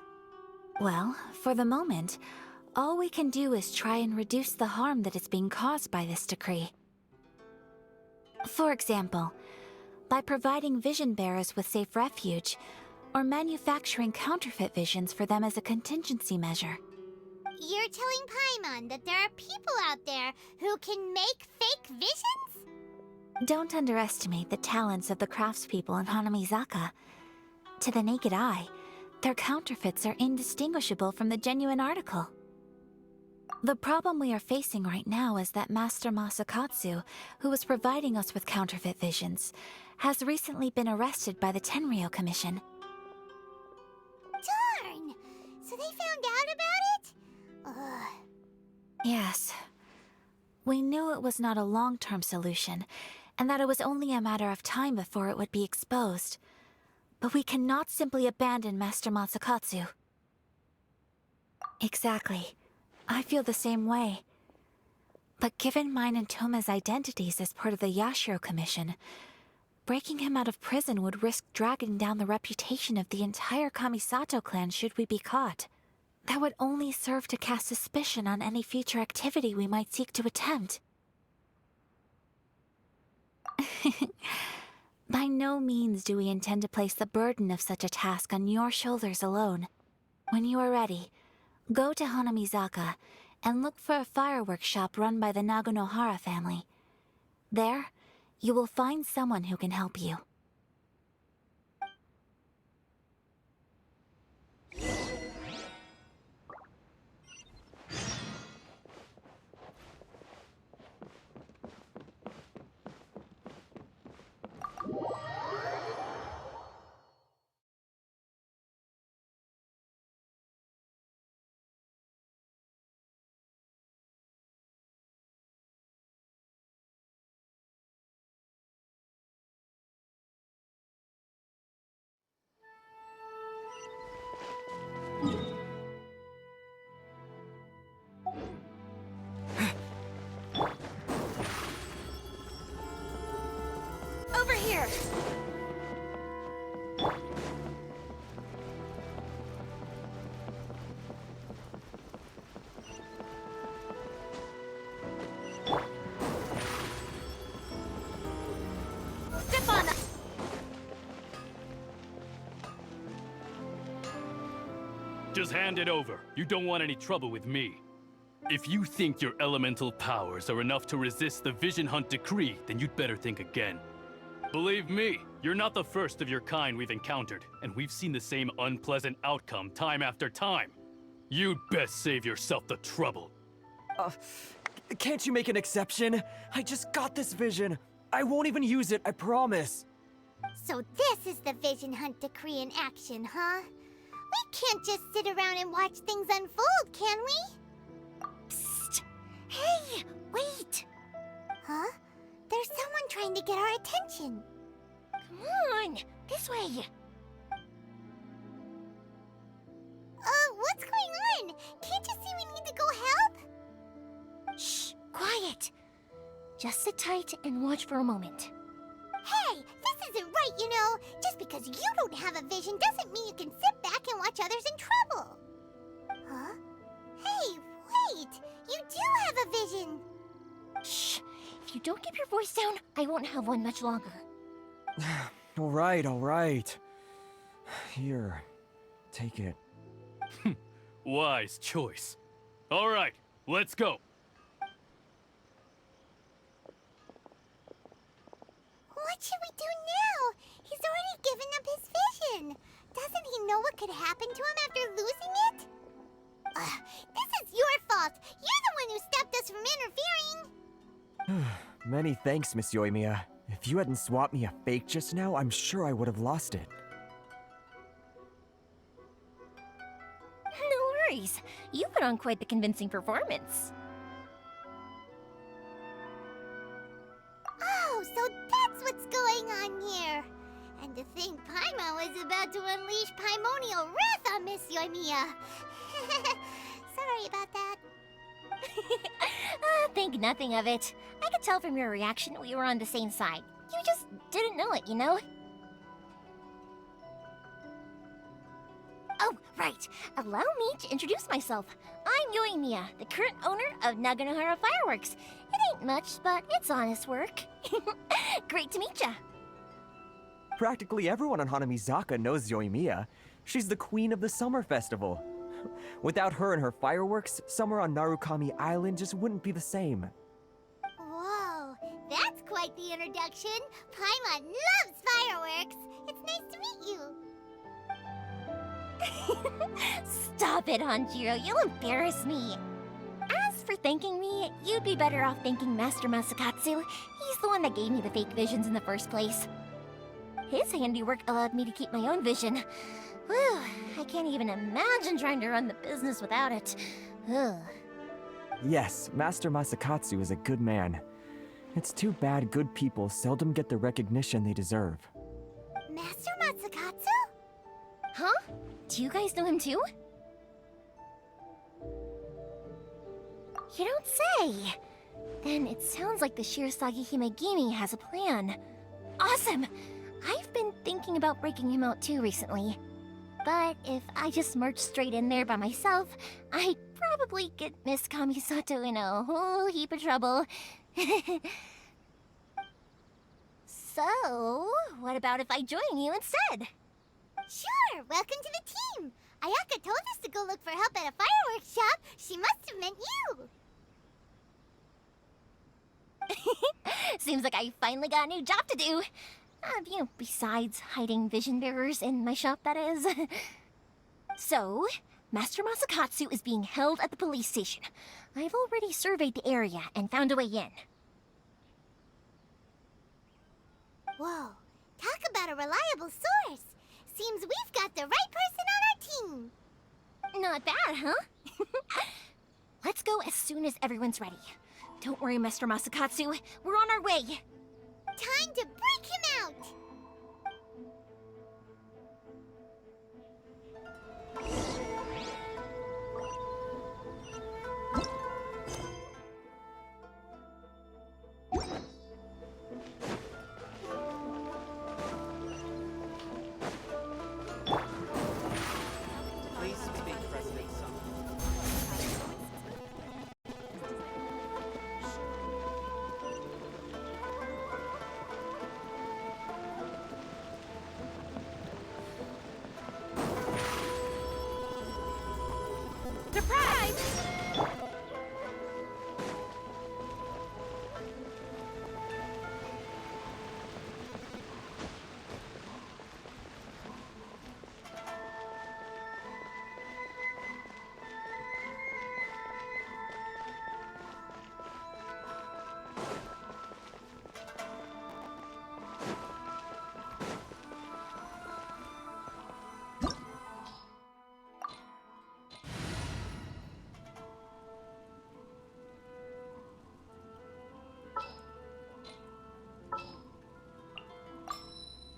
Well, for the moment, all we can do is try and reduce the harm that is being caused by this decree. For example, by providing vision bearers with safe refuge, or manufacturing counterfeit visions for them as a contingency measure. You're telling Paimon that there are people out there who can make fake visions? Don't underestimate the talents of the craftspeople in Hanamizaka. To the naked eye, their counterfeits are indistinguishable from the genuine article. The problem we are facing right now is that Master Masakatsu, who was providing us with counterfeit visions, has recently been arrested by the Tenryou Commission. Darn! So they found out about it? Ugh. Yes. We knew it was not a long-term solution, and that it was only a matter of time before it would be exposed. But we cannot simply abandon Master Masakatsu. Exactly. I feel the same way. But given mine and Toma's identities as part of the Yashiro Commission, breaking him out of prison would risk dragging down the reputation of the entire Kamisato clan should we be caught. That would only serve to cast suspicion on any future activity we might seek to attempt. By no means do we intend to place the burden of such a task on your shoulders alone. When you are ready, go to Hanamizaka and look for a fireworks shop run by the Naganohara family. There, you will find someone who can help you. Just hand it over. You don't want any trouble with me. If you think your elemental powers are enough to resist the Vision Hunt decree, then you'd better think again. Believe me, you're not the first of your kind we've encountered, and we've seen the same unpleasant outcome time after time. You'd best save yourself the trouble. Can't you make an exception? I just got this vision. I won't even use it, I promise. So this is the Vision Hunt decree in action, huh? We can't just sit around and watch things unfold, can we? Psst! Hey, wait! Huh? There's someone trying to get our attention. Come on, this way. What's going on? Can't you see we need to go help? Shh, quiet. Just sit tight and watch for a moment. Hey, this isn't right, you know. Just because you don't have a vision doesn't mean you can sit back and watch others in trouble. Huh? Hey, wait! You do have a vision! Shh! If you don't keep your voice down, I won't have one much longer. All right. Here, take it. Wise choice. All right, let's go. What should we do now? He's already given up his vision. Doesn't he know what could happen to him after losing it? This is your fault. You're the one who stopped us from interfering. Many thanks, Miss Yoimiya. If you hadn't swapped me a fake just now, I'm sure I would have lost it. No worries. You put on quite the convincing performance. Oh, so that's what's going on here. And to think Paimon was about to unleash Paimonial wrath on Miss Yoimiya. Sorry about that. Think nothing of it. I could tell from your reaction we were on the same side. You just didn't know it, you know? Oh, right. Allow me to introduce myself. I'm Yoimiya, the current owner of Naganohara Fireworks. It ain't much, but it's honest work. Great to meet ya. Practically everyone on Hanamizaka knows Yoimiya. She's the queen of the summer festival. Without her and her fireworks, summer on Narukami Island just wouldn't be the same. Whoa, that's quite the introduction. Paimon loves fireworks. It's nice to meet you. Stop it, Hanjiro. You'll embarrass me. As for thanking me, you'd be better off thanking Master Masakatsu. He's the one that gave me the fake visions in the first place. His handiwork allowed me to keep my own vision. Whew, I can't even imagine trying to run the business without it. Ugh. Yes, Master Masakatsu is a good man. It's too bad good people seldom get the recognition they deserve. Master Masakatsu? Huh? Do you guys know him too? You don't say! Then it sounds like the Shirasagi Himegimi has a plan. Awesome! I've been thinking about breaking him out too recently. But if I just marched straight in there by myself, I'd probably get Miss Kamisato in a whole heap of trouble. So, what about if I join you instead? Sure, welcome to the team. Ayaka told us to go look for help at a fireworks shop. She must have meant you. Seems like I finally got a new job to do. Besides hiding vision bearers in my shop, that is. So, Master Masakatsu is being held at the police station. I've already surveyed the area and found a way in. Whoa, talk about a reliable source. Seems we've got the right person on our team. Not bad, huh? Let's go as soon as everyone's ready. Don't worry, Master Masakatsu. We're on our way. Time to break him out! Please speak, President Sung.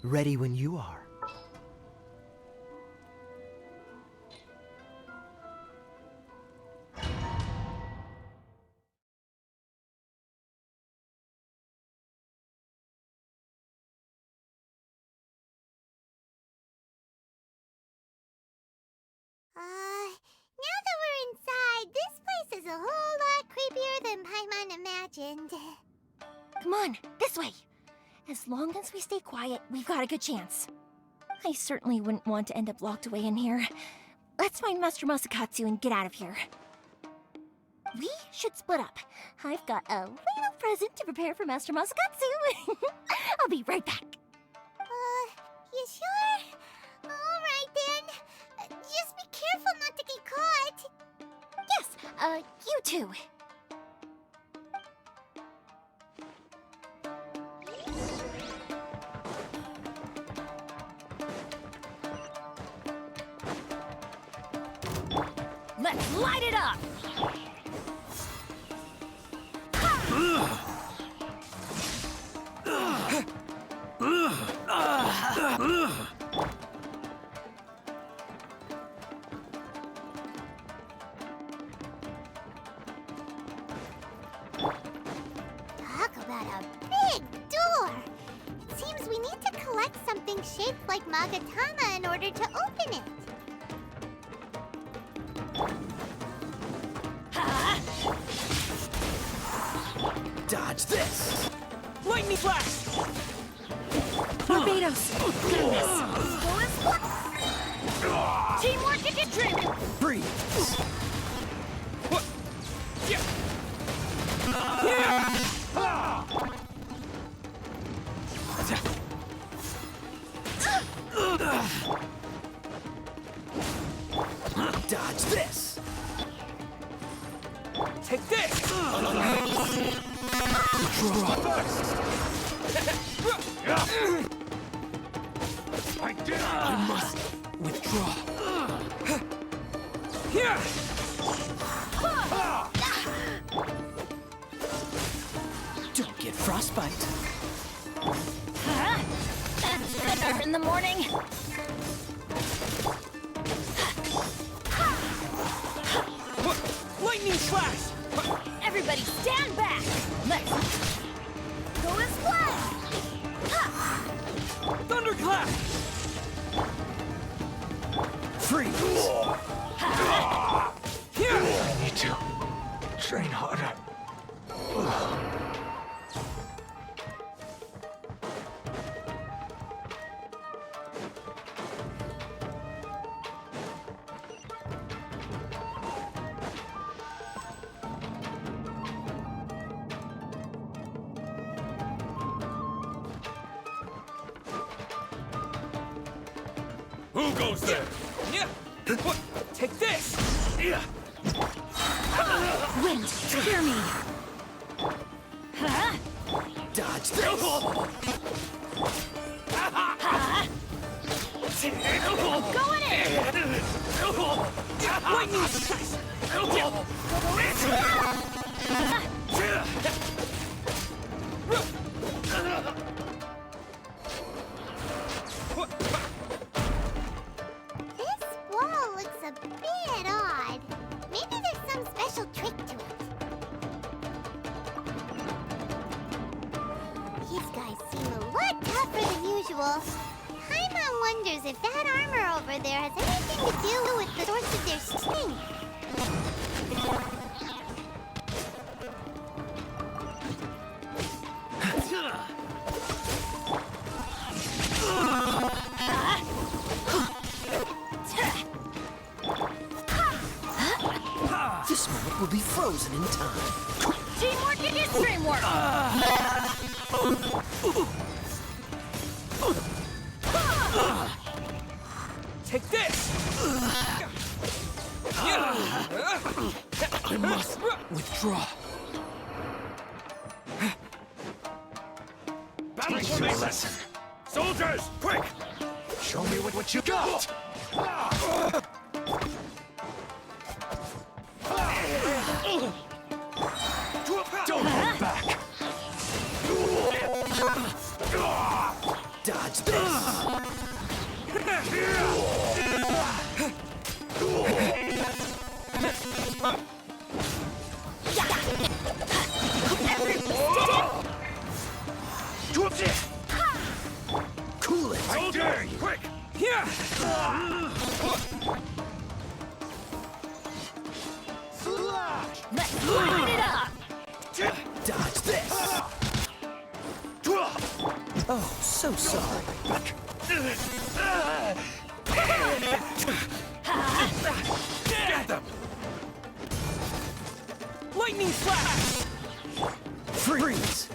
Ready when you are. Now that we're inside, this place is a whole lot creepier than Paimon imagined. Come on, this way. As long as we stay quiet, we've got a good chance. I certainly wouldn't want to end up locked away in here. Let's find Master Masakatsu and get out of here. We should split up. I've got a little present to prepare for Master Masakatsu. I'll be right back. You sure? Alright then. Just be careful not to get caught. Yes, you too. Let's light it up! Talk about a big door. It seems we need to collect something shaped like Magatama in order to open it. Dodge this! Lightning flash! Barbados! Goodness! Teamwork is a dream! Freeze! What? Yeah! Dodge this! Take this! I must withdraw. Here! Don't get frostbite. Better in the morning. Lightning slash! Everybody stand back! Let's go and splash! Thunderclap! Freeze! Here! I need to train harder. Who goes there? Yeah. What? Take this! Yeah. Wind, hear me! Dodge this! Going in! Lightning slash! This wall looks a bit odd. Maybe there's some special trick to it. These guys seem a lot tougher than usual. Paimon wonders if that armor over there has anything to do with the source of their strength. This moment will be frozen in time. Teamwork it is dreamwork! Take this! I must withdraw. Teach you a lesson. Soldiers, quick! Show me what you got! Don't hold back! Dodge this! Oh, so sorry. Get them! Lightning flash! Freeze!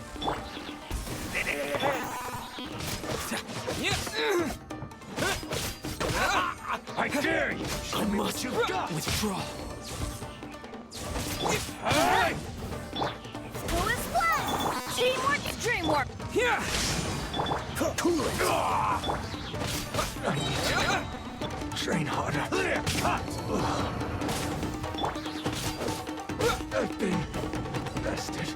I dare you! Show me what you've got! Withdraw. Who is what? Teamwork is dreamwork. Here! Cool it. Train harder. Cut! I've been bested.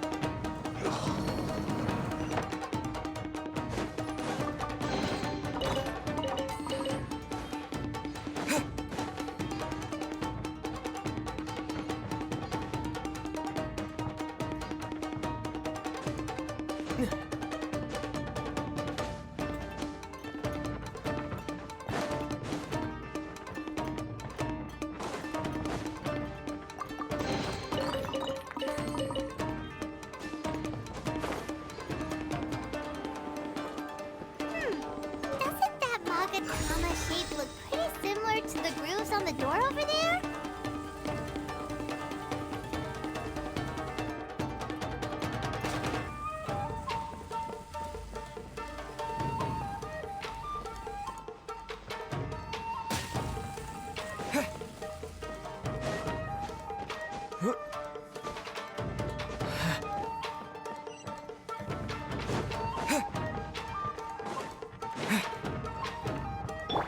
Doesn't that Magatama shape look pretty similar to the grooves on the door over there?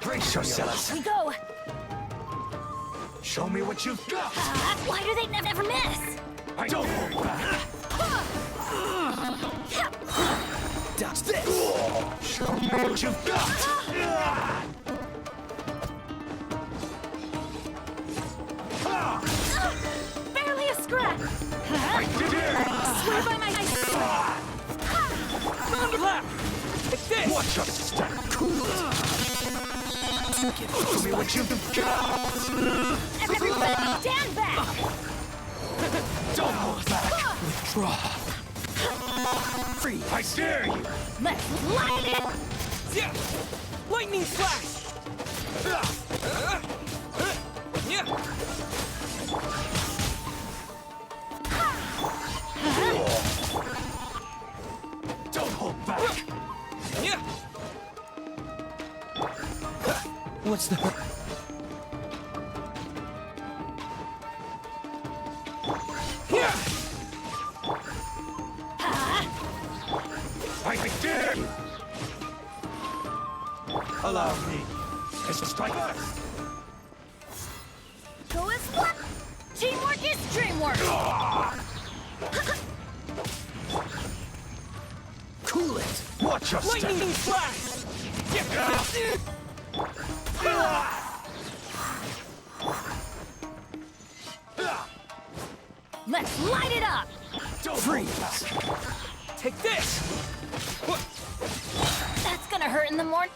Brace yourselves. We go. Show me what you've got. Why do they never miss? I don't hold back. Dodge this. Show me what you've got. Barely a scratch. I did it. Swear by my Thunderclap. Take this. Watch your step. Show me what you've got. Everybody stand back. Don't hold back. Withdraw. Free. I dare you. Let's light it. Yeah. Lightning flash. Yeah. Don't hold back. Yeah. What's the... Yeah. I dare you. Allow me. It's a strike first. Who is what? Teamwork is dreamwork. Cool it. Watch your step. Lightning flash. Let's light it up. Don't Freeze. Take this. That's gonna hurt in the morning.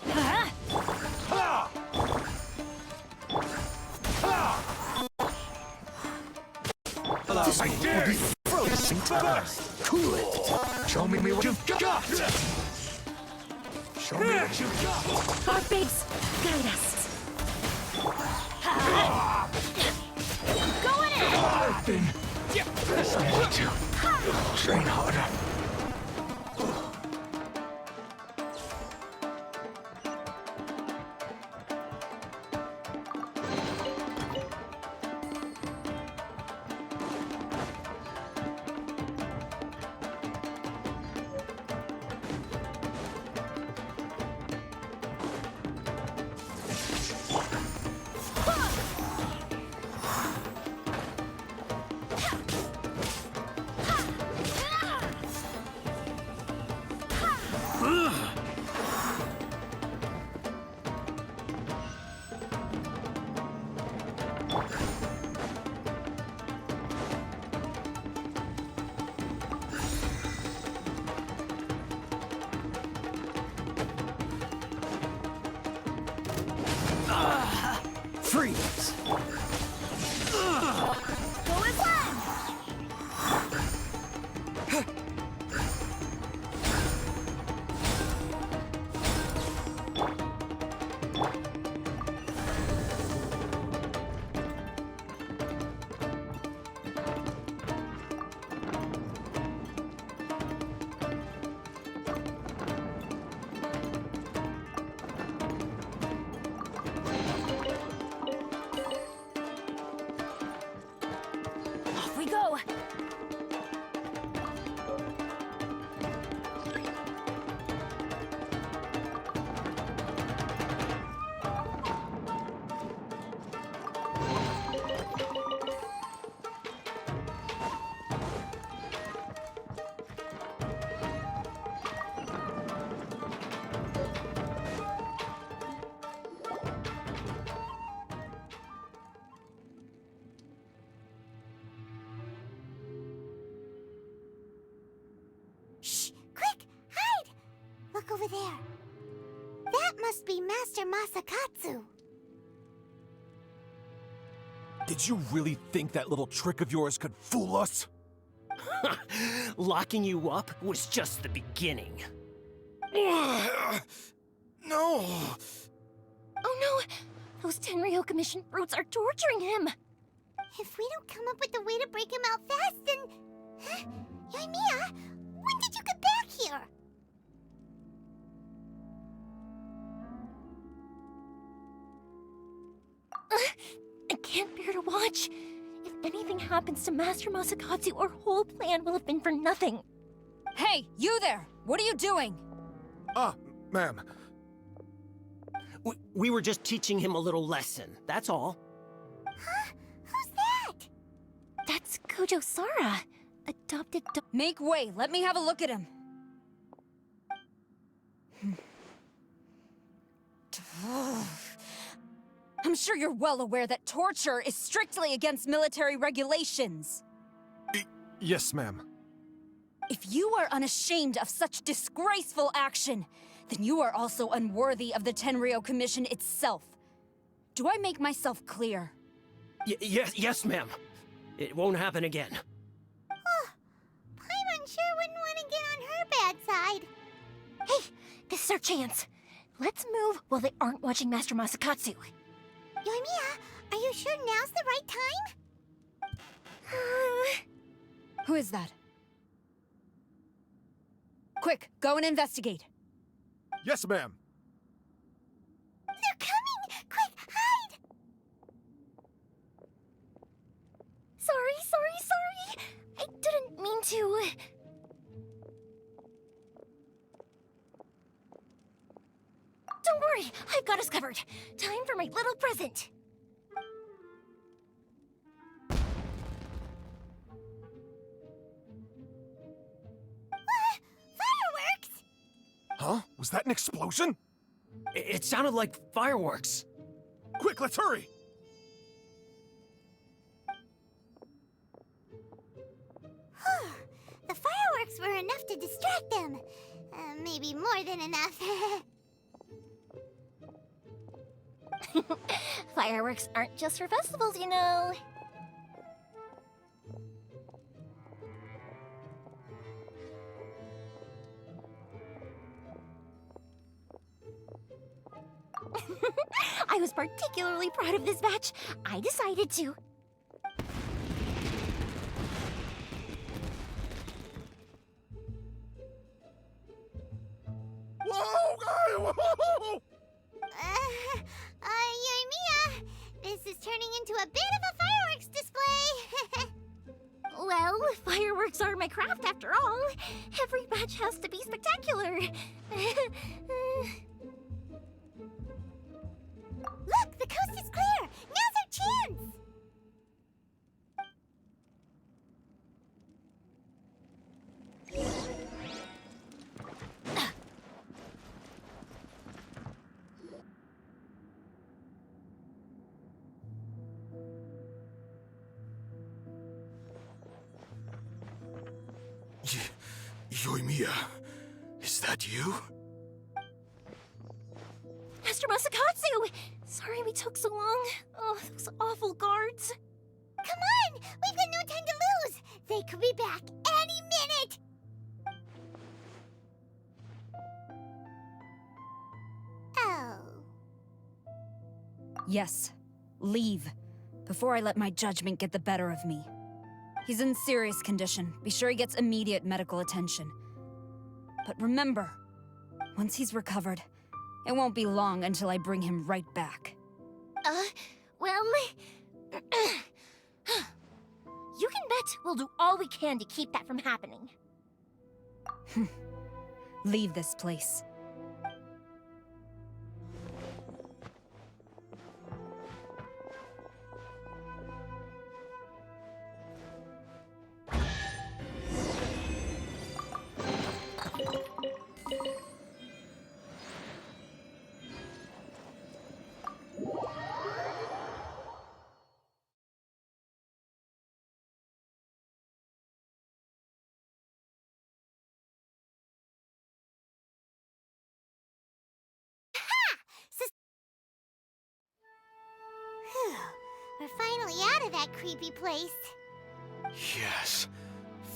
I dare you. Frozen first. Cool it. Show me what you've got. Show me what you've got. Our babes, guide us. Going in. I've been decided to train harder. there. That must be Master Masakatsu. Did you really think that little trick of yours could fool us? Locking you up was just the beginning. No! Oh no! Those Tenryo Commission brutes are torturing him! If we don't come up with a way to break him out fast, then... Huh? Yoimiya, when did you get back here? I can't bear to watch. If anything happens to Master Masakatsu, our whole plan will have been for nothing. Hey, you there! What are you doing? Ma'am. We were just teaching him a little lesson, that's all. Huh? Who's that? That's Gojo Sara, adopted Make way, let me have a look at him. I'm sure you're well aware that torture is strictly against military regulations. Yes, ma'am. If you are unashamed of such disgraceful action, then you are also unworthy of the Tenryo Commission itself. Do I make myself clear? Yes, ma'am. It won't happen again. Oh, Paimon sure wouldn't want to get on her bad side. Hey, this is our chance. Let's move while they aren't watching Master Masakatsu. Yoimiya, are you sure now's the right time? Who is that? Quick, go and investigate. Yes, ma'am. They're coming! Quick, hide! Sorry. I didn't mean to. Don't worry, I've got us covered. Time for my little present. Fireworks? Huh? Was that an explosion? It sounded like fireworks. Quick, let's hurry! The fireworks were enough to distract them. Maybe more than enough. Fireworks aren't just for festivals, you know. I was particularly proud of this batch. I decided to. Whoa! Yoimiya, this is turning into a bit of a fireworks display. Well, fireworks are my craft after all. Every batch has to be spectacular. Look, the coast is clear. Now's our chance. Yoimiya, is that you? Master Masakatsu! Sorry we took so long. Oh, those awful guards. Come on! We've got no time to lose! They could be back any minute! Oh. Yes, leave. Before I let my judgment get the better of me. He's in serious condition. Be sure he gets immediate medical attention. But remember, once he's recovered, it won't be long until I bring him right back. Well... you can bet we'll do all we can to keep that from happening. Leave this place. out of that creepy place. Yes.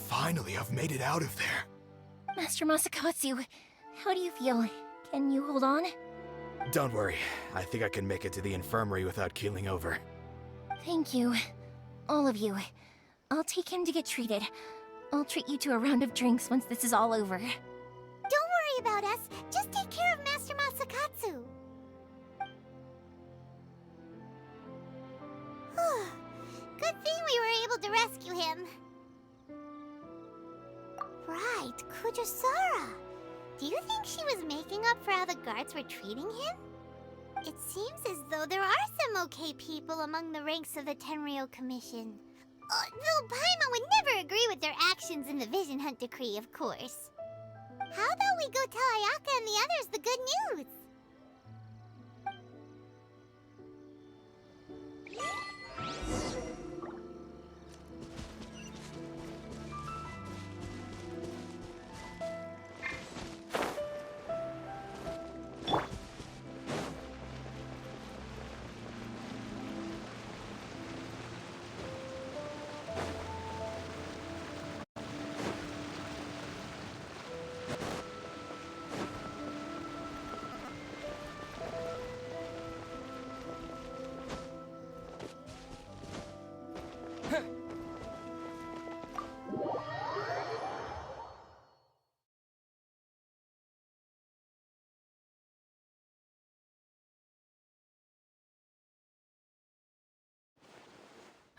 Finally, I've made it out of there. Master Masakatsu, how do you feel? Can you hold on? Don't worry. I think I can make it to the infirmary without keeling over. Thank you. All of you. I'll take him to get treated. I'll treat you to a round of drinks once this is all over. Don't worry about us. Just take care of Master Masakatsu. Good thing we were able to rescue him. Right, Kujosara. Do you think she was making up for how the guards were treating him? It seems as though there are some okay people among the ranks of the Tenryou Commission. Though Paimon would never agree with their actions in the Vision Hunt Decree, of course. How about we go tell Ayaka and the others the good news?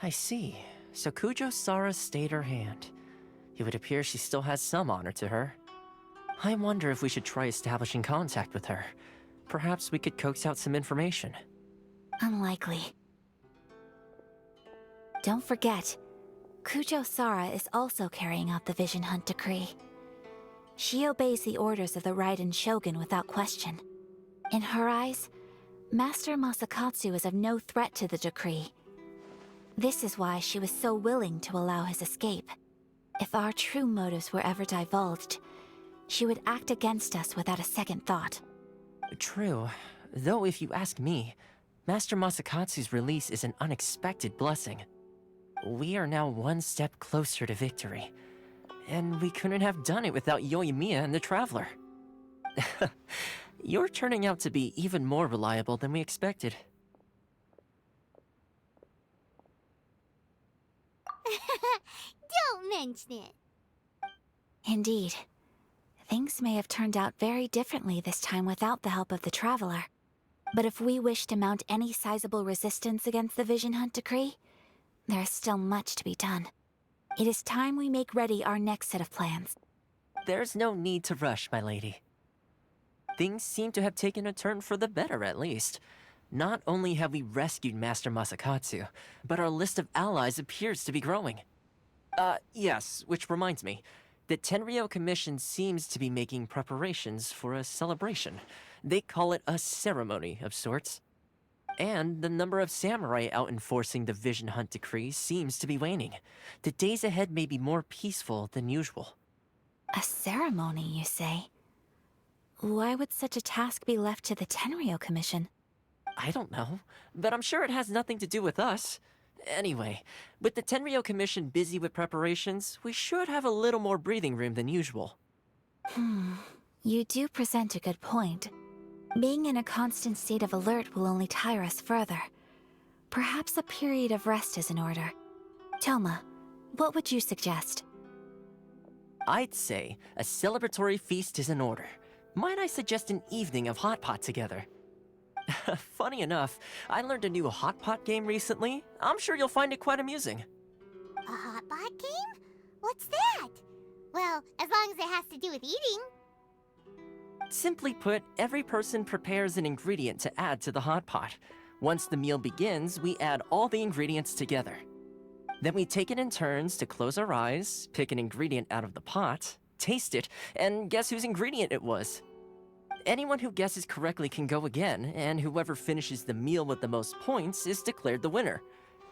I see. So Kujosara stayed her hand. It would appear she still has some honor to her. I wonder if we should try establishing contact with her. Perhaps we could coax out some information. Unlikely. Don't forget, Kujosara is also carrying out the Vision Hunt Decree. She obeys the orders of the Raiden Shogun without question. In her eyes, Master Masakatsu is of no threat to the decree. This is why she was so willing to allow his escape. If our true motives were ever divulged, she would act against us without a second thought. True. Though if you ask me, Master Masakatsu's release is an unexpected blessing. We are now one step closer to victory. And we couldn't have done it without Yoimiya and the Traveler. You're turning out to be even more reliable than we expected. Don't mention it. Indeed. Things may have turned out very differently this time without the help of the Traveler. But if we wish to mount any sizable resistance against the Vision Hunt Decree, there is still much to be done. It is time we make ready our next set of plans. There's no need to rush, my lady. Things seem to have taken a turn for the better, at least. Not only have we rescued Master Masakatsu, but our list of allies appears to be growing. Yes, which reminds me. The Tenryou Commission seems to be making preparations for a celebration. They call it a ceremony of sorts. And the number of samurai out enforcing the Vision Hunt Decree seems to be waning. The days ahead may be more peaceful than usual. A ceremony, you say? Why would such a task be left to the Tenryou Commission? I don't know, but I'm sure it has nothing to do with us. Anyway, with the Tenryou Commission busy with preparations, we should have a little more breathing room than usual. You do present a good point. Being in a constant state of alert will only tire us further. Perhaps a period of rest is in order. Toma, what would you suggest? I'd say a celebratory feast is in order. Might I suggest an evening of hot pot together? Funny enough, I learned a new hot pot game recently. I'm sure you'll find it quite amusing. A hot pot game? What's that? Well, as long as it has to do with eating. Simply put, every person prepares an ingredient to add to the hot pot. Once the meal begins, we add all the ingredients together. Then we take it in turns to close our eyes, pick an ingredient out of the pot, taste it, and guess whose ingredient it was. Anyone who guesses correctly can go again, and whoever finishes the meal with the most points is declared the winner.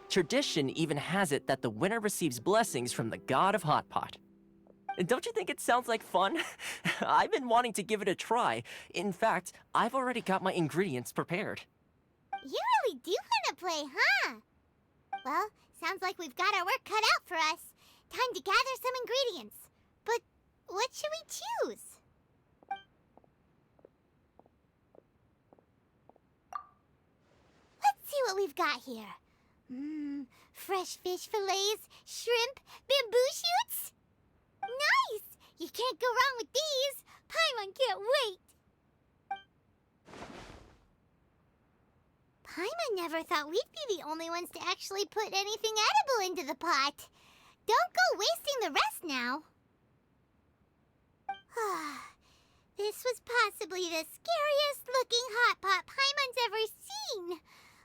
Tradition even has it that the winner receives blessings from the god of hot pot. Don't you think it sounds like fun? I've been wanting to give it a try. In fact, I've already got my ingredients prepared. You really do want to play, huh? Well, sounds like we've got our work cut out for us. Time to gather some ingredients. But what should we choose? Let's see what we've got here. Fresh fish fillets, shrimp, bamboo shoots. Nice! You can't go wrong with these. Paimon can't wait. Paimon never thought we'd be the only ones to actually put anything edible into the pot. Don't go wasting the rest now. This was possibly the scariest looking hot pot Paimon's ever seen.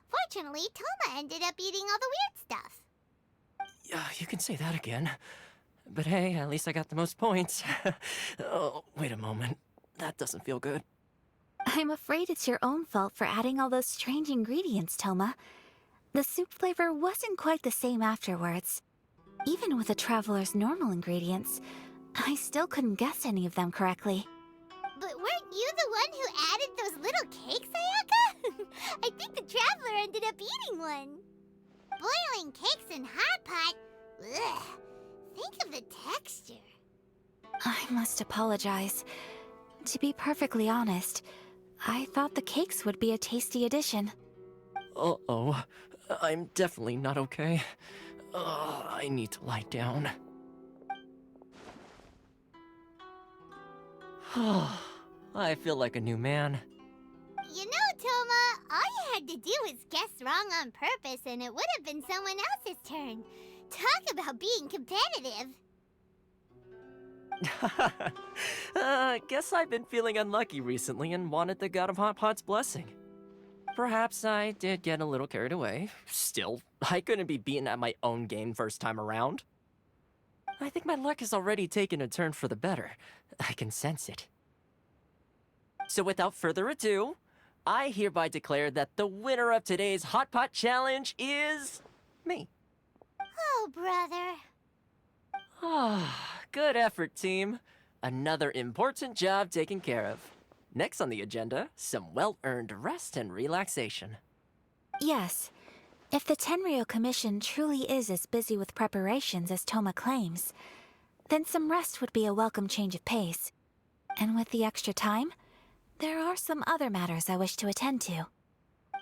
Fortunately, Toma ended up eating all the weird stuff. You can say that again. But hey, at least I got the most points. Oh, wait a moment. That doesn't feel good. I'm afraid it's your own fault for adding all those strange ingredients, Toma. The soup flavor wasn't quite the same afterwards. Even with the Traveler's normal ingredients, I still couldn't guess any of them correctly. But weren't you the one who added those little cakes, Ayaka? I think the Traveler ended up eating one. Boiling cakes in hot pot? Ugh. Think of the texture. I must apologize. To be perfectly honest, I thought the cakes would be a tasty addition. Uh-oh. I'm definitely not okay. I need to lie down. I feel like a new man. You know, Toma, all you had to do was guess wrong on purpose and it would have been someone else's turn. Talk about being competitive. Guess I've been feeling unlucky recently and wanted the God of Hot Pot's blessing. Perhaps I did get a little carried away. Still, I couldn't be beaten at my own game first time around. I think my luck has already taken a turn for the better. I can sense it. So without further ado, I hereby declare that the winner of today's Hot Pot Challenge is me. Oh, brother. Good effort, team. Another important job taken care of. Next on the agenda, some well-earned rest and relaxation. Yes. If the Tenryou Commission truly is as busy with preparations as Toma claims, then some rest would be a welcome change of pace. And with the extra time, there are some other matters I wish to attend to.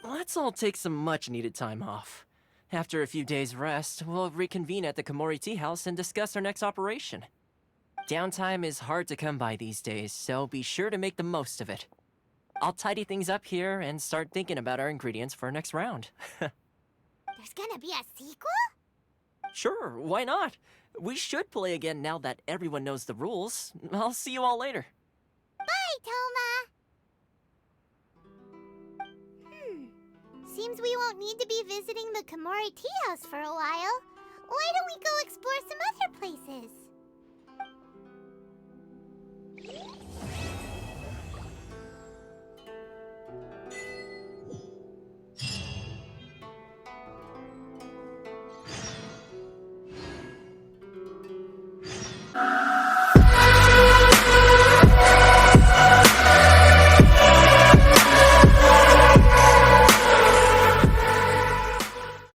Let's all take some much-needed time off. After a few days' rest, we'll reconvene at the Komori Tea House and discuss our next operation. Downtime is hard to come by these days, so be sure to make the most of it. I'll tidy things up here and start thinking about our ingredients for our next round. There's gonna be a sequel? Sure, why not? We should play again now that everyone knows the rules. I'll see you all later. Bye, Toma! Seems we won't need to be visiting the Komori Tea House for a while. Why don't we go explore some other places?